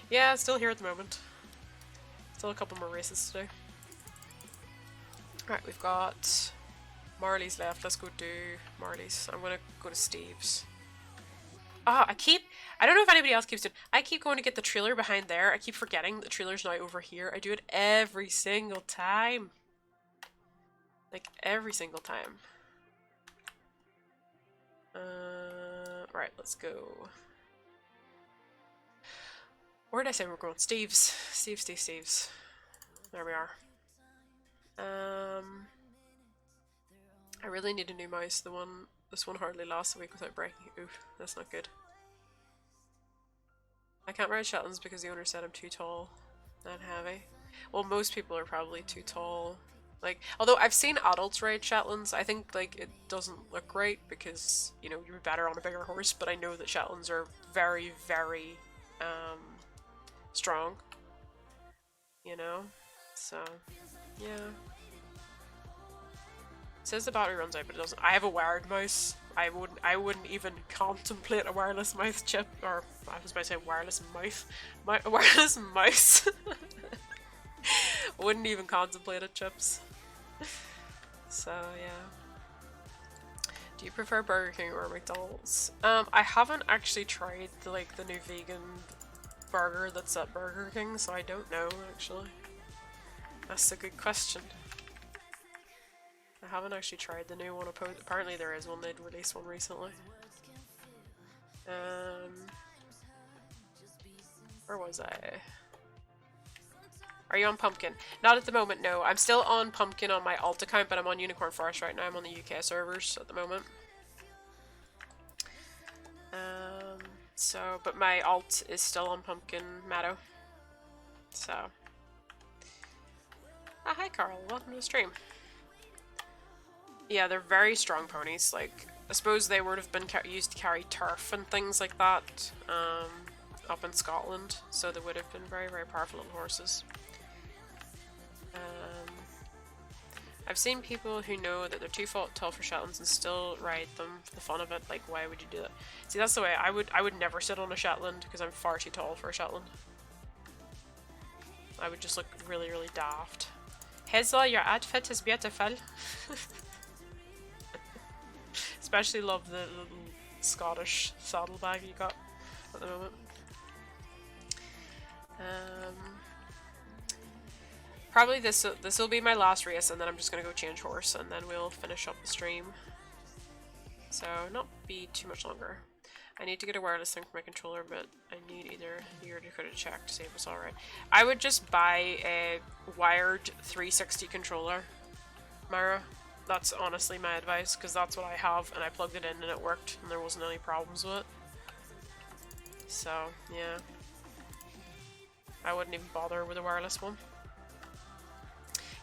Speaker 1: Yeah, still here at the moment. Still a couple more races to do. Right, we've got Marley's left. Let's go do Marley's. I'm gonna go to Steve's. Ah, I don't know if anybody else keeps doing. I keep going to get the trailer behind there. I keep forgetting the trailer's now over here. I do it every single time. Like, every single time. Right, let's go. Where did I say we're going? Steve's. Steve's. There we are. I really need a new mouse. This one hardly lasts a week without breaking. Oof, that's not good. I can't ride Shetlands because the owner said I'm too tall and heavy. Well, most people are probably too tall. Like, although I've seen adults ride Shetlands, I think like it doesn't look right because, you know, you're better on a bigger horse, but I know that Shetlands are very, very strong. You know? So, yeah. It says the battery runs out, but it doesn't. I have a wired mouse. I wouldn't even contemplate a wireless mouse chip, or I was about to say wireless mouse. A wireless mouse. Wouldn't even contemplate it, chips. So yeah. Do you prefer Burger King or McDonald's? I haven't actually tried the new vegan burger that's at Burger King, so I don't know actually. That's a good question. I haven't actually tried the new one. Apparently there is one. They'd released one recently. Where was I? Are you on Pumpkin? Not at the moment, no. I'm still on Pumpkin on my alt account, but I'm on Unicorn Forest right now. I'm on the UK servers at the moment. But my alt is still on Pumpkin Meadow. So. Ah, hi Carl. Welcome to the stream. Yeah, they're very strong ponies. Like, I suppose they would have been used to carry turf and things like that up in Scotland, so they would have been very, very powerful little horses. I've seen people who know that they're too tall for Shetlands and still ride them for the fun of it. Like, why would you do that? See, that's the way I would never sit on a Shetland because I'm far too tall for a Shetland. I would just look really, really daft. Hazel, your outfit is beautiful. Especially love the little Scottish saddlebag you got at the moment. Probably this will be my last race, and then I'm just gonna go change horse, and then we'll finish up the stream. So not be too much longer. I need to get a wireless thing for my controller, but I need either you or Dakota to check to see if it's alright. I would just buy a wired 360 controller, Myra. That's honestly my advice, because that's what I have, and I plugged it in and it worked, and there wasn't any problems with it. So, yeah. I wouldn't even bother with a wireless one.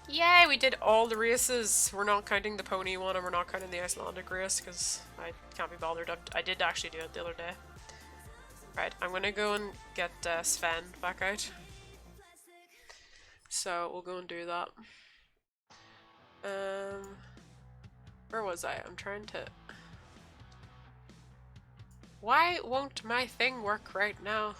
Speaker 1: Yay, we did all the races! We're not counting the pony one, and we're not counting the Icelandic race, because I can't be bothered. I did actually do it the other day. Right, I'm gonna go and get Sven back out. So, we'll go and do that. Where was I? I'm trying to... Why won't my thing work right now?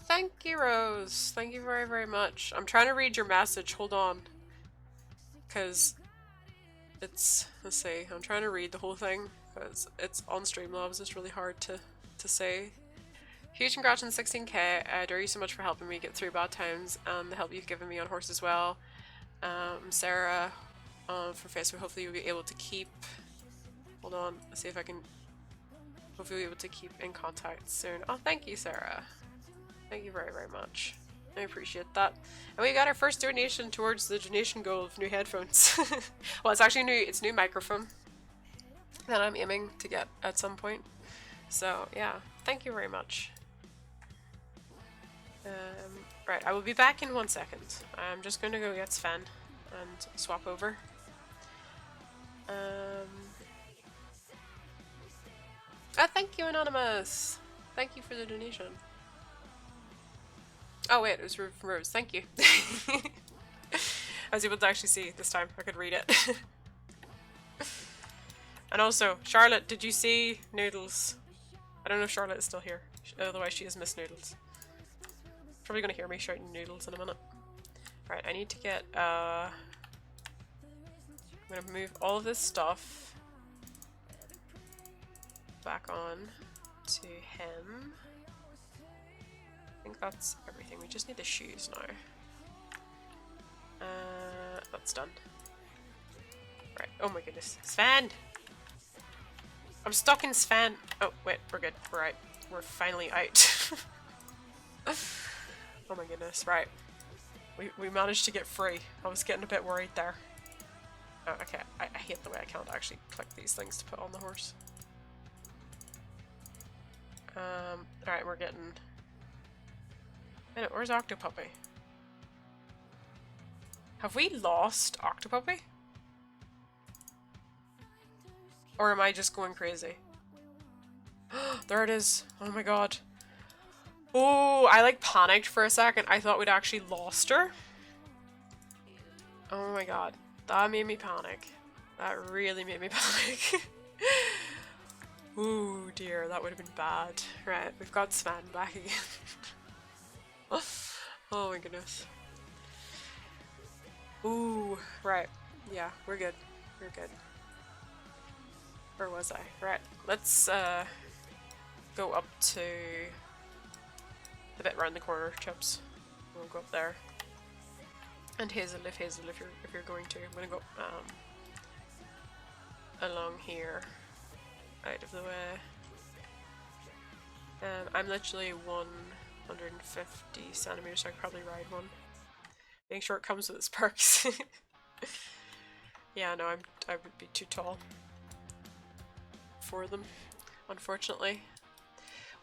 Speaker 1: Thank you, Rose. Thank you very, very much. I'm trying to read your message. Hold on. Because it's... Let's see. I'm trying to read the whole thing. Because it's on Streamlabs. It's really hard to say. Huge congrats on 16k. I adore you so much for helping me get through bad times and the help you've given me on horse as well. Sarah from Facebook, hopefully you'll be able to keep... Hold on, let's see if I can... Hopefully you'll be able to keep in contact soon. Oh, thank you, Sarah. Thank you very, very much. I appreciate that. And we got our first donation towards the donation goal of new headphones. Well, it's actually new. It's new microphone that I'm aiming to get at some point. So, yeah. Thank you very much. Right, I will be back in 1 second. I'm just going to go get Sven and swap over. Oh, thank you, Anonymous! Thank you for the donation. Oh wait, it was from Rose. Thank you. I was able to actually see this time. I could read it. And also, Charlotte, did you see Noodles? I don't know if Charlotte is still here. Otherwise, she has missed Noodles. Probably gonna hear me shouting Noodles in a minute. Right, I need to get, I'm gonna move all of this stuff back on to him. I think that's everything. We just need the shoes now. That's done. Right. Oh my goodness. Sven! I'm stuck in Sven. Oh, wait. We're good. We're right. We're finally out. Oh my goodness. Right. We managed to get free. I was getting a bit worried there. Oh, okay. I hate the way I can't actually click these things to put on the horse. Alright, we're getting... Minute, where's Octopuppy? Have we lost Octopuppy? Or am I just going crazy? There it is. Oh my god. Oh, I like panicked for a second. I thought we'd actually lost her. Oh my god. That made me panic. That really made me panic. Ooh dear, that would have been bad. Right, we've got Sven back again. Oh my goodness. Ooh, right. Yeah, we're good. We're good. Where was I? Right, let's go up to the bit around the corner, Chips. We'll go up there. And Hazel, if you're going to. I'm gonna go along here. Out of the way. I'm literally 150 centimeters, so I could probably ride one. Being sure it comes with its perks. Yeah, no, I would be too tall for them, unfortunately.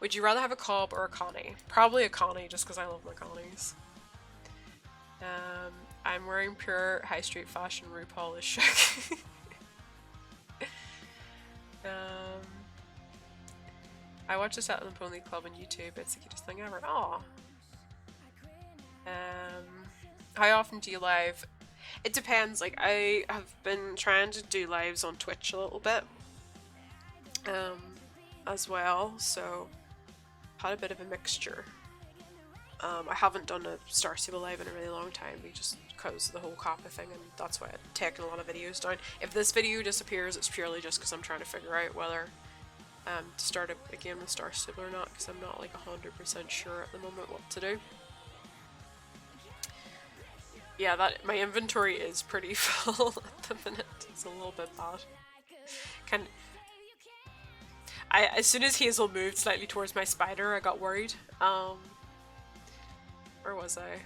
Speaker 1: Would you rather have a Cobb or a Connie? Probably a Connie, just because I love my Connies. I'm wearing pure high street fashion. RuPaul is shook. I watch the Settling Pony Club on YouTube. It's the cutest thing ever. Aww. How often do you live? It depends. Like, I have been trying to do lives on Twitch a little bit. As well, so had a bit of a mixture. I haven't done a Star Stable live in a really long time, just because of the whole COPPA thing, and that's why I've taken a lot of videos down. If this video disappears, it's purely just because I'm trying to figure out whether to start a game with Star Stable or not, because I'm not like 100% sure at the moment what to do. Yeah, my inventory is pretty full at the minute. It's a little bit bad. As soon as Hazel moved slightly towards my spider, I got worried. Where was I?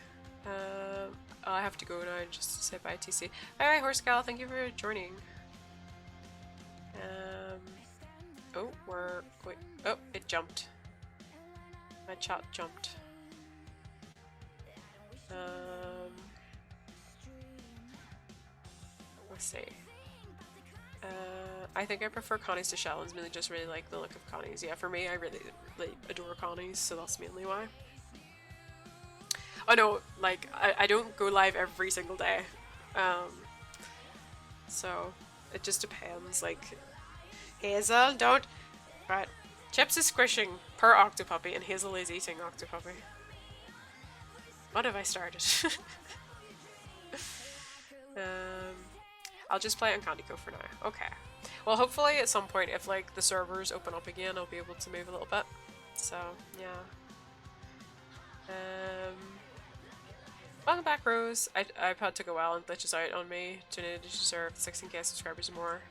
Speaker 1: I have to go now just to say bye, TC. Bye, Horse Gal. Thank you for joining. Oh, wait. Oh, it jumped. My chat jumped. Let's see. I think I prefer Connies to Shetlands, mainly just really like the look of Connies. Yeah, for me, I really adore Connies, so that's mainly why. Oh no, like, I don't go live every single day. So, it just depends, like... Hazel, don't... Right. Chips is squishing per Octopuppy, and Hazel is eating Octopuppy. What have I started? I'll just play it on Candy Co for now. Okay. Well, hopefully at some point, if like the servers open up again, I'll be able to move a little bit. So, yeah. Welcome back, Rose. iPad took a while and glitches out on me. Donated to deserve 16k subscribers or more.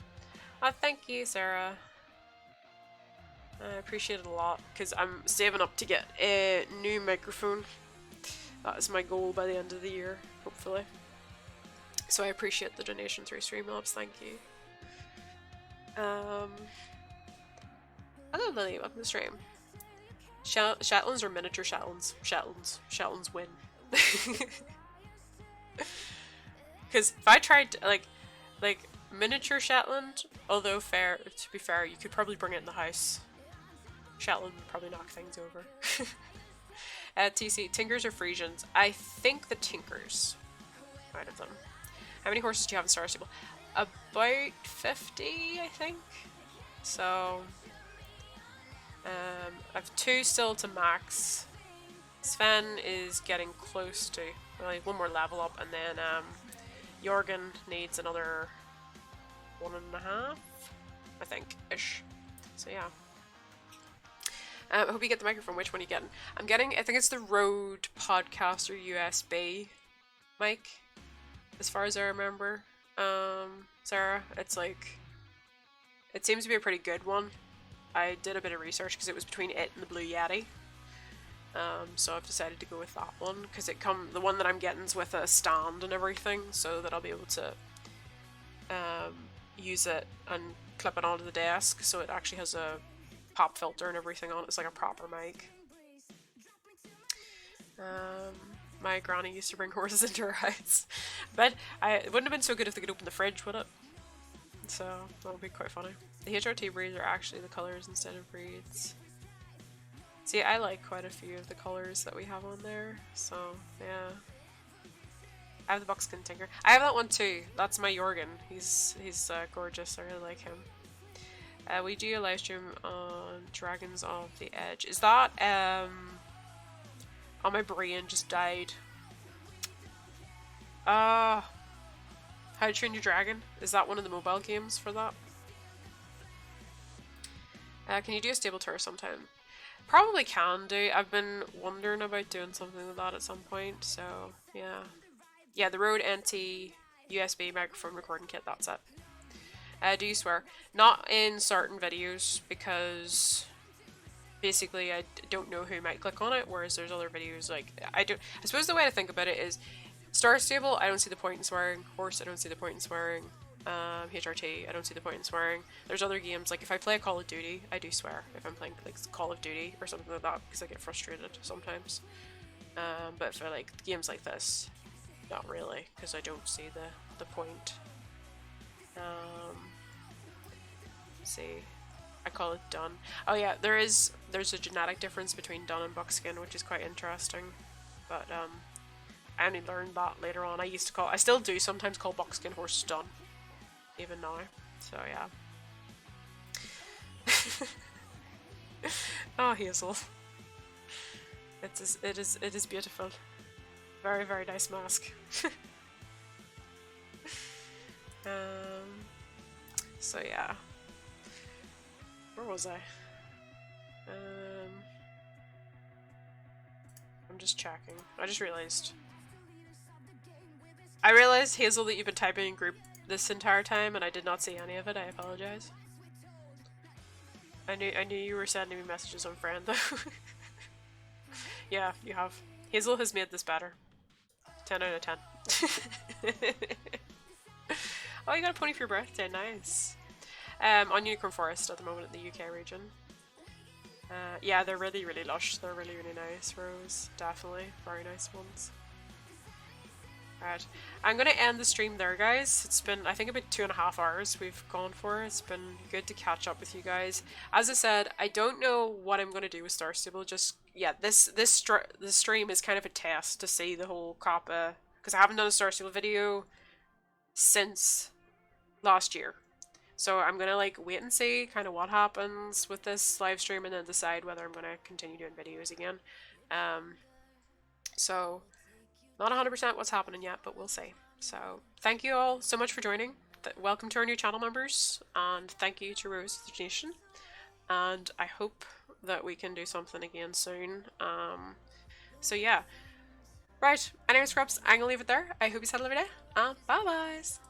Speaker 1: Thank you, Sarah. I appreciate it a lot, because I'm saving up to get a new microphone. That is my goal by the end of the year, hopefully. So I appreciate the donation through Streamlabs, thank you. Hello Lily, welcome to the stream. Shetlands or miniature Shetlands? Shetlands win. Because if I tried to, like miniature Shetland, although to be fair, you could probably bring it in the house. Shetland would probably knock things over. TC, Tinkers or Frisians? I think the Tinkers out of them. How many horses do you have in Star Stable? About 50, I think. So, I have 2 still to max. Sven is getting close to, well, one more level up, and then Jorgen needs another 1.5, I think, ish. So yeah. I hope you get the microphone. Which one are you getting? I'm getting, I think it's the Rode Podcaster USB mic, as far as I remember. Sarah, it's like, it seems to be a pretty good one. I did a bit of research because it was between it and the Blue Yeti. So I've decided to go with that one because the one that I'm getting is with a stand and everything, so that I'll be able to use it and clip it onto the desk, so it actually has a pop filter and everything on it. It's like a proper mic. My granny used to bring horses into her house, but it wouldn't have been so good if they could open the fridge, would it? So that would be quite funny. The HRT breeds are actually the colors instead of breeds. See, I like quite a few of the colors that we have on there, so yeah. I have the buckskin tinker. I have that one too. That's my Jorgen. He's gorgeous. I really like him. We do a live stream on Dragons of the Edge. Is that oh, my brain just died. How to Train Your Dragon? Is that one of the mobile games for that? Can you do a stable tour sometime? Probably can do. I've been wondering about doing something with that at some point, so yeah. Yeah, the Rode NT USB microphone recording kit, that's it. Do you swear? Not in certain videos, because basically I don't know who might click on it, whereas there's other videos like, I suppose the way to think about it is, Star Stable, I don't see the point in swearing. Horse, I don't see the point in swearing. HRT, I don't see the point in swearing. There's other games, like if I play a Call of Duty, I do swear if I'm playing like Call of Duty or something like that, because I get frustrated sometimes. But for like games like this, not really, because I don't see the point. See, I call it dun. Oh yeah, there's a genetic difference between dun and buckskin, which is quite interesting. But I only learned that later on. I still do sometimes call buckskin horses dun, even now. So yeah. Oh, Hazel. It is beautiful. Very, very nice mask. So yeah. Where was I? I'm just checking. I just realized. Hazel, that you've been typing in group this entire time and I did not see any of it. I apologize. I knew you were sending me messages on friend though. Yeah, you have. Hazel has made this better. 10 out of 10. Oh, you got a pony for your birthday, nice. On Unicorn Forest at the moment in the UK region. Yeah, they're really, really lush. They're really, really nice, Rose. Definitely. Very nice ones. Right. I'm going to end the stream there, guys. It's been, I think, about 2.5 hours we've gone for. It's been good to catch up with you guys. As I said, I don't know what I'm going to do with Star Stable. Just, yeah, this stream is kind of a test to see the whole COPPA, because I haven't done a Star Stable video since last year. So I'm gonna like wait and see kind of what happens with this live stream and then decide whether I'm gonna continue doing videos again. So not 100% what's happening yet, but we'll see. So thank you all so much for joining. Welcome to our new channel members, and thank you to Rose for the donation. And I hope that we can do something again soon. So yeah. Right, anyway, scrubs, I'm gonna leave it there. I hope you had a lovely day, and bye-byes!